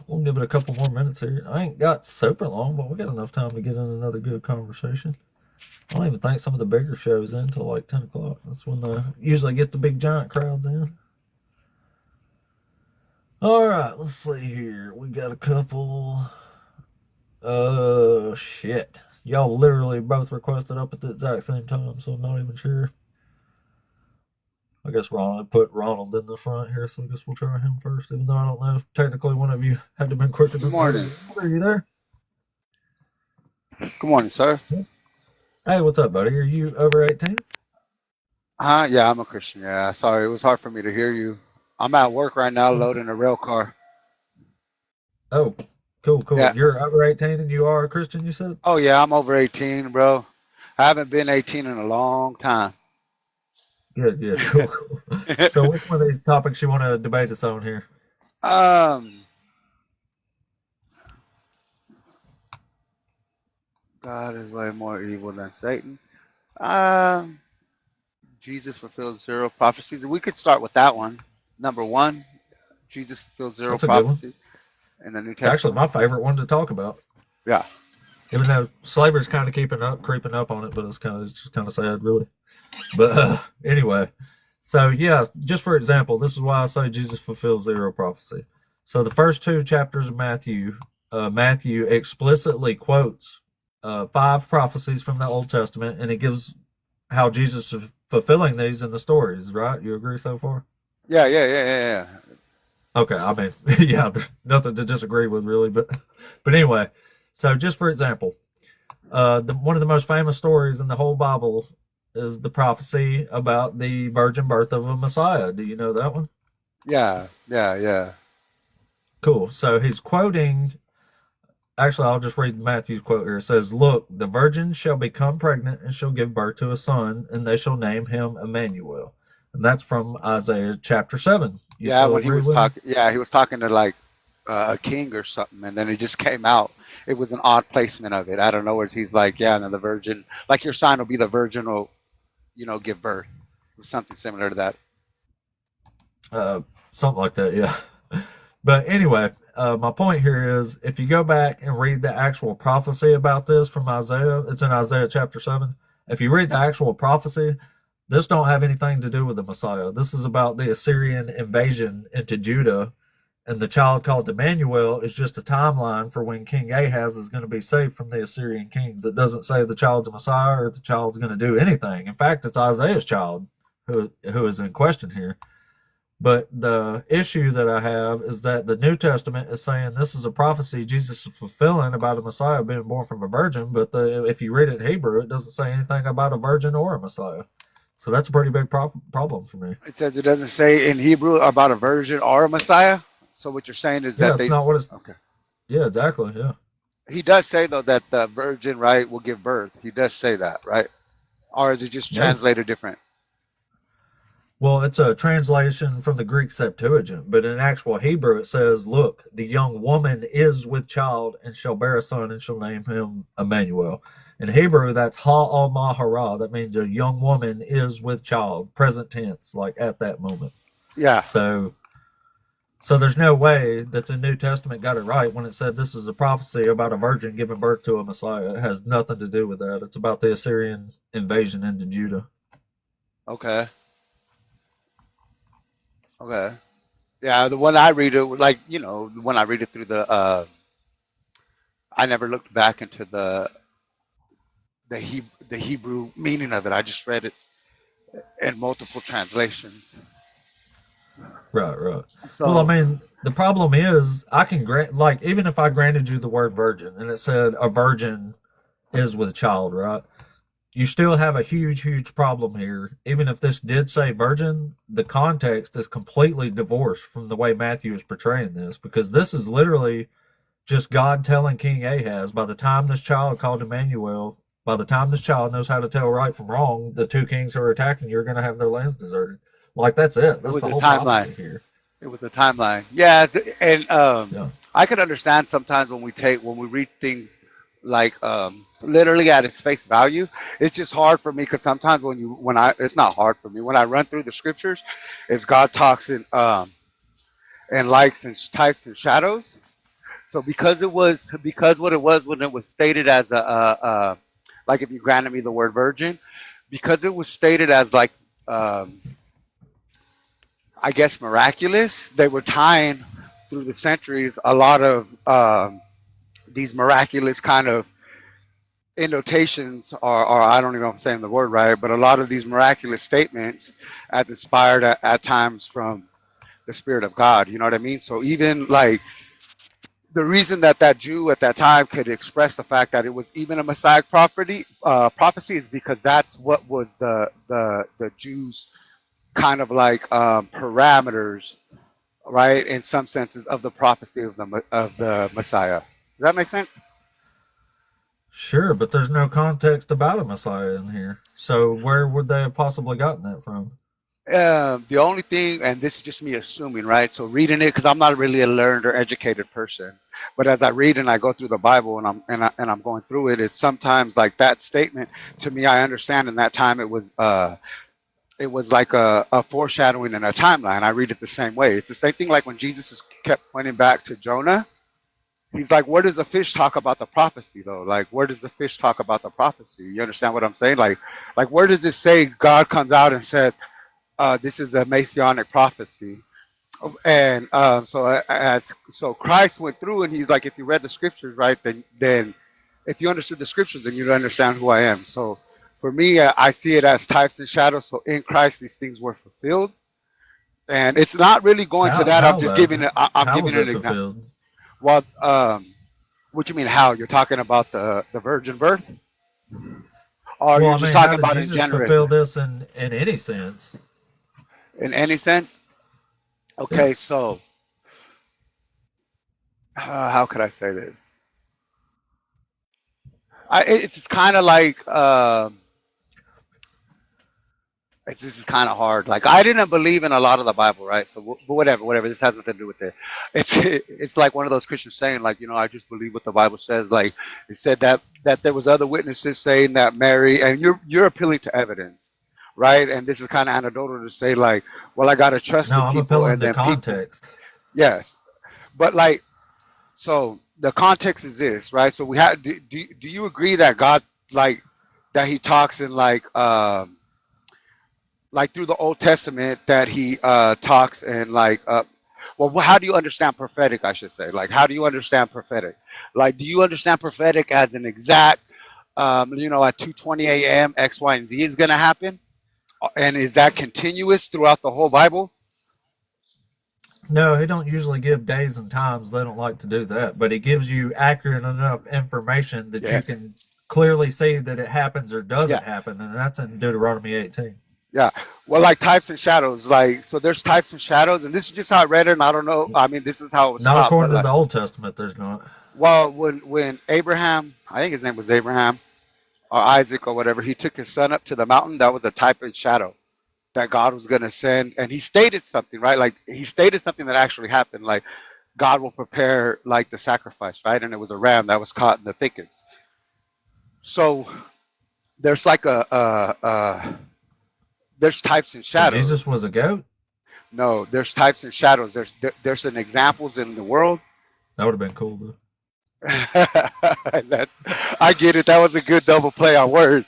We'll give it a couple more minutes here. I ain't got super long, but we got enough time to get in another good conversation. I don't even think some of the bigger shows in until like 10 o'clock. That's when I usually get the big giant crowds in. All right, let's see here. We got a couple. Shit. Y'all literally both requested up at the exact same time, so I'm not even sure. I guess Ronald put Ronald in the front here, so I guess we'll try him first, even though I don't know if technically one of you had to have been quicker than Good morning. Are you there? Good morning, sir. Hey, what's up, buddy? Are you over 18? Yeah, I'm a Christian. Yeah, sorry, it was hard for me to hear you. I'm at work right now loading a rail car. Oh, cool. Yeah. You're over 18 and you are a Christian, you said? Oh, yeah, I'm over 18, bro. I haven't been 18 in a long time. Good. Cool. So which one of these topics you want to debate us on here? God is way more evil than Satan. Jesus fulfills 0 prophecies. We could start with that one. Number 1, Jesus fulfills 0 That's a good one. prophecies in the New It's actually Testament. my favorite one to talk about. Yeah. Even though slavery's kind of creeping up on it, but it's just kind of sad, really. But anyway, so yeah, just for example, this is why I say Jesus fulfills 0 prophecy. So the first 2 chapters of Matthew explicitly quotes 5 prophecies from the Old Testament, and it gives how Jesus is fulfilling these in the stories, right? You agree so far? Yeah. Okay, I mean, yeah, there's nothing to disagree with really, but anyway, so just for example, one of the most famous stories in the whole Bible is the prophecy about the virgin birth of a Messiah. Do you know that one? Yeah. Cool. So he's quoting. Actually, I'll just read Matthew's quote here. It says, "Look, the virgin shall become pregnant and shall give birth to a son, and they shall name him Emmanuel." And that's from Isaiah chapter 7. You Yeah, still when he agree was with me? talking, yeah, he was talking to like a king or something, and then it just came out. It was an odd placement of it. I don't know where he's like, yeah, and then the virgin, like your sign will be the virgin will, give birth. It was something similar to that. Uh, Something like that, yeah. But anyway, my point here is if you go back and read the actual prophecy about this from Isaiah, it's in Isaiah chapter 7. If you read the actual prophecy, this don't have anything to do with the Messiah. This is about the Assyrian invasion into Judah, and the child called Emmanuel is just a timeline for when King Ahaz is going to be saved from the Assyrian kings. It doesn't say the child's a Messiah or the child's going to do anything. In fact, it's Isaiah's child who is in question here. But the issue that I have is that the New Testament is saying this is a prophecy Jesus is fulfilling about a Messiah being born from a virgin, but if you read it in Hebrew, it doesn't say anything about a virgin or a Messiah. So that's a pretty big problem for me. It says it doesn't say in Hebrew about a virgin or a Messiah. So what you're saying is Yeah, that it's they, not what it's. okay. Yeah, exactly. Yeah. He does say though that the virgin, right, will give birth. He does say that, right? Or is it just Yeah. translated different? Well, it's a translation from the Greek Septuagint, but in actual Hebrew it says, "Look, the young woman is with child and shall bear a son and shall name him Emmanuel." In Hebrew, that's ha'amahara. That means a young woman is with child, present tense, like at that moment. Yeah. So there's no way that the New Testament got it right when it said this is a prophecy about a virgin giving birth to a Messiah. It has nothing to do with that. It's about the Assyrian invasion into Judah. Okay. Okay. Yeah, the one I read it like, when I read it through I never looked back into the Hebrew meaning of it. I just read it in multiple translations. Right. Well, I So, mean, the problem is I can grant, like, even if I granted you the word virgin and it said a virgin is with child, right? You still have a huge problem here. Even if this did say virgin, the context is completely divorced from the way Matthew is portraying this because this is literally just God telling King Ahaz, by the time this child called Emmanuel, by the time this child knows how to tell right from wrong, the two kings who are attacking you are going to have their lands deserted. Like, that's it. it That's was the a whole timeline. prophecy here. It was a timeline. Yeah, and Yeah. I could understand sometimes when we read things like literally at its face value. It's just hard for me because sometimes it's not hard for me when I run through the scriptures, is God talks in lights and types and shadows. So because what it was when it was stated as like if you granted me the word virgin, because it was stated as like I guess miraculous, they were tying through the centuries a lot of these miraculous kind of annotations, or I don't even know if I'm saying the word right, but a lot of these miraculous statements as inspired at times from the Spirit of God. You know what I mean? So even like the reason that Jew at that time could express the fact that it was even a Messiah prophecy is because that's what was the Jews' kind of like parameters, right? In some senses of the prophecy of the Messiah. Does that make sense? Sure, but there's no context about a Messiah in here. So where would they have possibly gotten that from? The only thing, and this is just me assuming, right? So reading it, because I'm not really a learned or educated person, but as I read and I go through the Bible and I'm going through it, is sometimes like that statement to me, I understand in that time it was like a foreshadowing in a timeline. I read it the same way. It's the same thing like when Jesus is kept pointing back to Jonah. He's like, where does the fish talk about the prophecy though? Like, where does the fish talk about the prophecy? You understand what I'm saying? Like where does this say God comes out and says, this is a messianic prophecy? And so Christ went through and he's like, if you read the scriptures, right, then if you understood the scriptures, then you'd understand who I am. So For me, I see it as types and shadows. So in Christ, these things were fulfilled, and it's not really going to that. I'm just giving it. I'm How giving was it it an example. fulfilled? Well, what you mean? How you're talking about the virgin birth, or Well, you're I just mean, how talking did about in Jesus general, fulfill this in any sense? in any sense? Yeah. Okay, so how could I say this? It's kind of like this is kind of hard. Like I didn't believe in a lot of the Bible, right? So, but whatever. This has nothing to do with it. It's like one of those Christians saying, like, I just believe what the Bible says. Like it said that there was other witnesses saying that Mary, and you're appealing to evidence, right? And this is kind of anecdotal to say, like, well, I gotta trust No, in I'm people, appealing and to then people, context. yes, but like, so the context is this, right? So we have. Do you agree that God, like, that He talks in like through the Old Testament, that He talks and like well, how do you understand prophetic, I should say? Like, how do you understand prophetic? Like, do you understand prophetic as an exact at 2:20 a.m. X, Y, and Z is going to happen? And is that continuous throughout the whole Bible? No, he don't usually give days and times. They don't like to do that, but he gives you accurate enough information that Yeah. you can clearly see that it happens or doesn't Yeah. happen, and that's in Deuteronomy 18. Yeah. Well, like types and shadows, like, so there's types and shadows, and this is just how I read it, and I don't know. I mean, this is how it was Not taught. according But to like, the Old Testament. There's not. well, when Abraham, I think his name was Abraham or Isaac or whatever, he took his son up to the mountain. That was a type and shadow that God was going to send, and he stated something, right? Like he stated something that actually happened. Like God will prepare like the sacrifice, right? And it was a ram that was caught in the thickets. So there's like there's types and So shadows. Jesus was a goat? No, there's types and shadows. There's some examples in the world. That would have been cool, though. I get it. That was a good double play on words.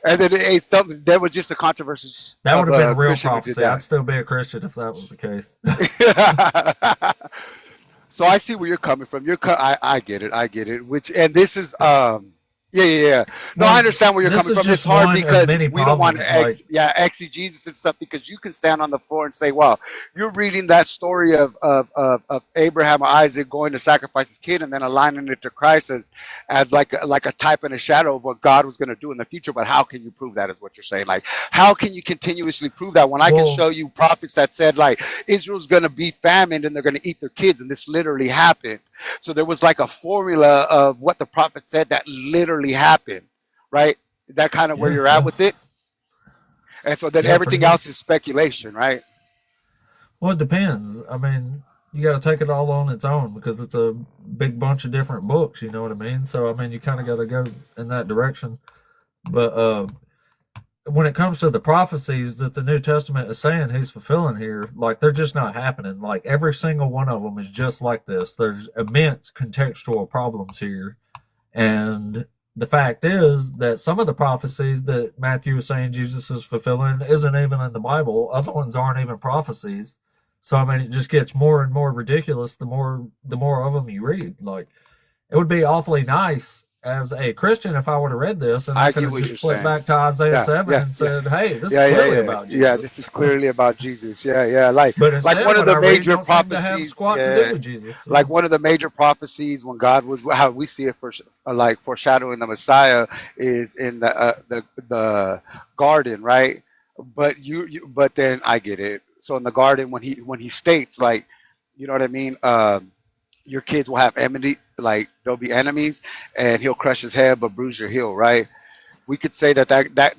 And then something there was just a controversy. That would have been real Christian who did prophecy. that. I'd still be a Christian if that was the case. So I see where you're coming from. I get it. And this is yeah. No, Well, I understand where you're this coming is from. It's just hard one of because many we don't want problems, to exegesis in something, because you can stand on the floor and say, "Well, you're reading that story of Abraham or Isaac going to sacrifice his kid, and then aligning it to Christ as like a type and a shadow of what God was going to do in the future." But how can you prove that? Is what you're saying? Like, how can you continuously prove that when I can show you prophets that said like Israel's going to be famine and they're going to eat their kids, and this literally happened. So there was like a formula of what the prophet said that literally happened. Right? Is that kind of where you're at with it? And so then everything else is speculation, right? Well, it depends. I mean, you got to take it all on its own because it's a big bunch of different books, you know what I mean? So, I mean, you kind of got to go in that direction. But when it comes to the prophecies that the New Testament is saying he's fulfilling here, like, they're just not happening. Like, every single one of them is just like this. There's immense contextual problems here. And the fact is that some of the prophecies that Matthew is saying Jesus is fulfilling isn't even in the Bible. Other ones aren't even prophecies. So, I mean, it just gets more and more ridiculous the more of them you read. Like, it would be awfully nice as a Christian if I would have read this and I could have just flipped back to Isaiah 7 and said, hey, this is clearly about Jesus. Yeah, this is clearly about Jesus. Yeah. But instead, like one of the major prophecies to have squat to do with Jesus. So. Like one of the major prophecies when God was, how we see it for like foreshadowing the Messiah, is in the garden, right? But but then I get it. So in the garden, when he states, like, you know what I mean? Your kids will have enmity, like they'll be enemies, and he'll crush his head but bruise your heel, right? We could say that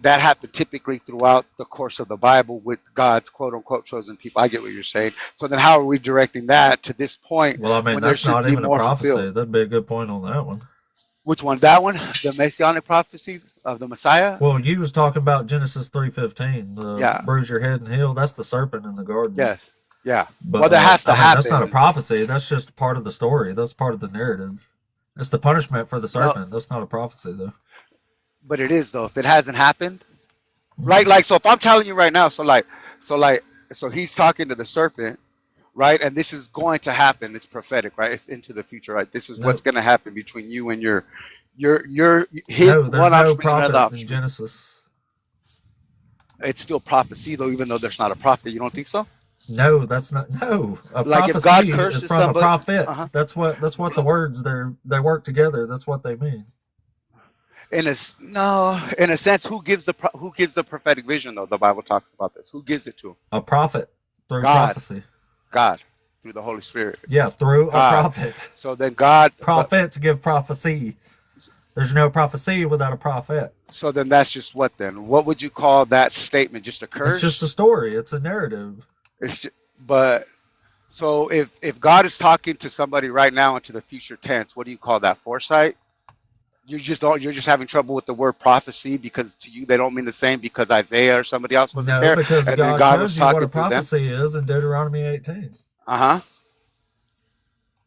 happened typically throughout the course of the Bible with God's quote unquote chosen people. I get what you're saying. So then how are we directing that to this point? Well, I mean, that's not even a prophecy. That'd be a good point on that one. Which one? That one? The messianic prophecy of the Messiah? Well, you was talking about Genesis 3:15, the bruise your head and heel. That's the serpent in the garden. Yes. Yeah. But, well, that has to happen. That's not a prophecy. That's just part of the story. That's part of the narrative. It's the punishment for the serpent. That's not a prophecy, though. But it is, though. If it hasn't happened, right? Like, so if I'm telling you right now, so he's talking to the serpent, right? And this is going to happen. It's prophetic, right? It's into the future, right? This is what's going to happen between you and your there's no prophet in Genesis. it's still prophecy though, even though there's not a prophet. You don't think so? No, that's not. No, a Like if God prophecy is curses from a somebody, prophet. uh-huh. That's what the words they work together. That's what they mean. In a sense, who gives the prophetic vision though? The Bible talks about this. Who gives it to him? A prophet through God. prophecy. God, through the Holy Spirit. Yeah, through God. a prophet. So then God, Prophets give prophecy. There's no prophecy without a prophet. So then that's just what then? What would you call that statement? Just a curse? It's just a story. It's a narrative. But so if God is talking to somebody right now into the future tense, what do you call that? Foresight? You're just having trouble with the word prophecy because to you they don't mean the same because Isaiah or somebody else wasn't there. No, because and God God was tells you what talking a to them. prophecy is in Deuteronomy 18. Uh-huh.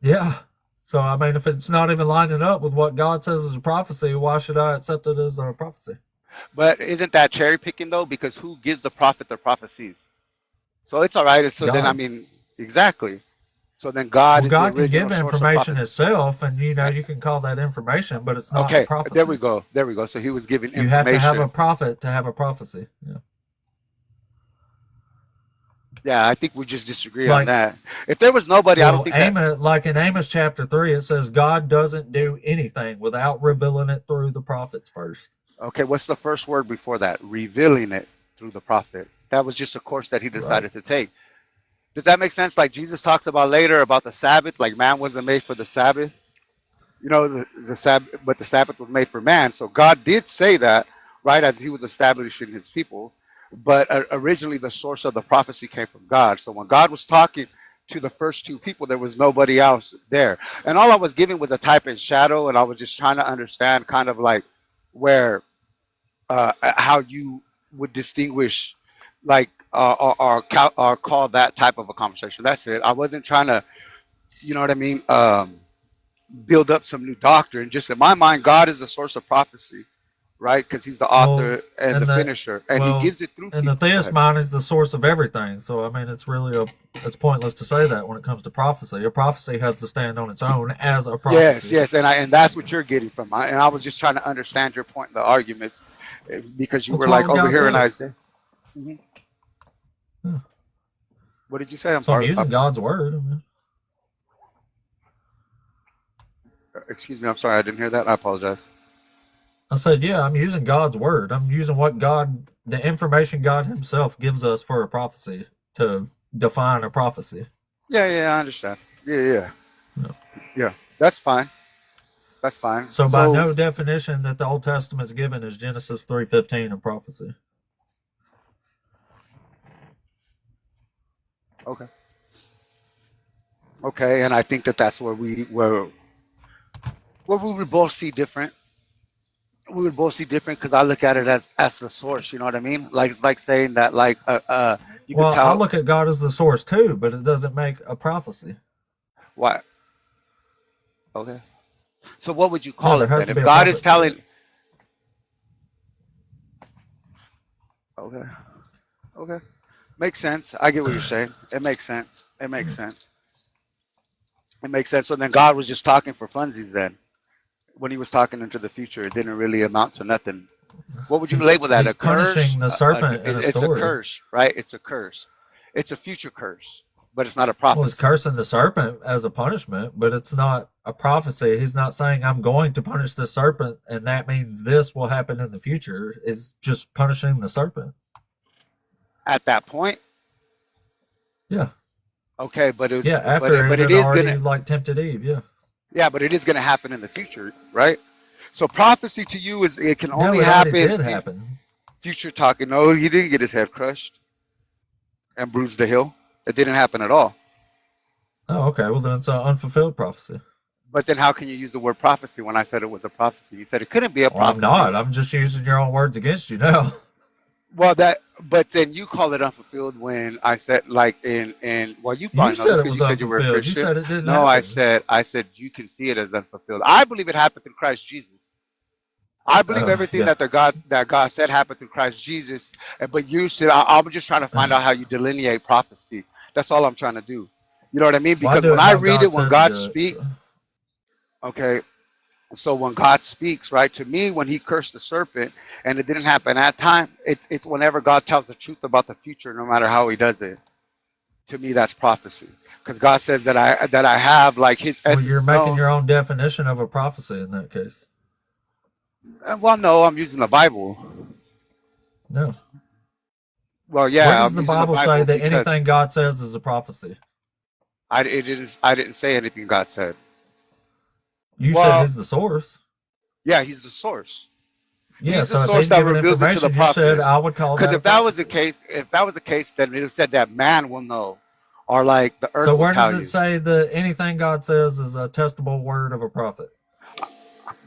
Yeah. So, I mean, if it's not even lining up with what God says is a prophecy, why should I accept it as a prophecy? But isn't that cherry picking though? Because who gives the prophet the prophecies? So it's all right. So then, I God. mean, exactly. So then God Well, is God the can original give source of information prophecy. itself, and you can call that information, but it's not Okay, prophecy. there we go. There we go. So he was giving You information. have to have a prophet to have a prophecy. Yeah. Yeah, I think we just disagree Like- on that. If there was nobody, I don't Well, think that. Amos, like in Amos chapter 3, it says God doesn't do anything without revealing it through the prophets first. Okay, what's the first word before that? Revealing it through the prophet. That was just a course that he decided to take. Does that make sense? Like Jesus talks about later about the Sabbath, like man wasn't made for the Sabbath. You know, the Sabbath, but the Sabbath was made for man. So God did say that, right, as he was establishing his people. But originally the source of the prophecy came from God. So when God was talking to the first two people, there was nobody else there. And all I was giving was a type in shadow, and I was just trying to understand kind of like where, how you would distinguish like or call that type of a conversation. That's it. I wasn't trying to, you know what I mean, build up some new doctrine. Just in my mind, God is the source of prophecy, right? Because he's the author and the finisher, and he gives it through. And the theist mind is the source of everything. So I mean, it's pointless to say that when it comes to prophecy. A prophecy has to stand on its own as a prophecy. Yes, and that's what you're getting from. And I was just trying to understand your point in the arguments because you were like over here in Isaiah. Mm-hmm. Yeah. What did you say? I'm so sorry. I'm using God's word. I mean. Excuse me. I'm sorry. I didn't hear that. I apologize. I said, yeah, I'm using God's word. I'm using the information God himself gives us for a prophecy to define a prophecy. Yeah, I understand. Yeah. That's fine. That's fine. So by no definition that the Old Testament is given is Genesis 3:15 a prophecy. Okay, and I think that's where we would both see different. We would both see different because I look at it as the source. You know what I mean? Like it's like saying that like you can tell. I look at God as the source too, but it doesn't make a prophecy. What? Okay. So what would you call it then? If be a God is prophet. telling. Okay. Makes sense. I get what you're saying. It makes sense. It makes sense. So then God was just talking for funsies then. When he was talking into the future, it didn't really amount to nothing. What would you label that? He's A curse? punishing the serpent in a It's story. a curse, right? It's a curse. It's a future curse, but it's not a Well, prophecy. he's cursing the serpent as a punishment, but it's not a prophecy. He's not saying I'm going to punish the serpent, and that means this will happen in the future. It's just punishing the serpent. At that point, Yeah. okay, but it's after but it it is already gonna tempted Eve. Yeah. yeah, but it is gonna happen in the future, right? So prophecy to you is it can only it happen. already did happen. Future talking. No, he didn't get his head crushed and bruise the heel. It didn't happen at all. Oh, okay. Well, then it's an unfulfilled prophecy. But then how can you use the word prophecy when I said it was a prophecy? You said it couldn't be a Well, I'm prophecy. not. I'm just using your own words against you now. Well, but then you call it unfulfilled when I said like in well, you probably know said this it because was you said you were a unfulfilled. You Christian. said it didn't No, happen. I said you can see it as unfulfilled. I believe it happened through Christ Jesus. I believe everything that God said happened through Christ Jesus. But you said I'm just trying to find out how you delineate prophecy. That's all I'm trying to do. You know what I mean? Because when I read it, when God speaks, okay. So when God speaks, right, to me, when he cursed the serpent and it didn't happen at time, it's whenever God tells the truth about the future, no matter how he does it. To me, that's prophecy. Because God says that I have like his Well, you're essence making known. your own definition of a prophecy in that case. Well, no, I'm using the Bible. No. Well, Where yeah, does I'm the using the Bible say Bible that because anything God says is a prophecy? I didn't say anything God said. You said Well, he's the source. yeah, he's the source. Yeah, He's the so if source he's that giving reveals it to the information, you said prophet. I would call Because that a prophecy. if that was the case, then it said that man will know, or like the So earth will where does tell it you. say that anything God says is a testable word of a prophet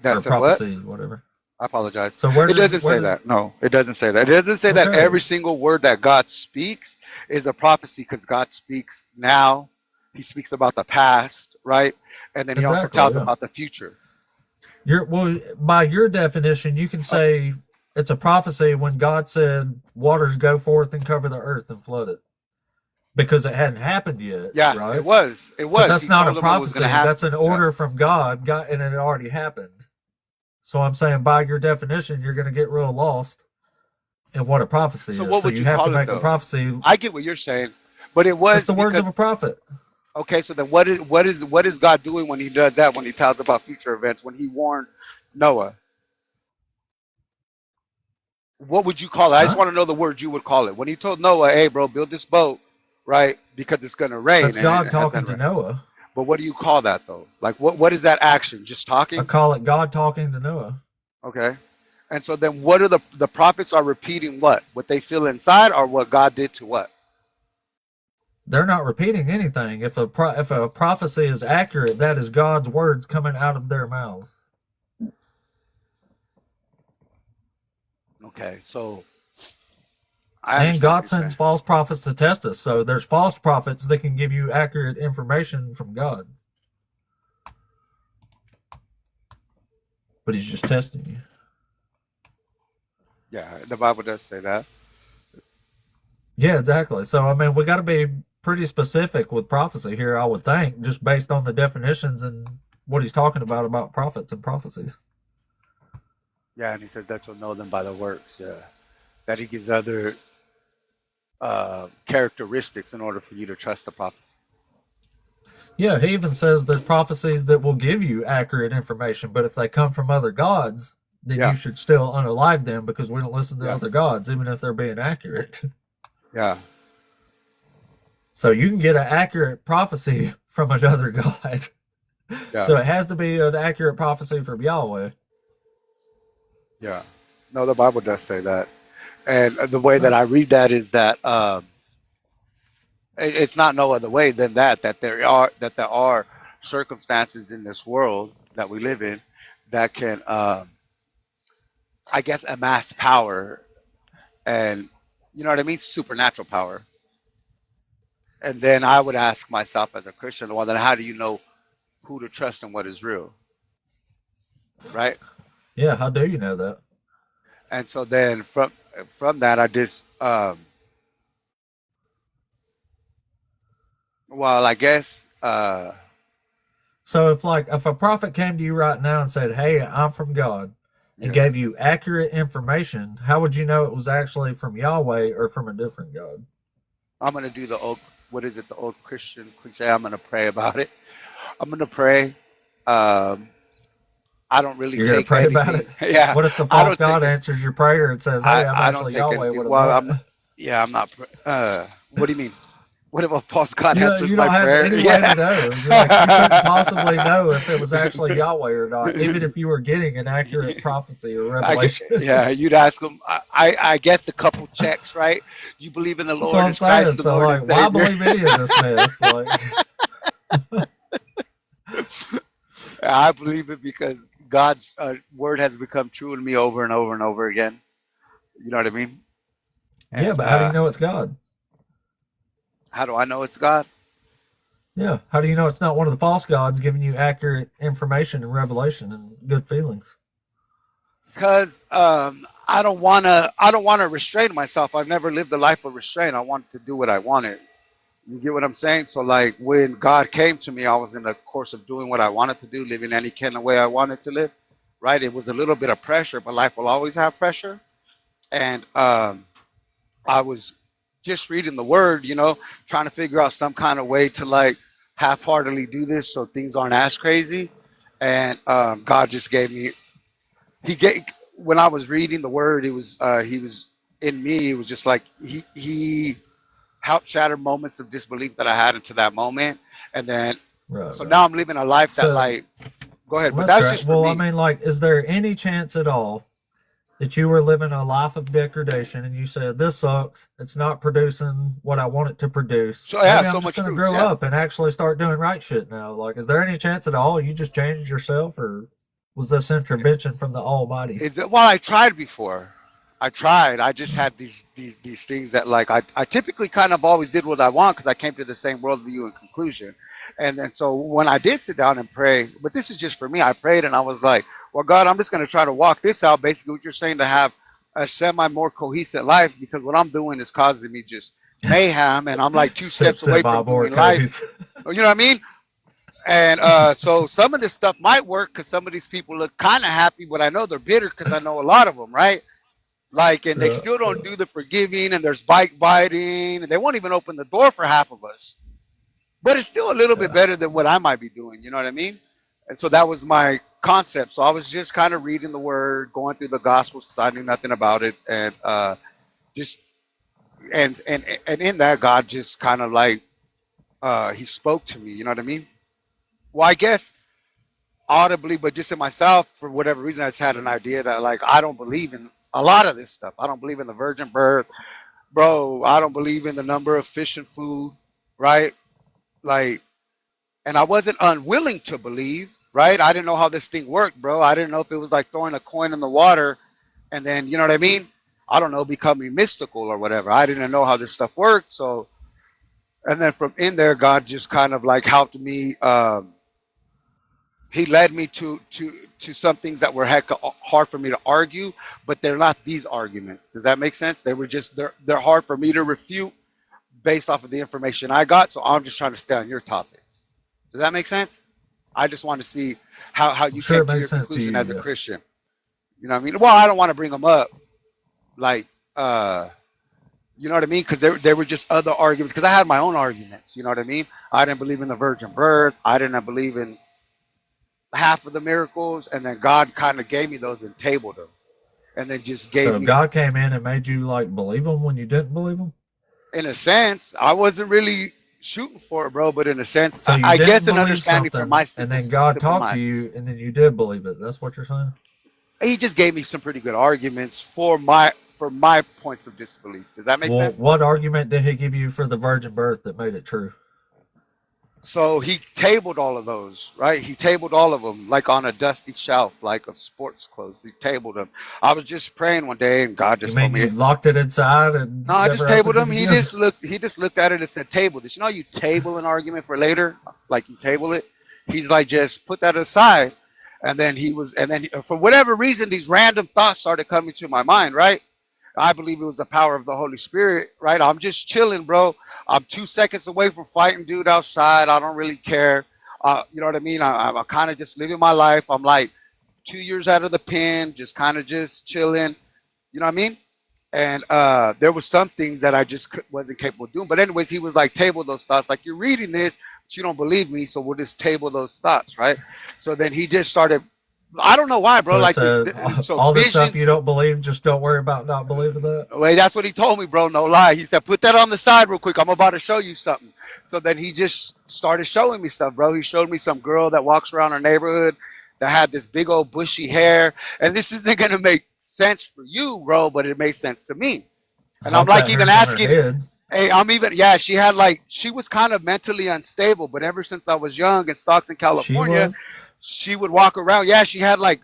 That or said what? prophecy, whatever? I apologize. So It doesn't say that. No, it doesn't say that. It doesn't say that okay, every single word that God speaks is a prophecy because God speaks now. He speaks about the past, right? And then he also exactly, tells yeah. about the future. Well, by your definition, you can say it's a prophecy when God said waters go forth and cover the earth and flood it because it hadn't happened yet, Yeah, it right? was. It But was. that's He not a told them it was going to prophecy. happen. That's an Yeah. order from God, and it already happened. So I'm saying by your definition, you're going to get real lost in what a prophecy So is. what So would you you have to call it make a though? prophecy. I get what you're saying, but it It's was the words because of a prophet. okay. So then what is God doing when he does that? When he tells about future events? When he warned Noah? What would you call it? I just Huh? want to know the word you would call it. When he told Noah, "Hey, bro, build this boat, right? Because it's gonna rain," That's and God it talking hasn't to rained. Noah. But what do you call that though? Like what is that action? Just I talking? call it God talking to Noah. Okay. And so then what are the prophets are repeating what they feel inside or what God did to what? They're not repeating anything. If a prophecy is accurate, that is God's words coming out of their mouths. Okay, so I And understand what God you're sends saying. false prophets to test us. So there's false prophets that can give you accurate information from God. But he's just testing you. Yeah, the Bible does say that. Yeah, exactly. So I mean, we got to be pretty specific with prophecy here, I would think, just based on the definitions and what he's talking about prophets and prophecies. Yeah, and he says that you'll know them by the works. Yeah, that he gives other characteristics in order for you to trust the prophecy. Yeah, he even says there's prophecies that will give you accurate information, but if they come from other gods, then Yeah, you should still unalive them because we don't listen to yeah, other gods, even if they're being accurate. yeah, So you can get an accurate prophecy from another god. yeah, So it has to be an accurate prophecy from Yahweh. yeah. No, the Bible does say that, and the way that Right. I read that is that it's not no other way than that there are circumstances in this world that we live in that can I guess amass power and you know what I mean, supernatural power. And then I would ask myself as a Christian, well, then how do you know who to trust and what is real, right? Yeah, how do you know that? And so then from that, I just well, I guess So if a prophet came to you right now and said, "Hey, I'm from God," and yeah, gave you accurate information, how would you know it was actually from Yahweh or from a different God? I'm gonna do the old what is it, the old Christian cliche. I'm gonna pray about it. I'm gonna pray. Um, I don't really You're gonna take pray about it. anything. Yeah, What if the I false don't take God it. answers your prayer and says, "Hey, I'm I don't actually take Yahweh anything. with a Well, butt"? I'm. Yeah, I'm not. What do you mean? What if a false God answers You my don't have prayer? any way to Yeah. know. You're like you couldn't possibly know if it was actually Yahweh or not, even if you were getting an accurate prophecy or revelation. Yeah, you'd ask them. I guess a couple checks, right? You believe in the That's what Lord I'm as Christ, saying. the So Lord and like, why Savior. believe any of this mess? Like, I believe it because God's word has become true to me over and over and over again. You know what I mean? yeah, And but how do you know it's God? how do I know it's God? Yeah, how do you know it's not one of the false gods giving you accurate information and revelation and good feelings? Because I don't wanna restrain myself. I've never lived a life of restraint. I wanted to do what I wanted. You get what I'm saying? So like when God came to me, I was in the course of doing what I wanted to do, living any kind of way I wanted to live. Right? It was a little bit of pressure, but life will always have pressure. And I was just reading the word, trying to figure out some kind of way to like half-heartedly do this so things aren't as crazy. And God just gave me. He gave when I was reading the word, it was he was in me. It was just like he helped shatter moments of disbelief that I had into that moment, and then Right, so right. now I'm living a life that So, like. Go ahead, but well, that's that's great. just for Well, I me. mean, like, is there any chance at all that you were living a life of degradation and you said, this sucks, it's not producing what I want it to produce, So yeah, maybe I'm so just much going to fruits. grow Yeah. up and actually start doing right shit now? Like, is there any chance at all you just changed yourself, or was this intervention from the Almighty? Is it? Well, I tried before. I tried. I just had these things that like I typically kind of always did what I want because I came to the same worldview and conclusion. And then so when I did sit down and pray, but this is just for me, I prayed and I was like, well, God, I'm just going to try to walk this out. Basically, what you're saying to have a semi more cohesive life because what I'm doing is causing me just mayhem, and I'm like two Sip, steps away sip, from more doing life. case. You know what I mean? And so some of this stuff might work because some of these people look kind of happy, but I know they're bitter because I know a lot of them, right? Like, and they Yeah, still don't yeah. do the forgiving, and there's bike biting, and they won't even open the door for half of us. But it's still a little bit Yeah. better than what I might be doing. You know what I mean? And so that was my concept. So I was just kind of reading the word, going through the Gospels because I knew nothing about it, and just and in that God just kind of like he spoke to me. You know what I mean? Well, I guess audibly, but just in myself, for whatever reason, I just had an idea that like I don't believe in a lot of this stuff. I don't believe in the virgin birth, bro. I don't believe in the number of fish and food, right? Like, and I wasn't unwilling to believe, right? I didn't know how this thing worked, bro. I didn't know if it was like throwing a coin in the water and then, you know what I mean? I don't know, becoming mystical or whatever. I didn't know how this stuff worked. So, and then from in there, God just kind of like helped me. He led me to some things that were heck hard for me to argue, but they're not these arguments. Does that make sense? They were just they're hard for me to refute based off of the information I got. So I'm just trying to stay on your topics. Does that make sense? I just want to see how I'm you sure came it to your makes sense to conclusion you. as a Yeah. Christian. You know what I mean? Well, I don't want to bring them up, like you know what I mean? Because there were just other arguments. Because I had my own arguments. You know what I mean? I didn't believe in the virgin birth. I didn't believe in half of the miracles, and then God kind of gave me those and tabled them, and then just gave So me, God came in and made you like believe him when you didn't believe him. in a sense, I wasn't really shooting for it, bro, but in a sense, So you I guess didn't an believe understanding from my something, and then God simple talked to mind. you, and then you did believe it. That's what you're saying. He just gave me some pretty good arguments for my points of disbelief. Does that make Well, sense? what argument did he give you for the virgin birth that made it true? So he tabled all of those, right? He tabled all of them like on a dusty shelf, like of sports clothes. He tabled them. I was just praying one day, and God You just told mean me, you locked it inside no, and I just never tabled opened them. it He again? just looked. He just looked at it and said, "Table this." You know, you table an argument for later, like you table it. He's like, just put that aside. And then for whatever reason, these random thoughts started coming to my mind. Right? I believe it was the power of the Holy Spirit. Right? I'm just chilling, bro. I'm 2 seconds away from fighting dude outside. I don't really care. You know what I mean? I'm kind of just living my life. I'm like 2 years out of the pen, just kind of just chilling. You know what I mean? And there was some things that I just wasn't capable of doing. But anyways, he was like, table those thoughts. Like, you're reading this, but you don't believe me, so we'll just table those thoughts, right? So then he just started. I don't know why, bro. So it Like this. said, So all the stuff you visions. don't believe, just don't worry about not believing that. Wait, that's what he told me, bro. No lie. He said, put that on the side real quick. I'm about to show you something. So then he just started showing me stuff, bro. He showed me some girl that walks around our neighborhood that had this big old bushy hair. And this isn't gonna make sense for you, bro, but it makes sense to me. I And I'm hope like that even hair's on her asking, head. hey, I'm even, yeah, she had like, she was kind of mentally unstable, but ever since I was young in Stockton, She California, was. she would walk around. Yeah, she had like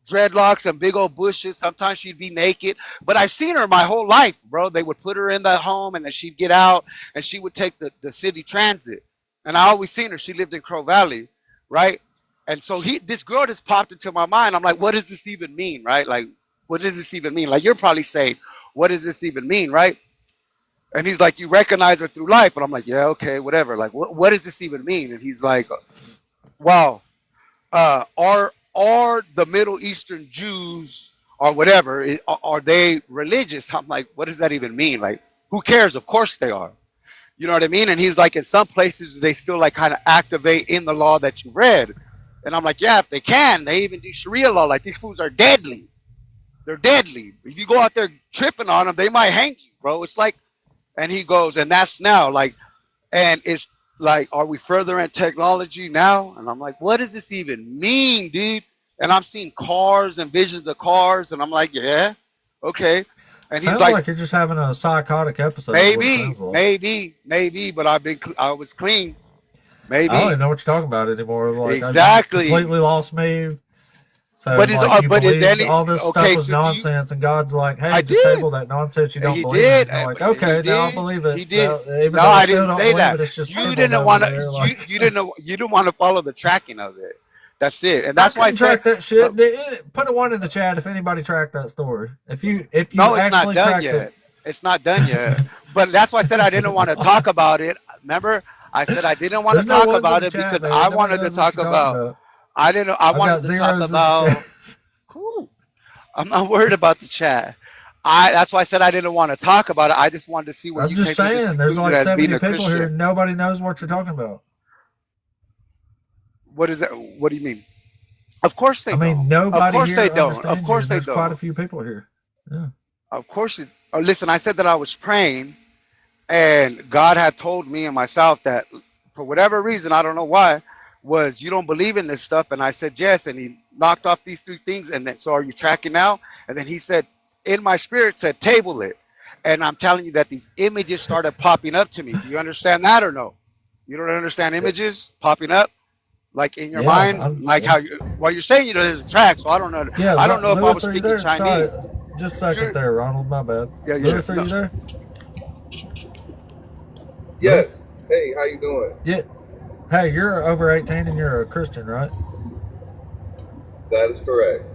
dreadlocks and big old bushes. Sometimes she'd be naked, but I've seen her my whole life, bro. They would put her in the home and then she'd get out and she would take the city transit. And I always seen her. She lived in Crow Valley, right? And so this girl just popped into my mind. I'm like, what does this even mean, right? Like, what does this even mean? Like, you're probably saying, what does this even mean, right? And he's like, you recognize her through life. And I'm like, yeah, okay, whatever. Like, what does this even mean? And he's like, wow, are the Middle Eastern Jews or whatever, are they religious? I'm like, what does that even mean? Like, who cares? Of course they are. You know what I mean? And he's like, in some places they still like kind of activate in the law that you read. And I'm like, yeah, if they can, they even do Sharia law. Like, these fools are deadly. They're deadly. If you go out there tripping on them, they might hang you, bro. It's like, and he goes, and that's now like, and it's like, are we further in technology now? And I'm like, what does this even mean, dude? And I'm seeing cars and visions of cars, and I'm like, yeah, okay. And he's Sounds like, like you're just having a psychotic episode. maybe, but I was clean. Maybe. I don't even know what you're talking about anymore. Like, exactly. You completely lost me. So, but like, you but is believed any, all this okay, stuff was so nonsense, and God's like, hey, I just did. table that nonsense you don't He believe did. in. I'm like, okay, now I believe it. He did. Even No, though I still didn't don't say believe that. it, it's just You didn't want to. like, You didn't want to follow the tracking of it. That's it, and I that's why I couldn't said track that shit. Put a one in the chat if anybody tracked that story. If you no, it's actually not done tracked yet. it. It's not done yet. But that's why I said I didn't want to talk about it. Remember, I said I didn't want to There's no talk ones in about the it chat, because man. I Nobody wanted to knows what talk you're talking about. I didn't. I I've got wanted to talk zeros in the about. chat. Cool. I'm not worried about the chat. That's why I said I didn't want to talk about it. I just wanted to see where I'm you just came to this saying, there's conclusion like as being 70 a people Christian. here. Nobody knows what you're talking about. What is that? What do you mean? Of course they don't. I mean, nobody of course here they don't. understands Of course you, they there's don't. quite a few people here. Yeah. Of course. Listen, I said that I was praying, and God had told me and myself that for whatever reason, I don't know why, was you don't believe in this stuff, and I said yes, and He knocked off these three things, and then so are you tracking now? And then He said, in my spirit, said table it, and I'm telling you that these images started popping up to me. Do you understand that or no? You don't understand images popping up? Like in your mind, like how you're saying, there's a track, so I don't know. Yeah, I don't know Lewis, if I was are you speaking there? Chinese. Sorry, just a second there, Ronald. My bad. Yeah. Lewis, are you there? Yes. Hey, how you doing? Yeah. Hey, you're over 18 and you're a Christian, right? That is correct.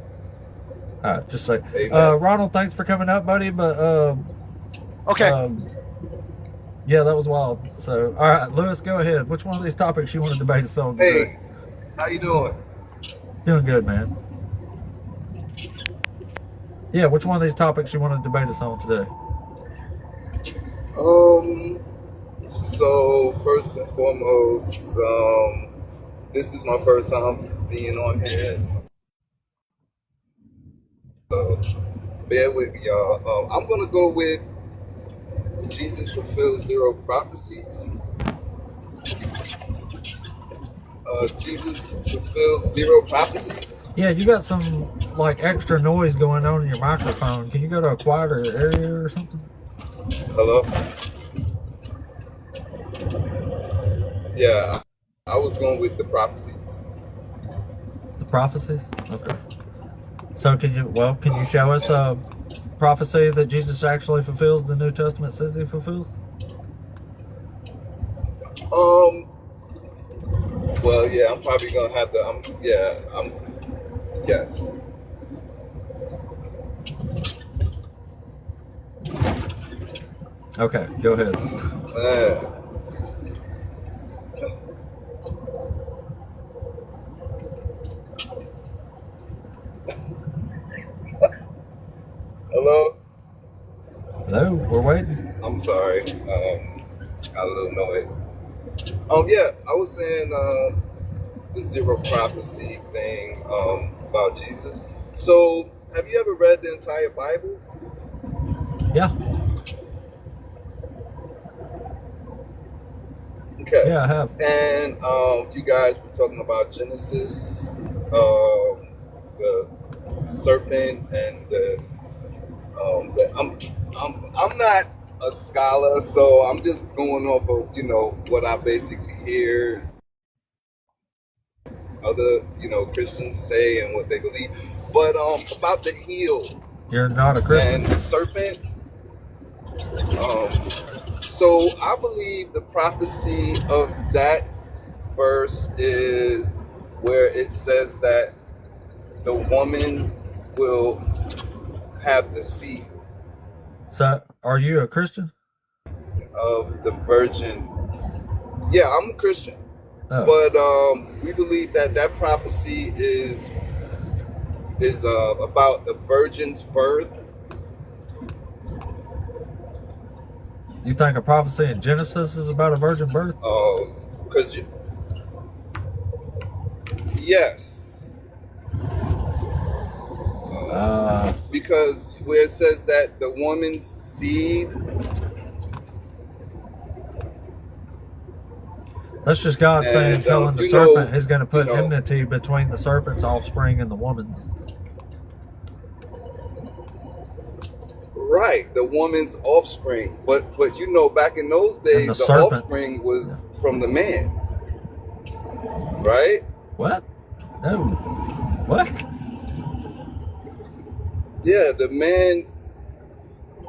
All right, just say, Amen. Ronald, thanks for coming up, buddy. But okay. Yeah, that was wild. So, all right, Lewis, go ahead. Which one of these topics you want to debate us on today? Hey, how you doing? Doing good, man. Yeah, which one of these topics you want to debate us on today? So first and foremost, this is my first time being on here. So bear with me, y'all. I'm gonna go with Jesus fulfilled 0 prophecies. Jesus fulfilled 0 prophecies. Yeah, you got some like extra noise going on in your microphone. Can you go to a quieter area or something? Hello? Yeah, I was going with the prophecies. The prophecies? Okay. So can you show us a prophecy that Jesus actually fulfills the New Testament says He fulfills? Well, yeah, I'm probably gonna have to. Yes. Okay, go ahead. Hello? Hello, we're waiting. I'm sorry. Got a little noise. Yeah, I was saying the 0 prophecy thing about Jesus. So, have you ever read the entire Bible? Yeah. Okay. Yeah, I have. And you guys were talking about Genesis, the serpent, and I'm not a scholar, so I'm just going off of what I basically hear other Christians say and what they believe. But about the heel. You're not a Christian. And the serpent. So I believe the prophecy of that verse is where it says that the woman will have the seed. So, are you a Christian? of the virgin. Yeah, I'm a Christian, Oh, but we believe that prophecy is about the virgin's birth. you think a prophecy in Genesis is about a virgin birth? Because yes, because where it says that the woman's seed. That's just God saying, And, telling the you serpent know- he's going to put you know- enmity between the serpent's offspring and the woman's. Right, the woman's offspring. But you know, back in those days, the the serpents. offspring was from the man. Right? What? No. What? Yeah, the man.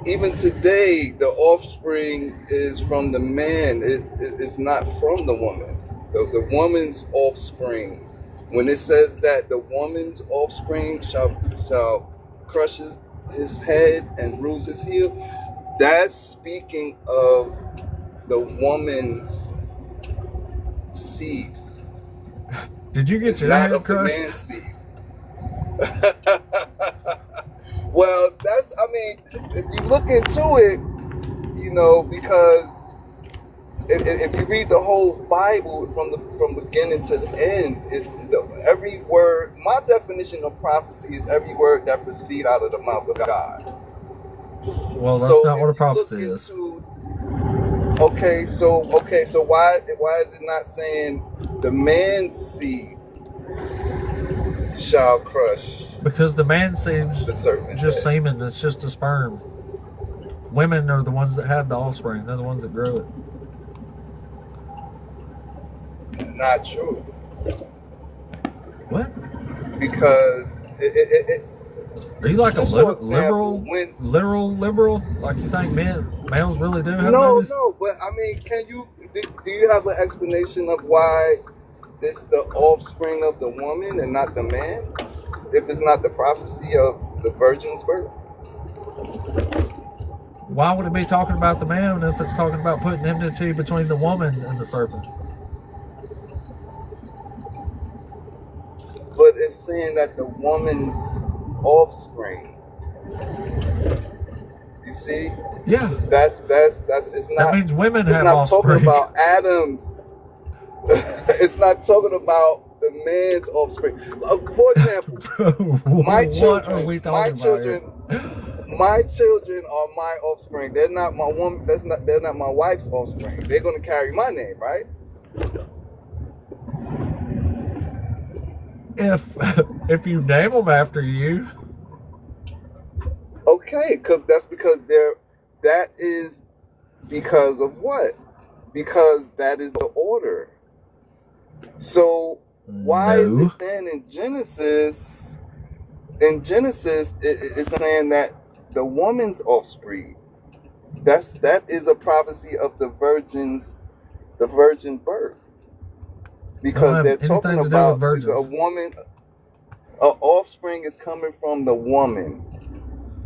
Even today, the offspring is from the man. It's not from the woman. The woman's offspring. When it says that the woman's offspring shall crush his head and bruise his heel, that's speaking of the woman's seed. Did you get It's your not head of the crushed? man's seed. Well, I mean, if you look into it, you know, because if you read the whole Bible from beginning to the end, every word. My definition of prophecy is every word that proceeds out of the mouth of God. Well, that's not what a if you prophecy look is. Okay, so why is it not saying the man's seed shall crush Because the man seems the serpent's just head? semen. It's just a sperm. Women are the ones that have the offspring. They're the ones that grow it. Not true, What? because Are you like a just for example, literal liberal? Like you think males really do have no, babies? but I mean, do you have an explanation of why it's the offspring of the woman and not the man? If it's not the prophecy of the virgin's birth? Why would it be talking about the man if it's talking about putting enmity between the woman and the serpent? But it's saying that the woman's offspring. You see? Yeah. That's it's not. That means women It's have not offspring. talking about Adam's. It's not talking about the man's offspring. For example, my children. What are we talking about here? My children are my offspring. They're not my woman. They're not my wife's offspring. They're going to carry my name, right? If you name them after you, Okay, that's because that is because of what? Because that is the order. So why is No. it then in Genesis? In Genesis, it's saying that the woman's offspring. That is a prophecy of the virgin birth. Because have they're anything talking to do with about virgins. a woman, an offspring is coming from the woman.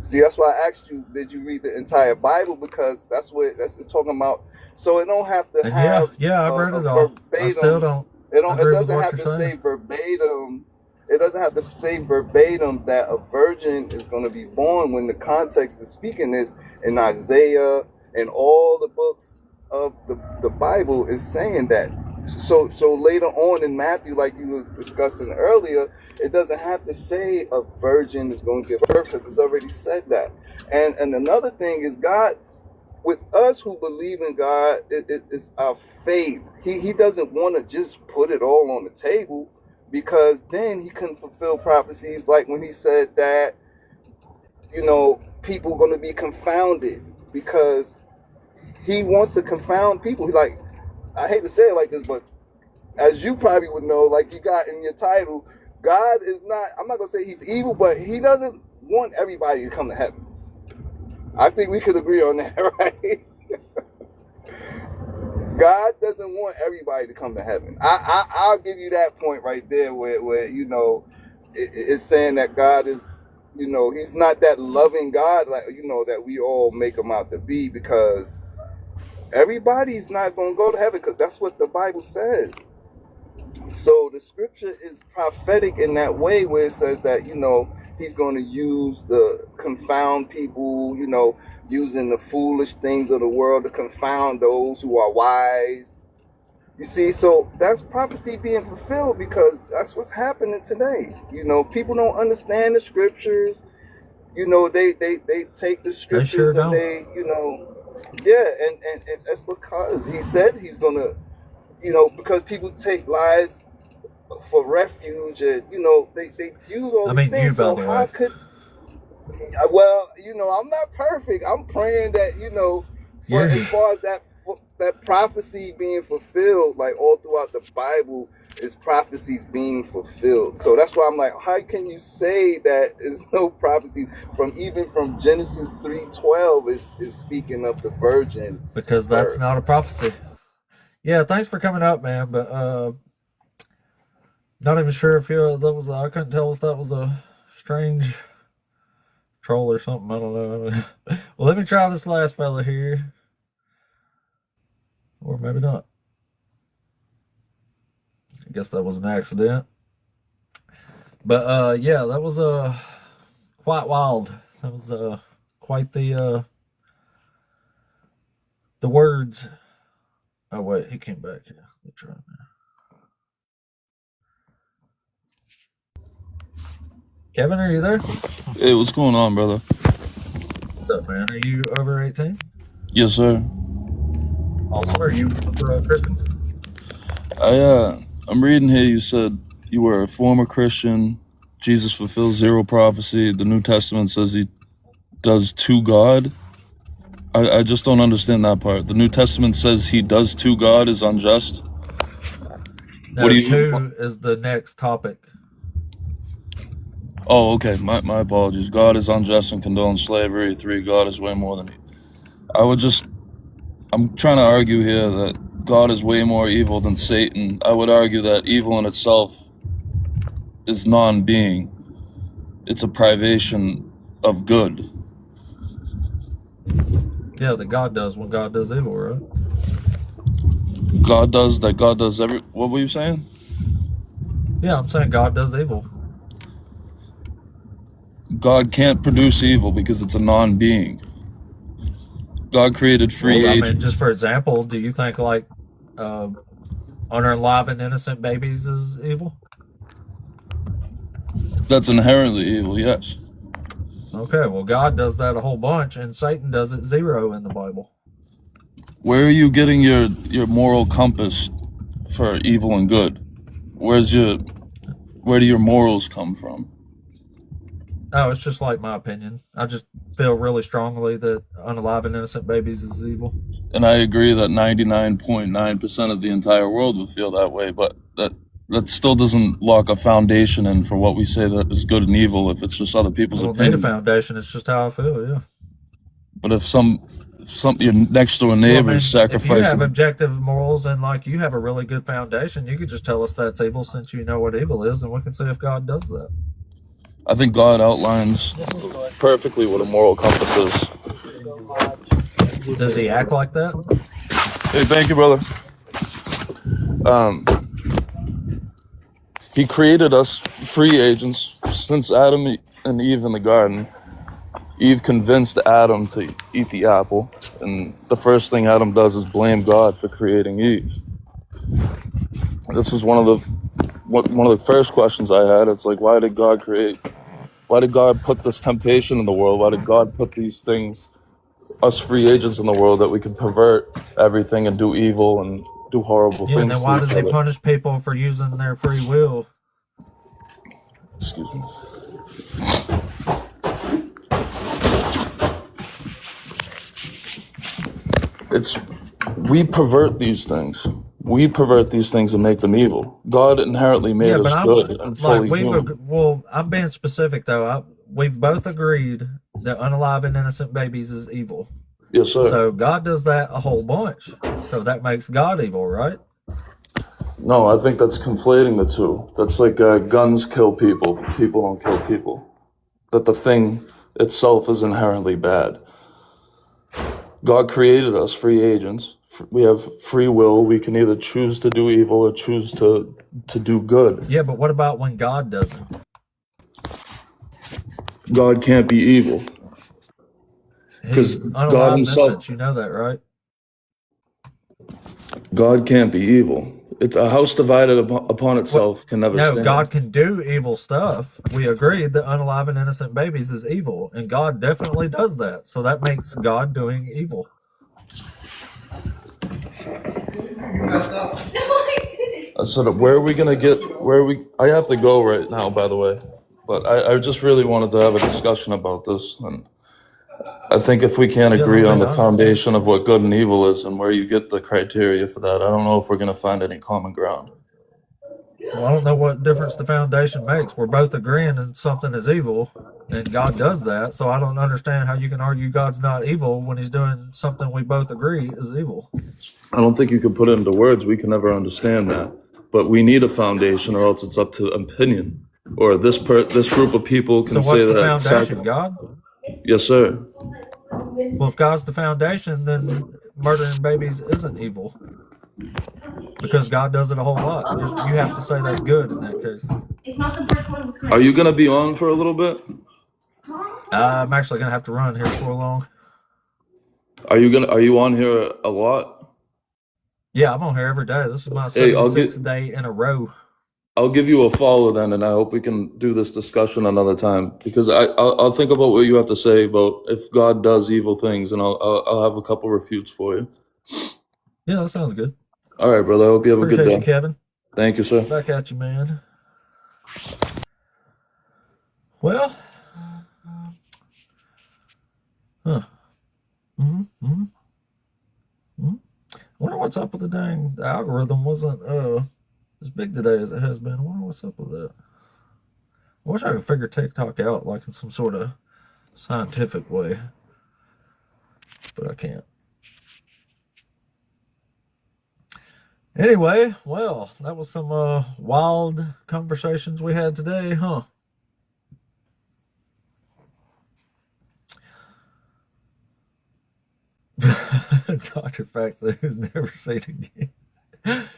See, that's why I asked you, did you read the entire Bible? Because that's it's talking about. So it don't have to have. yeah, I've read it all. I still don't. It agree with doesn't what have you're to say saying. verbatim. It doesn't have to say verbatim that a virgin is going to be born when the context is speaking this in Isaiah and all the books of the Bible is saying that. So later on in Matthew, like you was discussing earlier, it doesn't have to say a virgin is going to give birth because it's already said that. And another thing is God, with us who believe in God, it's our faith. He doesn't want to just put it all on the table, because then he couldn't fulfill prophecies like when he said that, you know, people are going to be confounded, because he wants to confound people. Like, I hate to say it like this, but as you probably would know, like you got in your title, God is not, I'm not going to say he's evil, but he doesn't want everybody to come to heaven. I think we could agree on that, right? God doesn't want everybody to come to heaven. I'll give you that point right there where you know, it's saying that God is, you know, he's not that loving God, like, you know, that we all make him out to be, because Everybody's not going to go to heaven because that's what the Bible says. So the scripture is prophetic in that way where it says that, he's going to use the confound people, using the foolish things of the world to confound those who are wise. You see, so that's prophecy being fulfilled because that's what's happening today. People don't understand the scriptures. They take the scriptures sure and don't. they, and that's because he said he's going to, because people take lies for refuge and, they use all these things. by So the how way. could, well, I'm not perfect. I'm praying that, You're but as far as that prophecy being fulfilled, like all throughout the Bible, is prophecies being fulfilled. So that's why I'm like, how can you say that is no prophecy from Genesis 3:12 is speaking of the virgin? because that's birth. not a prophecy. Yeah, thanks for coming up, man. But not even sure if I couldn't tell if that was a strange troll or something. I don't know. Well, let me try this last fella here. Or maybe not. I guess that was an accident. But yeah, that was quite wild. That was quite the words. Oh wait, he came back. Yeah, let me try now. Kevin, are you there? Hey, what's going on, brother? What's up, man? Are you over 18? Yes, sir. Also, are you for Christians? I'm reading here. You said you were a former Christian. Jesus fulfills zero prophecy. The New Testament says he does to God. I just don't understand that part. The New Testament says he does to God is unjust. No, What do you? two is the next topic. Oh, okay. My apologies. God is unjust and condones slavery. 3, God is way more than me. I'm trying to argue here that God is way more evil than Satan. I would argue that evil in itself is non-being. It's a privation of good. Yeah, that God does when God does evil, right? God does every. What were you saying? Yeah, I'm saying God does evil. God can't produce evil because it's a non-being. God created free agents. Just for example, do you think like unalive innocent babies is evil? That's inherently evil, yes. Okay, well, God does that a whole bunch, and Satan does it 0 in the Bible. Where are you getting your moral compass for evil and good? Where do your morals come from? Oh, it's just like my opinion. I just feel really strongly that unalive and innocent babies is evil. And I agree that 99.9% of the entire world would feel that way, but that still doesn't lock a foundation in for what we say that is good and evil if it's just other people's opinion. Need a foundation. It's just how I feel, yeah. But if your next door neighbor is sacrificing... If you have objective morals and like you have a really good foundation, you could just tell us that's evil since you know what evil is, and we can see if God does that. I think God outlines perfectly what a moral compass is. Does he act like that? Hey, thank you, brother. He created us free agents since Adam and Eve in the garden. Eve convinced Adam to eat the apple, and the first thing Adam does is blame God for creating Eve. This is one of the first questions I had. It's like, why did God put this temptation in the world? Why did God put these things, us free agents in the world, that we could pervert everything and do evil and do horrible things? And then why does he punish people for using their free will? Excuse me. We pervert these things. We pervert these things and make them evil. God inherently made us good and fully human. I'm being specific though. We've both agreed that unalive and innocent babies is evil. Yes, sir. So God does that a whole bunch. So that makes God evil, right? No, I think that's conflating the two. That's like guns kill people. People don't kill people. That the thing itself is inherently bad. God created us free agents we have free will. We can either choose to do evil or choose to do good. Yeah, but what about when God doesn't? God can't be evil He's because God unalive and himself, infants. You know that, right? God can't be evil. It's a house divided upon What? itself can never No, stand. God can do evil stuff. We agreed that unalive and innocent babies is evil, and God definitely does that. So that makes God doing evil. I said, where are we gonna get? I have to go right now, by the way, but I just really wanted to have a discussion about this, and I think if we can't Yeah, agree no, on the I understand. foundation of what good and evil is and where you get the criteria for that, I don't know if we're gonna find any common ground. Well, I don't know what difference the foundation makes. We're both agreeing that something is evil, and God does that. So I don't understand how you can argue God's not evil when he's doing something we both agree is evil. I don't think you can put it into words. We can never understand that. But we need a foundation, or else it's up to opinion. Or this group of people So can say what's the that. foundation, God? Yes, sir. Well, if God's the foundation, then murdering babies isn't evil. Because God does it a whole lot. You have to say that's good in that case. Are you gonna be on for a little bit? I'm actually gonna have to run here for long. Are you on here a lot? Yeah, I'm on here every day. This is my 76th day in a row. I'll give you a follow then, and I hope we can do this discussion another time, because I'll think about what you have to say about if God does evil things, and I'll have a couple refutes for you. Yeah, that sounds good. All right, brother. I hope you have a good day. Appreciate you, Kevin. Thank you, sir. Back at you, man. Well, I wonder what's up with the algorithm wasn't as big today as it has been. I wonder what's up with that. I wish I could figure TikTok out like in some sort of scientific way, but I can't. Anyway, well, that was some wild conversations we had today, huh? Dr. Fact who's never seen again.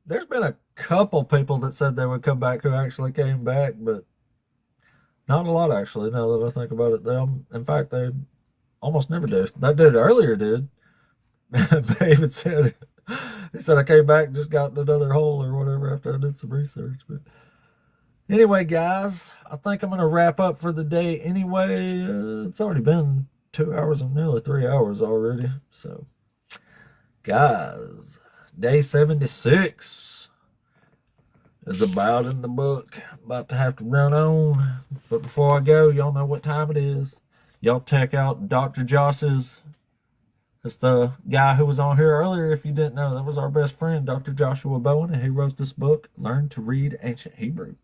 There's been a couple people that said they would come back who actually came back, but not a lot actually, now that I think about it. In fact, they almost never do. That dude earlier did. David said, he said I came back and just got in another hole or whatever after I did some research. But anyway, guys, I think I'm going to wrap up for the day anyway. It's already been 2 hours and nearly 3 hours already. So, guys, day 76 is about in the book. About to have to run on. But before I go, y'all know what time it is. Y'all check out Dr. Josh's. It's the guy who was on here earlier. If you didn't know, that was our best friend, Dr. Joshua Bowen, and he wrote this book, Learn to Read Ancient Hebrew.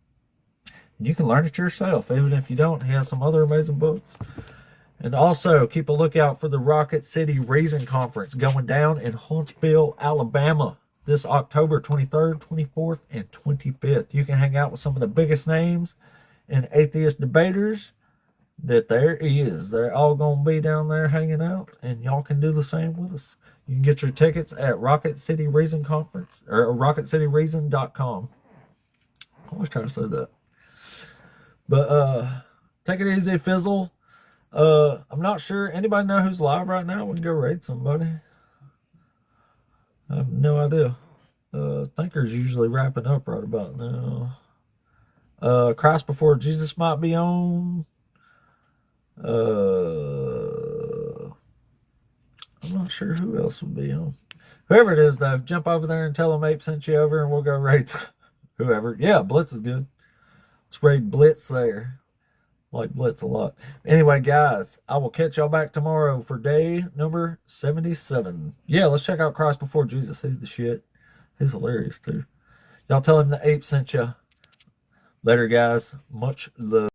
And you can learn it yourself, even if you don't. He has some other amazing books. And also, keep a lookout for the Rocket City Reason Conference going down in Huntsville, Alabama, this October 23rd, 24th, and 25th. You can hang out with some of the biggest names and atheist debaters that there is. They're all going to be down there hanging out, and y'all can do the same with us. You can get your tickets at Rocket City Reason Conference, or rocketcityreason.com. I always try to say that. But take it easy, Fizzle. I'm not sure. Anybody know who's live right now? We can go raid somebody. I have no idea. Thinker's usually wrapping up right about now. Christ Before Jesus might be on. I'm not sure who else would be on. Whoever it is, though, jump over there and tell them Ape sent you over, and we'll go raid whoever. Yeah, Blitz is good. Let's raid Blitz there. Like Blitz a lot. Anyway, guys, I will catch y'all back tomorrow for day number 77. Yeah, let's check out Christ Before Jesus. He's the shit. He's hilarious, too. Y'all tell him the Ape sent you. Later, guys. Much love.